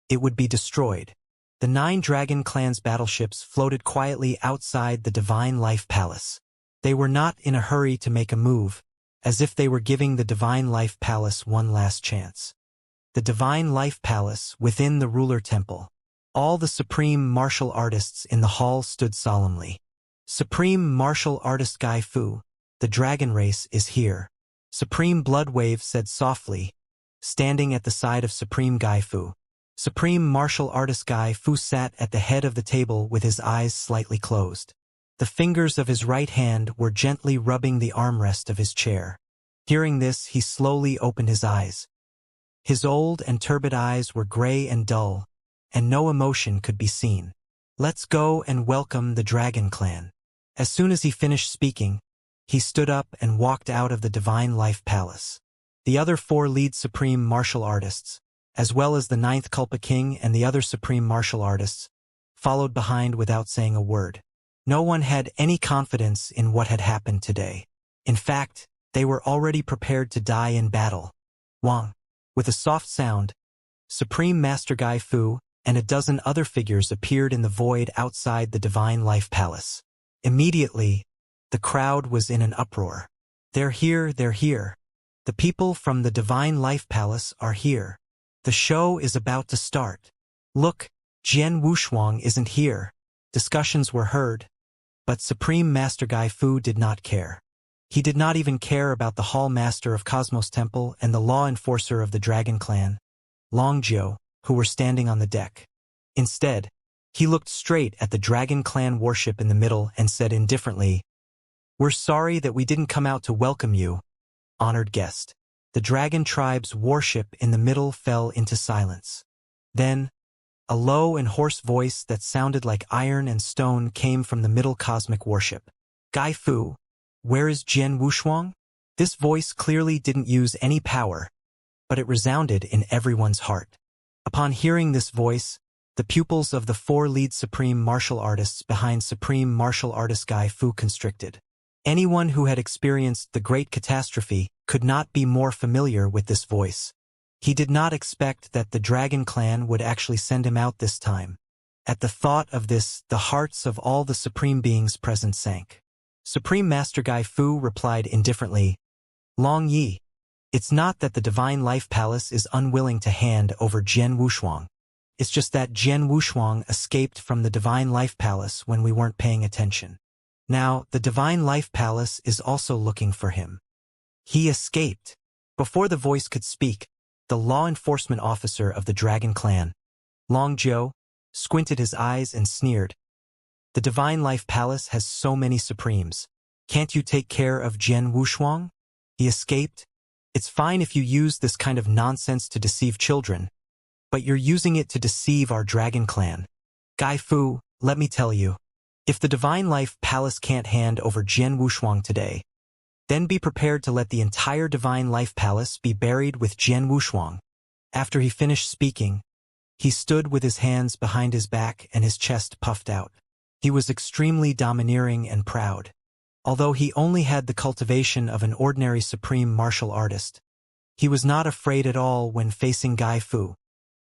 [SPEAKER 1] it would be destroyed. The 9 Dragon Clan's battleships floated quietly outside the Divine Life Palace. They were not in a hurry to make a move, as if they were giving the Divine Life Palace one last chance. The Divine Life Palace within the Ruler Temple. All the supreme martial artists in the hall stood solemnly. Supreme martial artist Gai Fu, the dragon race is here. Supreme Bloodwave said softly, standing at the side of Supreme Gai Fu. Supreme martial artist Gai Fu sat at the head of the table with his eyes slightly closed. The fingers of his right hand were gently rubbing the armrest of his chair. Hearing this, he slowly opened his eyes. His old and turbid eyes were gray and dull, and no emotion could be seen. "Let's go and welcome the Dragon Clan." As soon as he finished speaking, he stood up and walked out of the Divine Life Palace. The other 4 lead supreme martial artists, as well as the 9th Culpa King and the other supreme martial artists, followed behind without saying a word. No one had any confidence in what had happened today. In fact, they were already prepared to die in battle. Wang. With a soft sound, Supreme Master Gai Fu and a dozen other figures appeared in the void outside the Divine Life Palace. Immediately, the crowd was in an uproar. "They're here, they're here. The people from the Divine Life Palace are here. The show is about to start. Look, Jian Wushuang isn't here." Discussions were heard, but Supreme Master Gai Fu did not care. He did not even care about the Hall Master of Cosmos Temple and the Law Enforcer of the Dragon Clan, Long Jiu, who were standing on the deck. Instead, he looked straight at the Dragon Clan warship in the middle and said indifferently, "We're sorry that we didn't come out to welcome you, honored guest." The Dragon Tribe's warship in the middle fell into silence. Then, a low and hoarse voice that sounded like iron and stone came from the middle cosmic warship. "Gai Fu, where is Jian Wushuang?" This voice clearly didn't use any power, but it resounded in everyone's heart. Upon hearing this voice, the pupils of the 4 lead supreme martial artists behind Supreme Martial Artist Gai Fu constricted. Anyone who had experienced the Great Catastrophe could not be more familiar with this voice. He did not expect that the Dragon Clan would actually send him out this time. At the thought of this, the hearts of all the supreme beings present sank. Supreme Master Gai Fu replied indifferently, "Long Yi, it's not that the Divine Life Palace is unwilling to hand over Jian Wushuang. It's just that Jian Wushuang escaped from the Divine Life Palace when we weren't paying attention. Now, the Divine Life Palace is also looking for him. He escaped." Before the voice could speak, the law enforcement officer of the Dragon Clan, Long Jiu, squinted his eyes and sneered, "The Divine Life Palace has so many supremes. Can't you take care of Jian Wushuang? He escaped? It's fine if you use this kind of nonsense to deceive children, but you're using it to deceive our Dragon Clan. Gai Fu, let me tell you, if the Divine Life Palace can't hand over Jian Wushuang today, then be prepared to let the entire Divine Life Palace be buried with Jian Wushuang." After he finished speaking, he stood with his hands behind his back and his chest puffed out. He was extremely domineering and proud. Although he only had the cultivation of an ordinary supreme martial artist, he was not afraid at all when facing Gai Fu.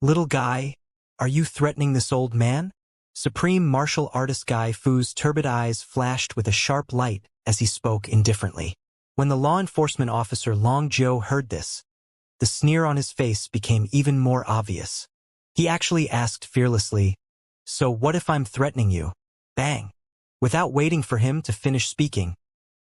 [SPEAKER 1] "Little Gai, are you threatening this old man?" Supreme martial artist Gai Fu's turbid eyes flashed with a sharp light as he spoke indifferently. When the law enforcement officer Long Jiu heard this, the sneer on his face became even more obvious. He actually asked fearlessly, "So what if I'm threatening you?" Bang! Without waiting for him to finish speaking,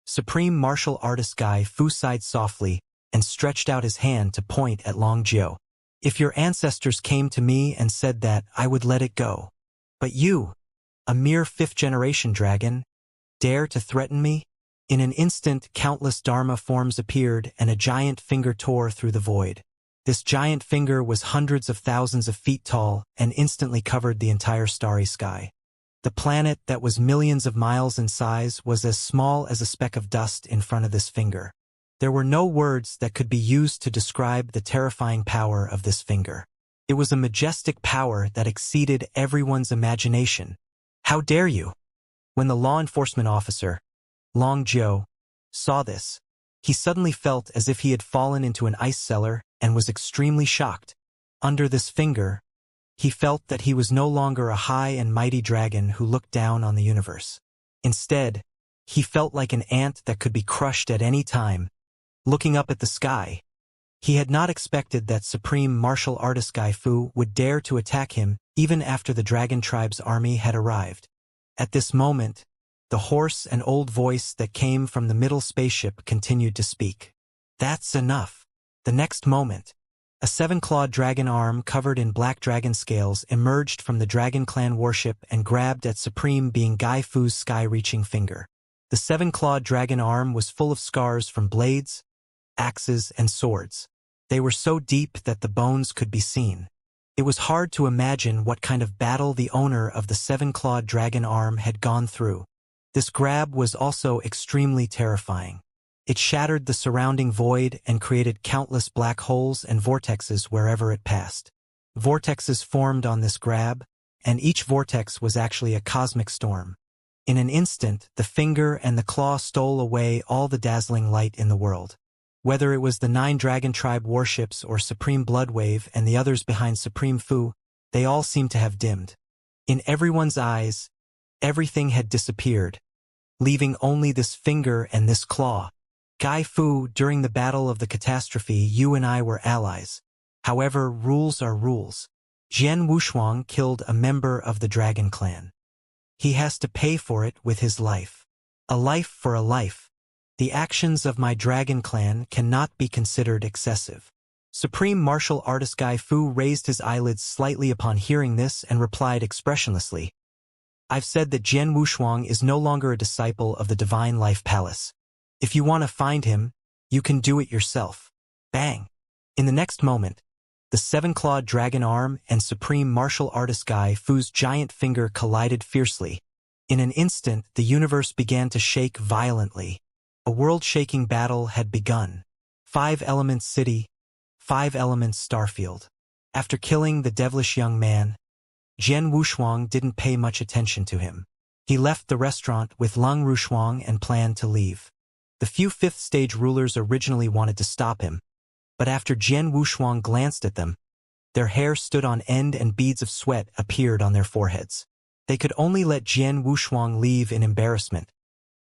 [SPEAKER 1] Supreme Martial Artist Gai Fu sighed softly and stretched out his hand to point at Long Jiu. "If your ancestors came to me and said that, I would let it go. But you, a mere 5th-generation dragon, dare to threaten me?" In an instant, countless Dharma forms appeared and a giant finger tore through the void. This giant finger was hundreds of thousands of feet tall and instantly covered the entire starry sky. The planet that was millions of miles in size was as small as a speck of dust in front of this finger. There were no words that could be used to describe the terrifying power of this finger. It was a majestic power that exceeded everyone's imagination. "How dare you?" When the law enforcement officer, Long Jiu, saw this, he suddenly felt as if he had fallen into an ice cellar and was extremely shocked. Under this finger, he felt that he was no longer a high and mighty dragon who looked down on the universe. Instead, he felt like an ant that could be crushed at any time. Looking up at the sky, he had not expected that Supreme Martial Artist Gai Fu would dare to attack him even after the Dragon Tribe's army had arrived. At this moment, the hoarse and old voice that came from the middle spaceship continued to speak. "That's enough." The next moment, a 7-clawed dragon arm covered in black dragon scales emerged from the Dragon Clan warship and grabbed at Supreme Being Gai Fu's sky-reaching finger. The 7-clawed dragon arm was full of scars from blades, axes, and swords. They were so deep that the bones could be seen. It was hard to imagine what kind of battle the owner of the seven-clawed dragon arm had gone through. This grab was also extremely terrifying. It shattered the surrounding void and created countless black holes and vortexes wherever it passed. Vortexes formed on this grab, and each vortex was actually a cosmic storm. In an instant, the finger and the claw stole away all the dazzling light in the world. Whether it was the 9 Dragon Tribe warships or Supreme Bloodwave and the others behind Supreme Fu, they all seemed to have dimmed. In everyone's eyes, everything had disappeared, leaving only this finger and this claw. Gai Fu, during the Battle of the Catastrophe, you and I were allies. However, rules are rules. Jian Wushuang killed a member of the Dragon Clan. He has to pay for it with his life. A life for a life. The actions of my Dragon Clan cannot be considered excessive. Supreme Martial Artist Gai Fu raised his eyelids slightly upon hearing this and replied expressionlessly, I've said that Jian Wushuang is no longer a disciple of the Divine Life Palace. If you want to find him, you can do it yourself. Bang! In the next moment, the seven-clawed dragon arm and Supreme Martial Artist Gai Fu's giant finger collided fiercely. In an instant, the universe began to shake violently. A world-shaking battle had begun. 5 Elements City, 5 Elements Starfield. After killing the devilish young man, Jian Wushuang didn't pay much attention to him. He left the restaurant with Lung Rushuang and planned to leave. The few 5th stage rulers originally wanted to stop him, but after Jian Wushuang glanced at them, their hair stood on end and beads of sweat appeared on their foreheads. They could only let Jian Wushuang leave in embarrassment,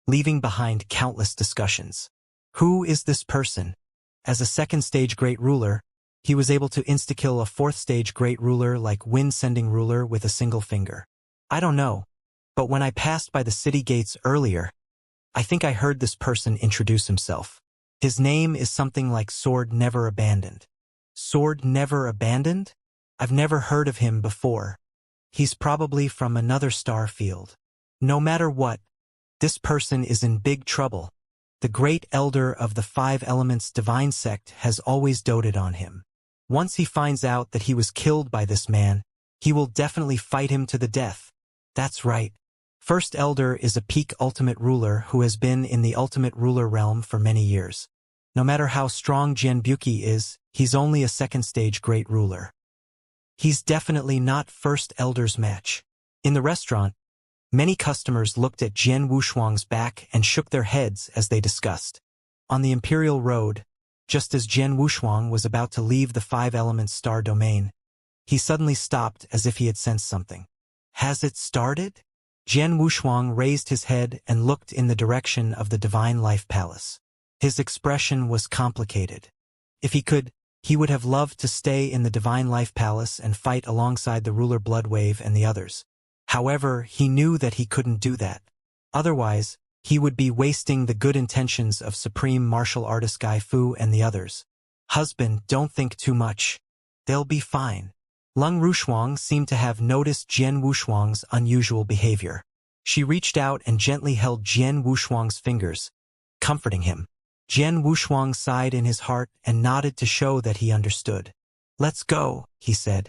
[SPEAKER 1] leaving behind countless discussions. Who is this person? As a 2nd stage great ruler, he was able to insta-kill a 4th stage great ruler like wind-sending ruler with a single finger. I don't know, but when I passed by the city gates earlier, I think I heard this person introduce himself. His name is something like Sword Never Abandoned. Sword Never Abandoned? I've never heard of him before. He's probably from another star field. No matter what, this person is in big trouble. The great elder of the 5 Elements Divine Sect has always doted on him. Once he finds out that he was killed by this man, he will definitely fight him to the death. That's right. First Elder is a peak ultimate ruler who has been in the ultimate ruler realm for many years. No matter how strong Jianbuki is, he's only a 2nd stage great ruler. He's definitely not First Elder's match. In the restaurant, many customers looked at Jian Wushuang's back and shook their heads as they discussed. On the Imperial Road, just as Jian Wushuang was about to leave the 5 Elements Star Domain, he suddenly stopped as if he had sensed something. Has it started? Jian Wushuang raised his head and looked in the direction of the Divine Life Palace. His expression was complicated. If he could, he would have loved to stay in the Divine Life Palace and fight alongside the ruler Bloodwave and the others. However, he knew that he couldn't do that. Otherwise, he would be wasting the good intentions of Supreme Martial Artist Gai Fu and the others. Husband, don't think too much. They'll be fine. Lung Rushuang seemed to have noticed Jian Wushuang's unusual behavior. She reached out and gently held Jian Wushuang's fingers, comforting him. Jian Wushuang sighed in his heart and nodded to show that he understood. Let's go, he said.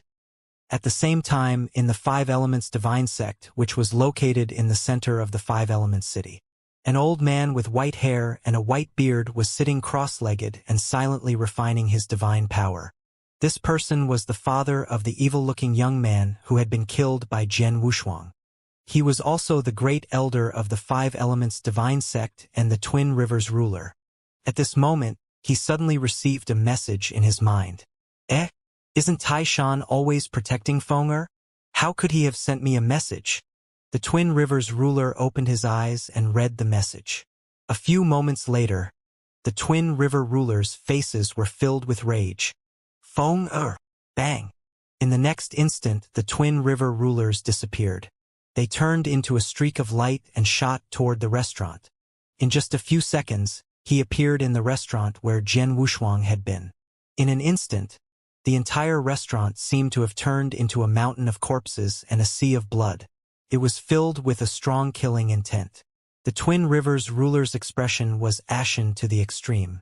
[SPEAKER 1] At the same time, in the 5 Elements Divine Sect, which was located in the center of the 5 Elements City, an old man with white hair and a white beard was sitting cross-legged and silently refining his divine power. This person was the father of the evil-looking young man who had been killed by Jian Wushuang. He was also the great elder of the 5 Elements Divine Sect and the Twin Rivers ruler. At this moment, he suddenly received a message in his mind. Isn't Taishan always protecting Feng'er? How could he have sent me a message? The Twin Rivers ruler opened his eyes and read the message. A few moments later, the Twin River rulers' faces were filled with rage. Feng'er! Bang! In the next instant, the Twin River rulers disappeared. They turned into a streak of light and shot toward the restaurant. In just a few seconds, he appeared in the restaurant where Jian Wushuang had been. In an instant, the entire restaurant seemed to have turned into a mountain of corpses and a sea of blood. It was filled with a strong killing intent. The Twin Rivers ruler's expression was ashen to the extreme.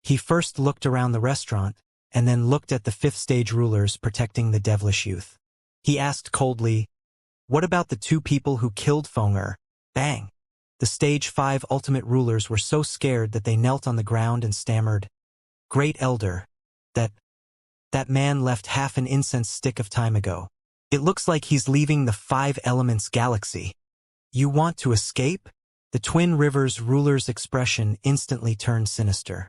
[SPEAKER 1] He first looked around the restaurant, and then looked at the fifth-stage rulers protecting the devilish youth. He asked coldly, "What about the two people who killed Feng? Bang! The stage 5 ultimate rulers were so scared that they knelt on the ground and stammered, "Great Elder, that man left half an incense stick of time ago. It looks like he's leaving the 5 elements galaxy. You want to escape?" The Twin Rivers ruler's expression instantly turned sinister.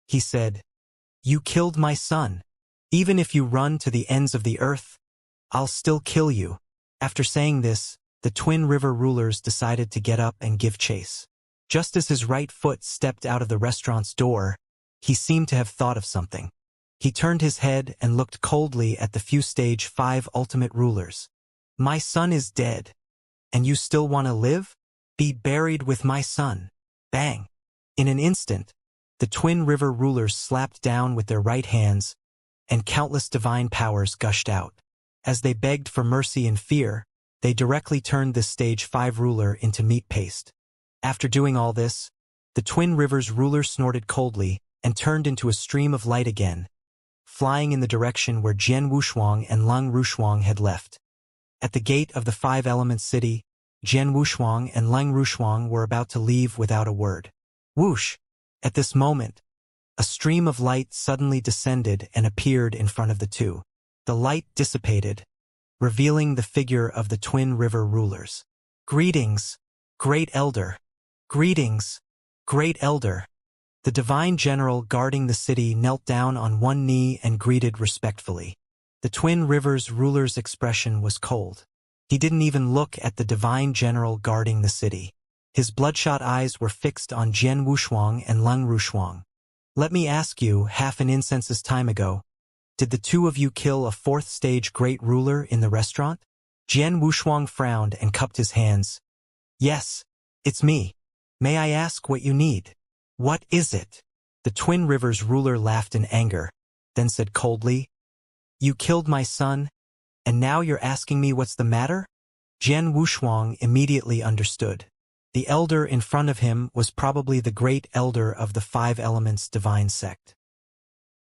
[SPEAKER 1] He said, "You killed my son. Even if you run to the ends of the earth, I'll still kill you." After saying this, the Twin River rulers decided to get up and give chase. Just as his right foot stepped out of the restaurant's door, he seemed to have thought of something. He turned his head and looked coldly at the few stage 5 ultimate rulers. "My son is dead. And you still want to live? Be buried with my son." Bang! In an instant, the Twin River rulers slapped down with their right hands, and countless divine powers gushed out. As they begged for mercy and fear, they directly turned this stage 5 ruler into meat paste. After doing all this, the Twin Rivers ruler snorted coldly and turned into a stream of light again, flying in the direction where Jian Wushuang and Lung Rushuang had left. At the gate of the 5 Elements City, Jian Wushuang and Lung Rushuang were about to leave without a word. Whoosh! At this moment, a stream of light suddenly descended and appeared in front of the two. The light dissipated, revealing the figure of the Twin River rulers. "Greetings, Great Elder. Greetings, Great Elder." The divine general guarding the city knelt down on one knee and greeted respectfully. The Twin Rivers ruler's expression was cold. He didn't even look at the divine general guarding the city. His bloodshot eyes were fixed on Jian Wushuang and Lung Rushuang. "Let me ask you, half an incense's time ago, did the two of you kill a 4th stage great ruler in the restaurant?" Jian Wushuang frowned and cupped his hands. "Yes, it's me. May I ask what you need?" "What is it?" The Twin Rivers ruler laughed in anger, then said coldly, "You killed my son, and now you're asking me what's the matter?" Jian Wushuang immediately understood. The elder in front of him was probably the great elder of the 5 Elements divine sect.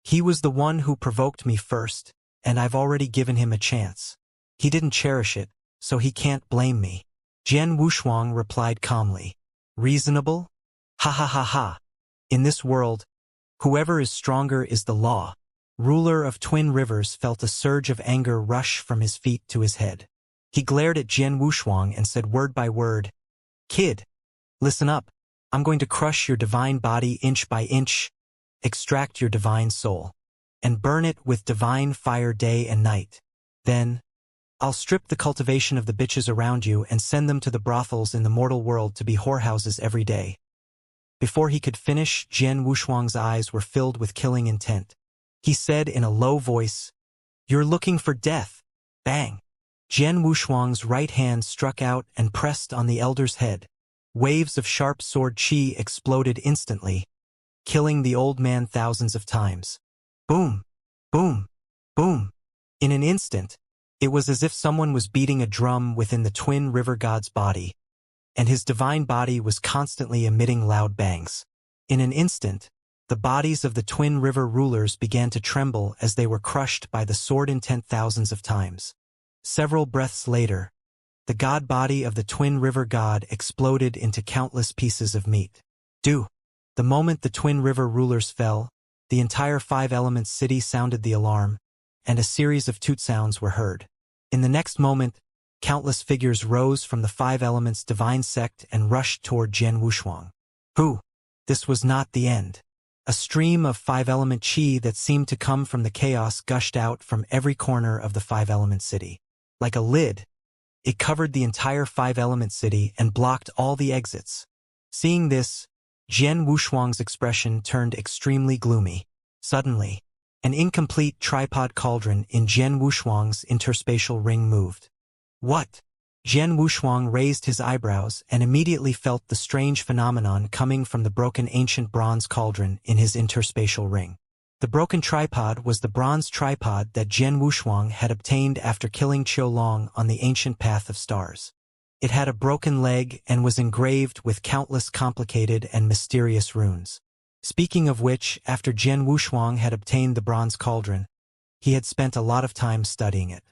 [SPEAKER 1] "He was the one who provoked me first, and I've already given him a chance. He didn't cherish it, so he can't blame me." Jian Wushuang replied calmly. "Reasonable? Ha ha ha ha. In this world, whoever is stronger is the law." Ruler of Twin Rivers felt a surge of anger rush from his feet to his head. He glared at Jian Wushuang and said word by word, "Kid, listen up. I'm going to crush your divine body inch by inch, extract your divine soul, and burn it with divine fire day and night. Then, I'll strip the cultivation of the bitches around you and send them to the brothels in the mortal world to be whorehouses every day." Before he could finish, Jian Wushuang's eyes were filled with killing intent. He said in a low voice, "You're looking for death." Bang! Jian Wushuang's right hand struck out and pressed on the elder's head. Waves of sharp sword chi exploded instantly, killing the old man thousands of times. Boom! Boom! Boom! In an instant, it was as if someone was beating a drum within the Twin River god's body, and his divine body was constantly emitting loud bangs. In an instant, the bodies of the Twin River rulers began to tremble as they were crushed by the sword intent thousands of times. Several breaths later, the god body of the Twin River god exploded into countless pieces of meat. The moment the Twin River rulers fell, the entire 5 Elements city sounded the alarm, and a series of toot sounds were heard. In the next moment, countless figures rose from the 5 Elements divine sect and rushed toward Jian Wushuang. This was not the end. A stream of 5 element chi that seemed to come from the chaos gushed out from every corner of the 5 Element city. Like a lid, it covered the entire 5 Element city and blocked all the exits. Seeing this, Jian Wushuang's expression turned extremely gloomy. Suddenly, an incomplete tripod cauldron in Jian Wushuang's interspatial ring moved. "What?" Jian Wushuang raised his eyebrows and immediately felt the strange phenomenon coming from the broken ancient bronze cauldron in his interspatial ring. The broken tripod was the bronze tripod that Jian Wushuang had obtained after killing Qiulong on the ancient path of stars. It had a broken leg and was engraved with countless complicated and mysterious runes. Speaking of which, after Jian Wushuang had obtained the bronze cauldron, he had spent a lot of time studying it.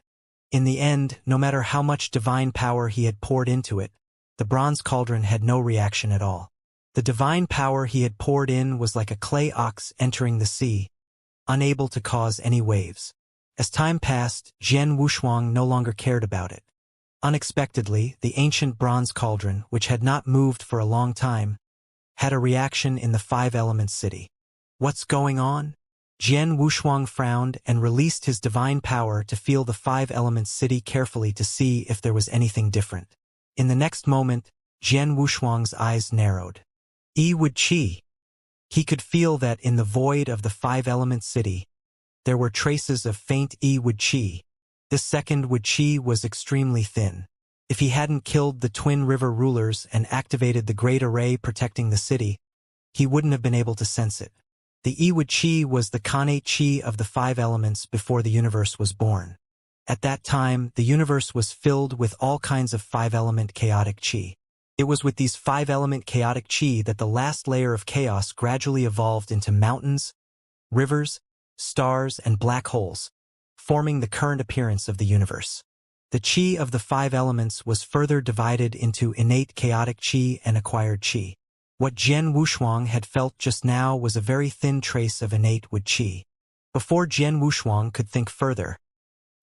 [SPEAKER 1] In the end, no matter how much divine power he had poured into it, the bronze cauldron had no reaction at all. The divine power he had poured in was like a clay ox entering the sea, unable to cause any waves. As time passed, Jian Wushuang no longer cared about it. Unexpectedly, the ancient bronze cauldron, which had not moved for a long time, had a reaction in the Five Elements city. What's going on? Jian Wushuang frowned and released his divine power to feel the Five Elements city carefully to see if there was anything different. In the next moment, Jian Wushuang's eyes narrowed. Yi Would Qi. He could feel that in the void of the Five Elements city, there were traces of faint Yi Would Qi. This second Would Qi was extremely thin. If he hadn't killed the Twin River rulers and activated the Great Array protecting the city, he wouldn't have been able to sense it. The Yi Would Qi was the Kanate Qi of the Five Elements before the universe was born. At that time, the universe was filled with all kinds of five-element chaotic Qi. It was with these five-element chaotic Qi that the last layer of chaos gradually evolved into mountains, rivers, stars, and black holes, forming the current appearance of the universe. The Qi of the Five Elements was further divided into innate chaotic Qi and acquired Qi. What Jian Wushuang had felt just now was a very thin trace of innate Would Qi. Before Jian Wushuang could think further,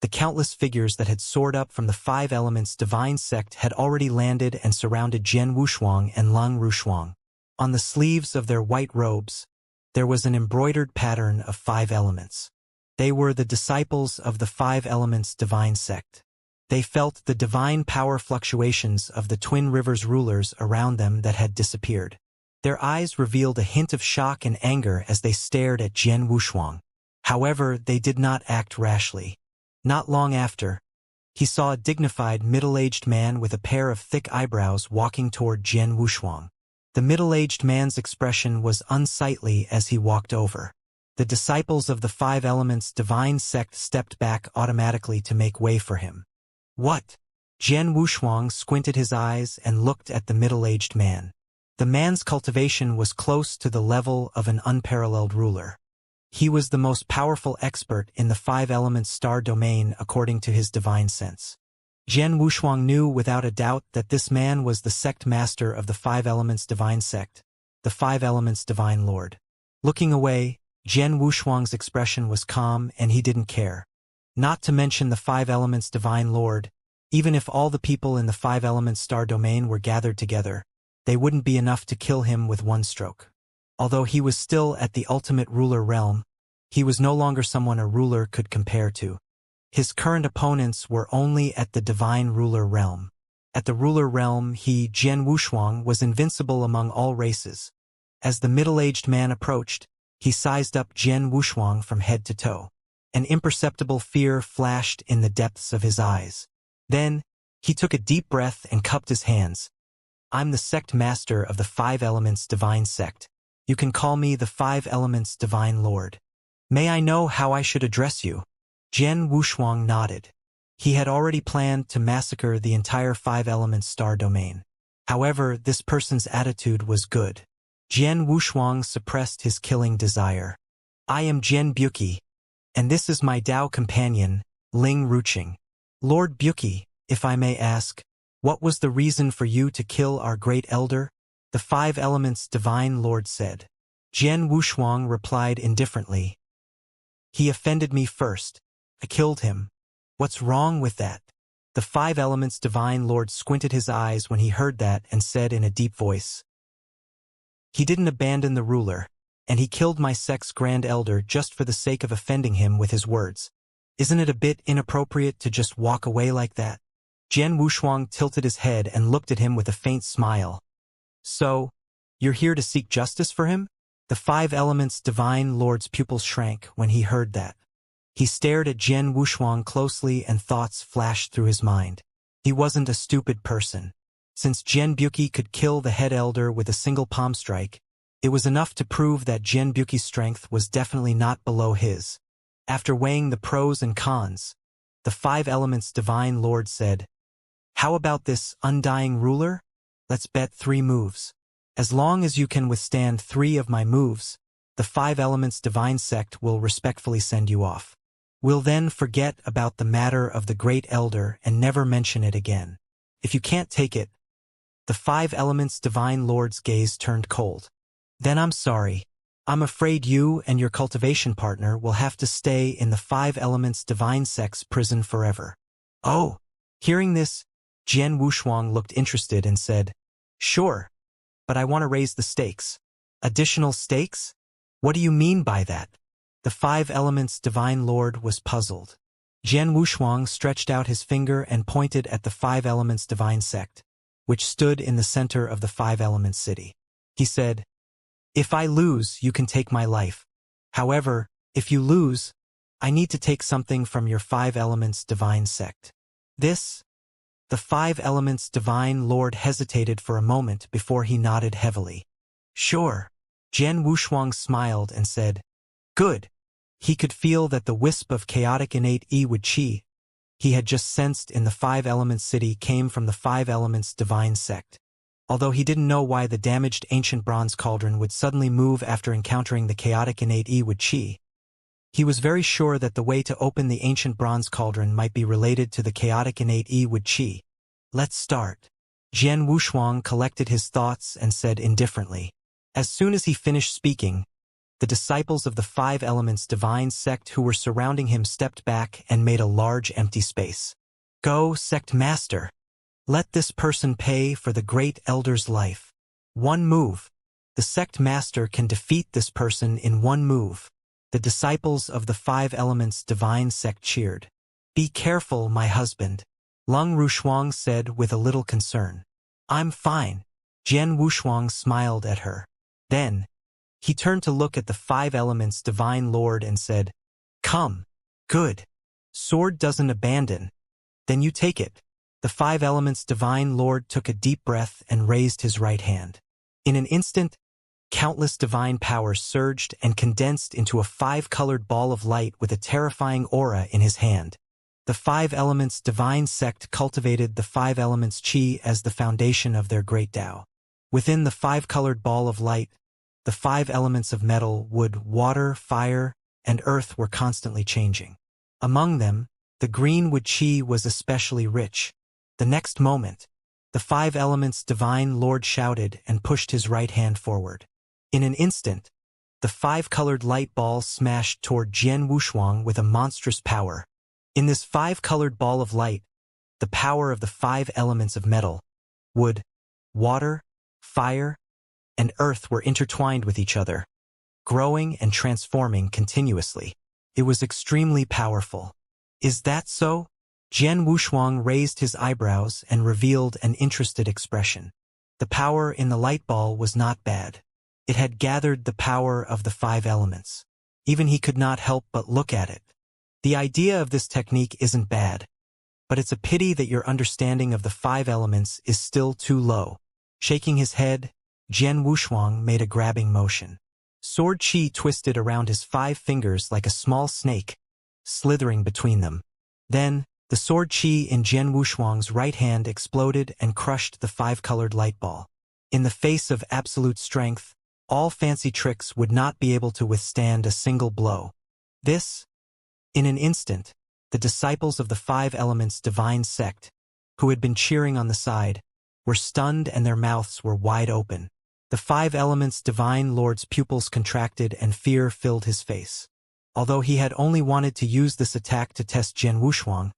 [SPEAKER 1] the countless figures that had soared up from the Five Elements divine sect had already landed and surrounded Jian Wushuang and Lang Rushuang. On the sleeves of their white robes, there was an embroidered pattern of five elements. They were the disciples of the Five Elements divine sect. They felt the divine power fluctuations of the Twin Rivers rulers around them that had disappeared. Their eyes revealed a hint of shock and anger as they stared at Jian Wushuang. However, they did not act rashly. Not long after, he saw a dignified middle-aged man with a pair of thick eyebrows walking toward Jian Wushuang. The middle-aged man's expression was unsightly as he walked over. The disciples of the Five Elements divine sect stepped back automatically to make way for him. What? Jian Wushuang squinted his eyes and looked at the middle-aged man. The man's cultivation was close to the level of an unparalleled ruler. He was the most powerful expert in the Five Elements star domain according to his divine sense. Jian Wushuang knew without a doubt that this man was the sect master of the Five Elements divine sect, the Five Elements divine lord. Looking away, Jian Wushuang's expression was calm and he didn't care. Not to mention the Five Elements divine lord, even if all the people in the Five Elements star domain were gathered together, they wouldn't be enough to kill him with one stroke. Although he was still at the ultimate ruler realm, he was no longer someone a ruler could compare to. His current opponents were only at the divine ruler realm. At the ruler realm, he, Jian Wushuang, was invincible among all races. As the middle-aged man approached, he sized up Jian Wushuang from head to toe. An imperceptible fear flashed in the depths of his eyes. Then, he took a deep breath and cupped his hands. I'm the sect master of the Five Elements divine sect. You can call me the Five Elements divine lord. May I know how I should address you? Jian Wushuang nodded. He had already planned to massacre the entire Five Elements star domain. However, this person's attitude was good. Jian Wushuang suppressed his killing desire. I am Jian Buqi, and this is my Dao companion, Ling Ruqing. Lord Buqi, if I may ask, what was the reason for you to kill our great elder? The Five Elements divine lord said. Jian Wushuang replied indifferently. He offended me first. I killed him. What's wrong with that? The Five Elements divine lord squinted his eyes when he heard that and said in a deep voice. He didn't abandon the ruler, and he killed my sect's grand elder just for the sake of offending him with his words. Isn't it a bit inappropriate to just walk away like that? Jian Wushuang tilted his head and looked at him with a faint smile. So, you're here to seek justice for him? The Five Elements divine lord's pupils shrank when he heard that. He stared at Jian Wushuang closely and thoughts flashed through his mind. He wasn't a stupid person. Since Jian Buqi could kill the head elder with a single palm strike, it was enough to prove that Jian Buqi's strength was definitely not below his. After weighing the pros and cons, the Five Elements divine lord said, How about this undying ruler? Let's bet 3 moves. As long as you can withstand 3 of my moves, the 5 Elements Divine Sect will respectfully send you off. We'll then forget about the matter of the Great Elder and never mention it again. If you can't take it, the 5 Elements Divine Lord's gaze turned cold. Then I'm sorry. I'm afraid you and your cultivation partner will have to stay in the 5 Elements Divine Sect's prison forever. Oh! Hearing this, Jian Wushuang looked interested and said, Sure, but I want to raise the stakes. Additional stakes? What do you mean by that? The 5 Elements Divine Lord was puzzled. Jian Wushuang stretched out his finger and pointed at the 5 Elements Divine Sect, which stood in the center of the 5 Elements City. He said, If I lose, you can take my life. However, if you lose, I need to take something from your 5 Elements Divine Sect. This? The 5 Elements Divine Lord hesitated for a moment before he nodded heavily. Sure. Jian Wushuang smiled and said, Good. He could feel that the wisp of chaotic innate Yi-Wu-Qi he had just sensed in the 5 Elements City came from the 5 Elements Divine Sect. Although he didn't know why the damaged ancient bronze cauldron would suddenly move after encountering the chaotic innate Yi-Wu-Qi, he was very sure that the way to open the ancient bronze cauldron might be related to the chaotic innate Yi-Wu-Qi. Let's start. Jian Wushuang collected his thoughts and said indifferently. As soon as he finished speaking, the disciples of the 5 Elements Divine Sect who were surrounding him stepped back and made a large empty space. Go, Sect Master. Let this person pay for the Great Elder's life. 1 move. The Sect Master can defeat this person in 1 move. The disciples of the 5 Elements Divine Sect cheered. Be careful, my husband, Lung Rushuang said with a little concern. I'm fine. Jian Wushuang smiled at her. Then, he turned to look at the 5 Elements Divine Lord and said, Come. Good. Sword doesn't abandon. Then you take it. The 5 Elements Divine Lord took a deep breath and raised his right hand. In an instant, countless divine powers surged and condensed into a 5-colored ball of light with a terrifying aura in his hand. The 5 Elements Divine Sect cultivated the 5 Elements Qi as the foundation of their great Tao. Within the 5-colored ball of light, the 5 elements of metal, wood, water, fire, and earth were constantly changing. Among them, the green wood Qi was especially rich. The next moment, the 5 Elements Divine Lord shouted and pushed his right hand forward. In an instant, the 5-colored light ball smashed toward Jian Wushuang with a monstrous power. In this 5-colored ball of light, the power of the 5 elements of metal, wood, water, fire, and earth were intertwined with each other, growing and transforming continuously. It was extremely powerful. Is that so? Jian Wushuang raised his eyebrows and revealed an interested expression. The power in the light ball was not bad. It had gathered the power of the 5 elements. Even he could not help but look at it. The idea of this technique isn't bad, but it's a pity that your understanding of the 5 elements is still too low. Shaking his head, Jian Wushuang made a grabbing motion. Sword Qi twisted around his 5 fingers like a small snake, slithering between them. Then, the sword Qi in Jian Wushuang's right hand exploded and crushed the 5-colored light ball. In the face of absolute strength, all fancy tricks would not be able to withstand a single blow. In an instant, the disciples of the 5 Elements Divine Sect, who had been cheering on the side, were stunned and their mouths were wide open. The 5 Elements Divine Lord's pupils contracted and fear filled his face. Although he had only wanted to use this attack to test Jian Wushuang,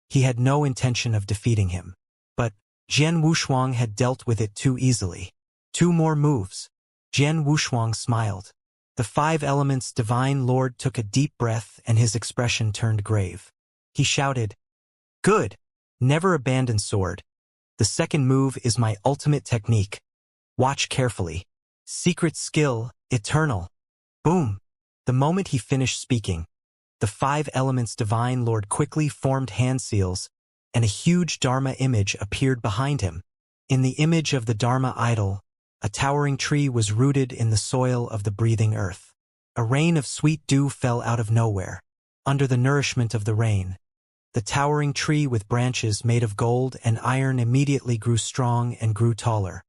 [SPEAKER 1] he had no intention of defeating him. But Jian Wushuang had dealt with it too easily. 2 more moves. Jian Wushuang smiled. The 5 Elements Divine Lord took a deep breath and his expression turned grave. He shouted, Good! Never abandon sword. The second move is my ultimate technique. Watch carefully. Secret skill, eternal. Boom! The moment he finished speaking, the 5 Elements Divine Lord quickly formed hand seals, and a huge Dharma image appeared behind him. In the image of the Dharma idol, a towering tree was rooted in the soil of the breathing earth. A rain of sweet dew fell out of nowhere. Under the nourishment of the rain, the towering tree with branches made of gold and iron immediately grew strong and grew taller.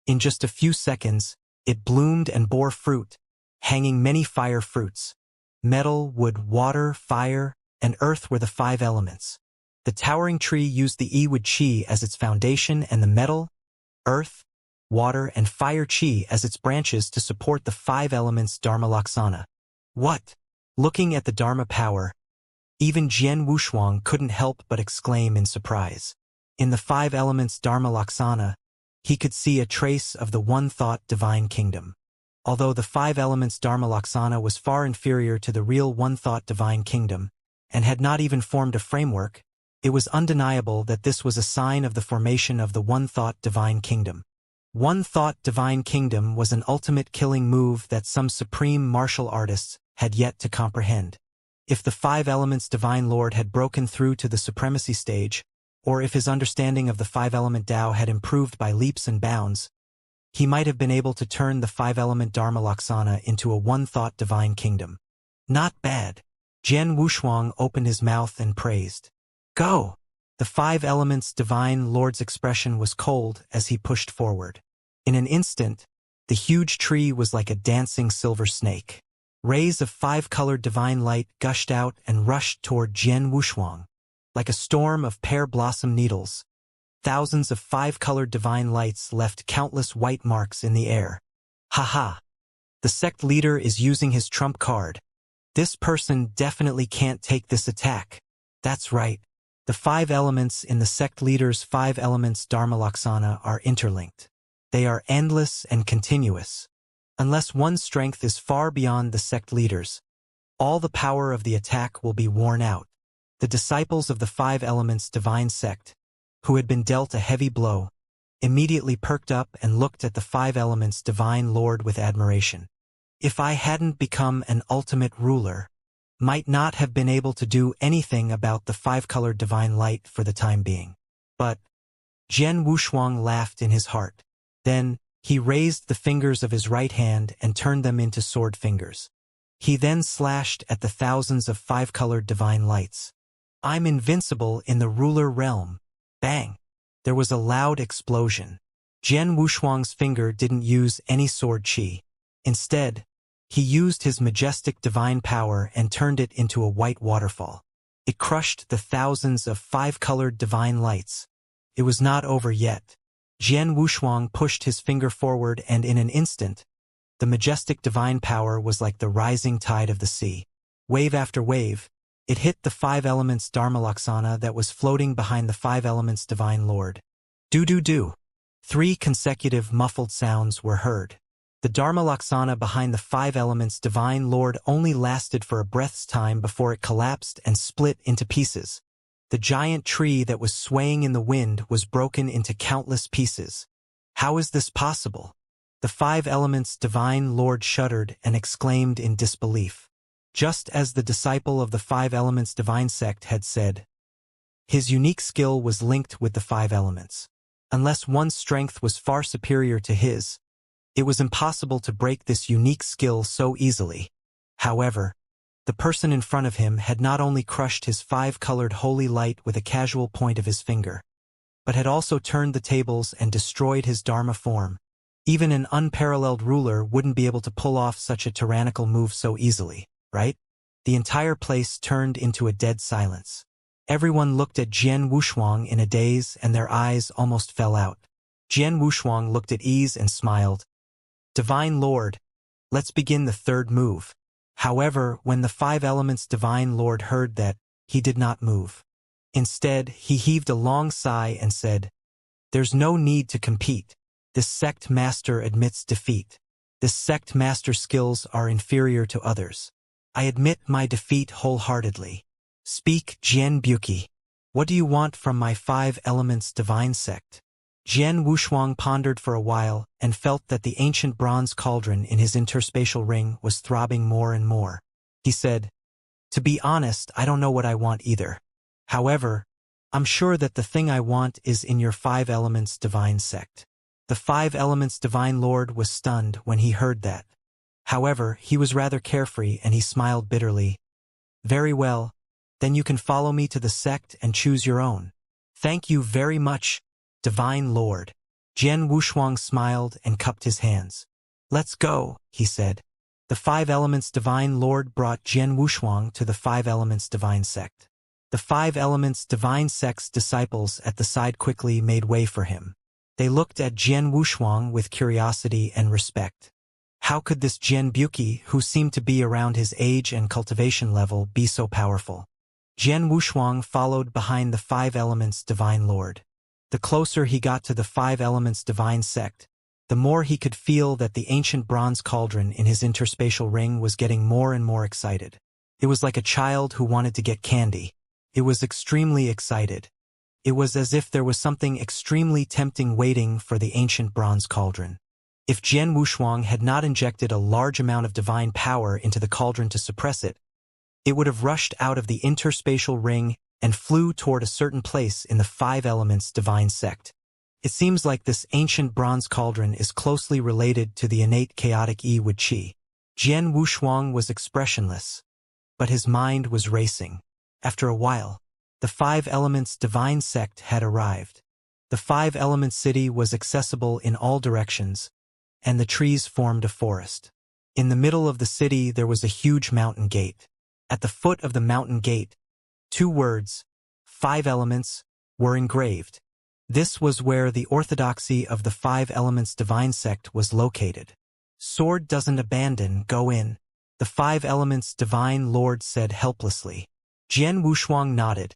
[SPEAKER 1] In just a few seconds, it bloomed and bore fruit, hanging many fire fruits. Metal, wood, water, fire, and earth were the 5 elements. The towering tree used the Iwud Chi as its foundation and the metal, earth, water, and fire chi as its branches to support the 5 elements Dharma Laksana. What? Looking at the Dharma power, even Jian Wushuang couldn't help but exclaim in surprise. In the 5 elements Dharma Laksana, he could see a trace of the one-thought divine kingdom. Although the 5 elements Dharma Laksana was far inferior to the real one-thought divine kingdom, and had not even formed a framework, it was undeniable that this was a sign of the formation of the one-thought divine kingdom. One-thought divine kingdom was an ultimate killing move that some supreme martial artists had yet to comprehend. If the 5 elements divine lord had broken through to the supremacy stage, or if his understanding of the 5-element Tao had improved by leaps and bounds, he might have been able to turn the 5-element Dharma Laksana into a one-thought divine kingdom. Not bad. Jian Wushuang opened his mouth and praised. Go! The 5 elements divine lord's expression was cold as he pushed forward. In an instant, the huge tree was like a dancing silver snake. Rays of 5-colored divine light gushed out and rushed toward Jian Wushuang. Like a storm of pear blossom needles, thousands of 5-colored divine lights left countless white marks in the air. Ha! The sect leader is using his trump card. This person definitely can't take this attack. That's right. The 5 elements in the sect leader's 5 elements Dharma Laksana are interlinked. They are endless and continuous. Unless one's strength is far beyond the sect leader's, all the power of the attack will be worn out. The disciples of the 5 elements divine sect, who had been dealt a heavy blow, immediately perked up and looked at the 5 elements divine lord with admiration. If I hadn't become an ultimate ruler, might not have been able to do anything about the 5-colored divine light for the time being. But Jian Wushuang laughed in his heart. Then he raised the fingers of his right hand and turned them into sword fingers. He then slashed at the thousands of 5-colored divine lights. I'm invincible in the ruler realm. Bang! There was a loud explosion. Jian Wushuang's finger didn't use any sword chi. Instead, he used his majestic divine power and turned it into a white waterfall. It crushed the thousands of 5-colored divine lights. It was not over yet. Jian Wushuang pushed his finger forward and in an instant, the majestic divine power was like the rising tide of the sea. Wave after wave, it hit the 5 elements Dharma Laksana that was floating behind the 5 elements divine lord. Do. 3 consecutive muffled sounds were heard. The Dharma Laksana behind the 5 elements divine lord only lasted for a breath's time before it collapsed and split into pieces. The giant tree that was swaying in the wind was broken into countless pieces. How is this possible? The 5 elements divine lord shuddered and exclaimed in disbelief. Just as the disciple of the 5 elements divine sect had said, his unique skill was linked with the 5 elements. Unless one's strength was far superior to his, it was impossible to break this unique skill so easily. However, the person in front of him had not only crushed his 5-colored holy light with a casual point of his finger, but had also turned the tables and destroyed his Dharma form. Even an unparalleled ruler wouldn't be able to pull off such a tyrannical move so easily, right? The entire place turned into a dead silence. Everyone looked at Jian Wushuang in a daze and their eyes almost fell out. Jian Wushuang looked at ease and smiled. Divine Lord, let's begin the 3rd move. However, when the 5 elements divine lord heard that, he did not move. Instead, he heaved a long sigh and said, there's no need to compete. This sect master admits defeat. This sect master's skills are inferior to others. I admit my defeat wholeheartedly. Speak, Jian Buki. What do you want from my 5 elements divine sect? Jian Wushuang pondered for a while and felt that the ancient bronze cauldron in his interspatial ring was throbbing more and more. He said, to be honest, I don't know what I want either. However, I'm sure that the thing I want is in your 5 elements divine sect. The 5 elements divine lord was stunned when he heard that. However, he was rather carefree and he smiled bitterly. Very well, then you can follow me to the sect and choose your own. Thank you very much, Divine Lord. Jian Wushuang smiled and cupped his hands. "Let's go," he said. The Five Elements Divine Lord brought Jian Wushuang to the Five Elements Divine Sect. The Five Elements Divine Sect's disciples at the side quickly made way for him. They looked at Jian Wushuang with curiosity and respect. How could this Jian Buki, who seemed to be around his age and cultivation level, be so powerful? Jian Wushuang followed behind the Five Elements Divine Lord. The closer he got to the Five Elements Divine Sect, the more he could feel that the ancient bronze cauldron in his interspatial ring was getting more and more excited. It was like a child who wanted to get candy. It was extremely excited. It was as if there was something extremely tempting waiting for the ancient bronze cauldron. If Jian Wushuang had not injected a large amount of divine power into the cauldron to suppress it, it would have rushed out of the interspatial ring and flew toward a certain place in the Five Elements Divine Sect. It seems like this ancient bronze cauldron is closely related to the innate chaotic Yi Wu Qi. Jian Wushuang was expressionless, but his mind was racing. After a while, the Five Elements Divine Sect had arrived. The Five Elements City was accessible in all directions, and the trees formed a forest. In the middle of the city there was a huge mountain gate. At the foot of the mountain gate, two words, Five Elements, were engraved. This was where the orthodoxy of the Five Elements Divine Sect was located. "Sword doesn't abandon, go in," the Five Elements Divine Lord said helplessly. Jian Wushuang nodded.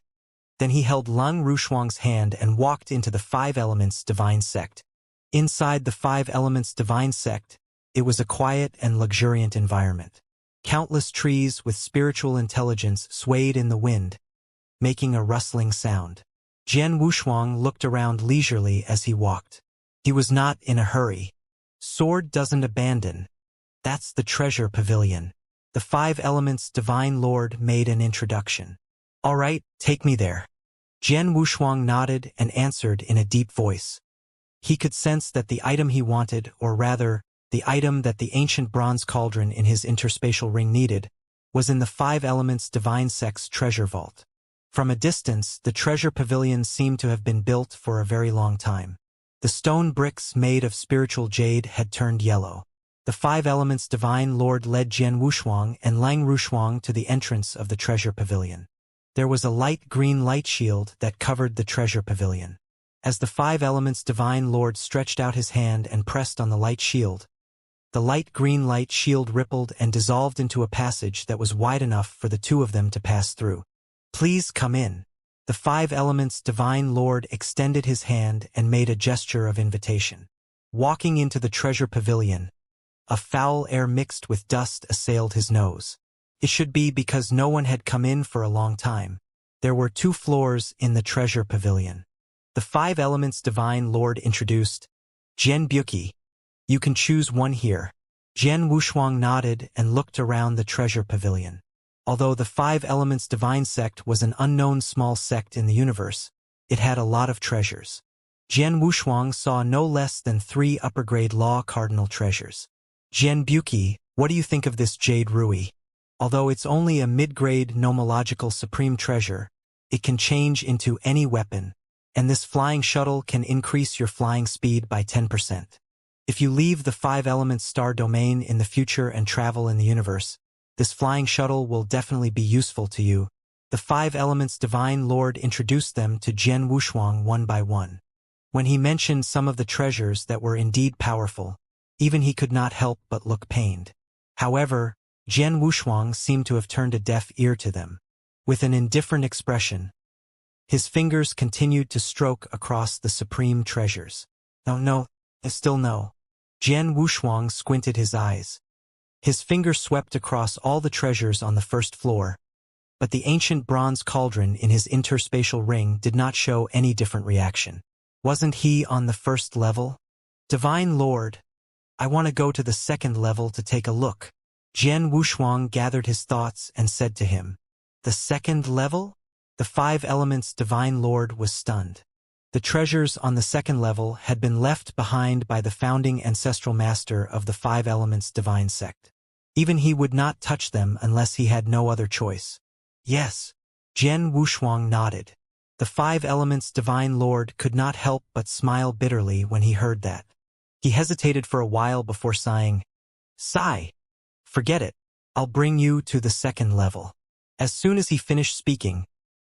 [SPEAKER 1] Then he held Lung Rushuang's hand and walked into the Five Elements Divine Sect. Inside the Five Elements Divine Sect, it was a quiet and luxuriant environment. Countless trees with spiritual intelligence swayed in the wind, making a rustling sound. Jian Wushuang looked around leisurely as he walked. He was not in a hurry. "Sword doesn't abandon. That's the treasure pavilion." The Five Elements Divine Lord made an introduction. "All right, take me there." Jian Wushuang nodded and answered in a deep voice. He could sense that the item he wanted, or rather, the item that the ancient bronze cauldron in his interspatial ring needed, was in the Five Elements Divine Sect's treasure vault. From a distance, the treasure pavilion seemed to have been built for a very long time. The stone bricks made of spiritual jade had turned yellow. The Five Elements Divine Lord led Jian Wushuang and Lang Rushuang to the entrance of the treasure pavilion. There was a light green light shield that covered the treasure pavilion. As the Five Elements Divine Lord stretched out his hand and pressed on the light shield, the light green light shield rippled and dissolved into a passage that was wide enough for the two of them to pass through. "Please come in." The Five Elements Divine Lord extended his hand and made a gesture of invitation. Walking into the treasure pavilion, a foul air mixed with dust assailed his nose. It should be because no one had come in for a long time. There were 2 floors in the treasure pavilion. The Five Elements Divine Lord introduced, "Jian Buki, you can choose one here." Jian Wushuang nodded and looked around the treasure pavilion. Although the Five Elements Divine Sect was an unknown small sect in the universe, it had a lot of treasures. Jian Wushuang saw no less than 3 upper-grade law cardinal treasures. "Jian Buki, what do you think of this jade rui? Although it's only a mid-grade nomological supreme treasure, it can change into any weapon, and this flying shuttle can increase your flying speed by 10%. If you leave the Five Elements star domain in the future and travel in the universe, this flying shuttle will definitely be useful to you." The Five Elements Divine Lord introduced them to Jian Wushuang one by one. When he mentioned some of the treasures that were indeed powerful, even he could not help but look pained. However, Jian Wushuang seemed to have turned a deaf ear to them. With an indifferent expression, his fingers continued to stroke across the supreme treasures. No, still no." Jian Wushuang squinted his eyes. His finger swept across all the treasures on the first floor, but the ancient bronze cauldron in his interspatial ring did not show any different reaction. Wasn't he on the first level? "Divine Lord, I want to go to the second level to take a look." Jian Wushuang gathered his thoughts and said to him, "The second level?" The Five Elements Divine Lord was stunned. The treasures on the second level had been left behind by the founding ancestral master of the Five Elements Divine Sect. Even he would not touch them unless he had no other choice. "Yes." Jian Wushuang nodded. The Five Elements Divine Lord could not help but smile bitterly when he heard that. He hesitated for a while before sighing, "Sigh. Forget it. I'll bring you to the second level." As soon as he finished speaking,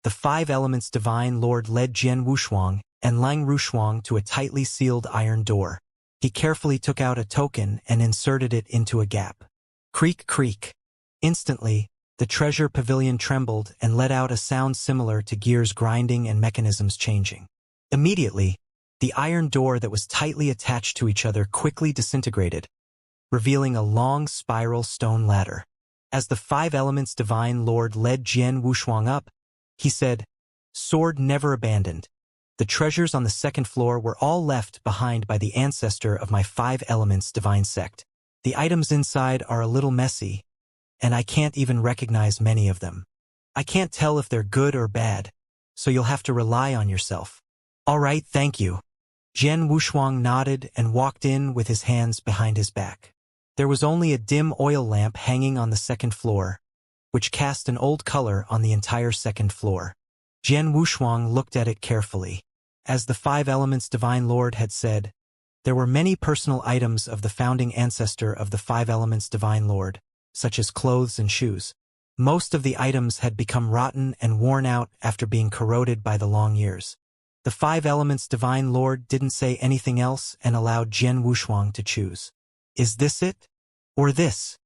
[SPEAKER 1] the Five Elements Divine Lord led Jian Wushuang and Lang Rushuang to a tightly sealed iron door. He carefully took out a token and inserted it into a gap. Creak, creak. Instantly, the treasure pavilion trembled and let out a sound similar to gears grinding and mechanisms changing. Immediately, the iron door that was tightly attached to each other quickly disintegrated, revealing a long spiral stone ladder. As the Five Elements Divine Lord led Jian Wushuang up, he said, "Sword never abandoned. The treasures on the second floor were all left behind by the ancestor of my Five Elements Divine Sect. The items inside are a little messy, and I can't even recognize many of them. I can't tell if they're good or bad, so you'll have to rely on yourself." "All right, thank you." Jian Wushuang nodded and walked in with his hands behind his back. There was only a dim oil lamp hanging on the second floor, which cast an old color on the entire second floor. Jian Wushuang looked at it carefully. As the Five Elements Divine Lord had said, there were many personal items of the founding ancestor of the Five Elements Divine Lord, such as clothes and shoes. Most of the items had become rotten and worn out after being corroded by the long years. The Five Elements Divine Lord didn't say anything else and allowed Jian Wushuang to choose. "Is this it? Or this?"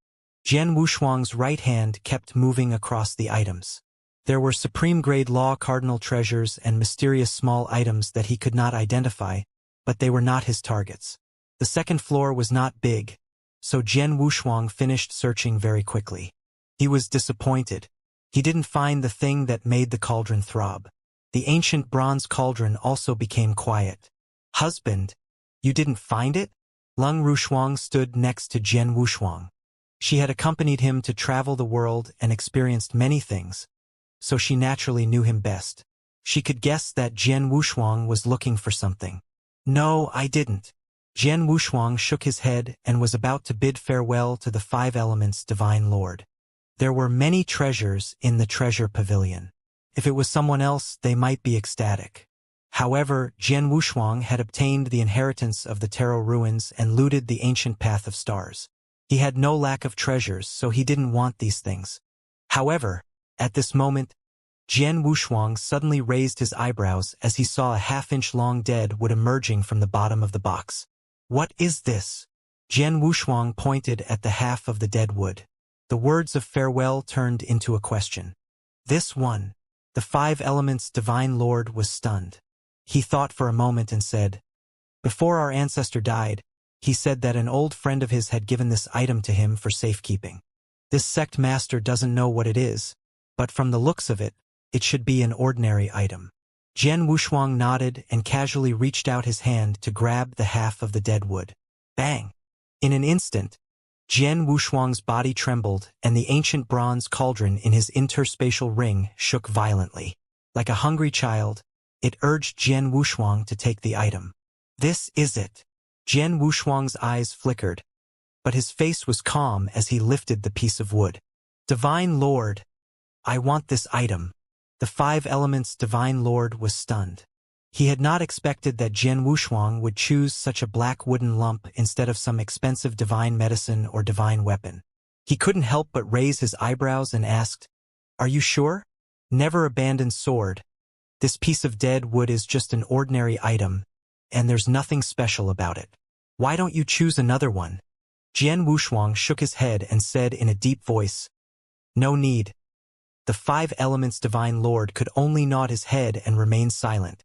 [SPEAKER 1] Jian Wushuang's right hand kept moving across the items. There were supreme-grade law cardinal treasures and mysterious small items that he could not identify, but they were not his targets. The second floor was not big, so Jian Wushuang finished searching very quickly. He was disappointed. He didn't find the thing that made the cauldron throb. The ancient bronze cauldron also became quiet. "Husband, you didn't find it?" Lang Rushuang stood next to Jian Wushuang. She had accompanied him to travel the world and experienced many things, so she naturally knew him best. She could guess that Jian Wushuang was looking for something. "No, I didn't." Jian Wushuang shook his head and was about to bid farewell to the Five Elements Divine Lord. There were many treasures in the treasure pavilion. If it was someone else, they might be ecstatic. However, Jian Wushuang had obtained the inheritance of the Tarot ruins and looted the ancient Path of Stars. He had no lack of treasures, so he didn't want these things. However, at this moment, Jian Wushuang suddenly raised his eyebrows as he saw a half-inch-long dead wood emerging from the bottom of the box. "What is this?" Jian Wushuang pointed at the half of the dead wood. The words of farewell turned into a question. "This one." The Five Elements Divine Lord was stunned. He thought for a moment and said, "Before our ancestor died, he said that an old friend of his had given this item to him for safekeeping. This sect master doesn't know what it is, but from the looks of it, it should be an ordinary item." Jian Wushuang nodded and casually reached out his hand to grab the half of the dead wood. Bang! In an instant, Jian Wushuang's body trembled and the ancient bronze cauldron in his interspatial ring shook violently. Like a hungry child, it urged Jian Wushuang to take the item. "This is it." Jian Wushuang's eyes flickered, but his face was calm as he lifted the piece of wood. "Divine Lord, I want this item." The Five Elements Divine Lord was stunned. He had not expected that Jian Wushuang would choose such a black wooden lump instead of some expensive divine medicine or divine weapon. He couldn't help but raise his eyebrows and asked, "Are you sure?" "Never abandon sword. This piece of dead wood is just an ordinary item, and there's nothing special about it. Why don't you choose another one?" Jian Wushuang shook his head and said in a deep voice, "No need." The Five Elements Divine Lord could only nod his head and remain silent.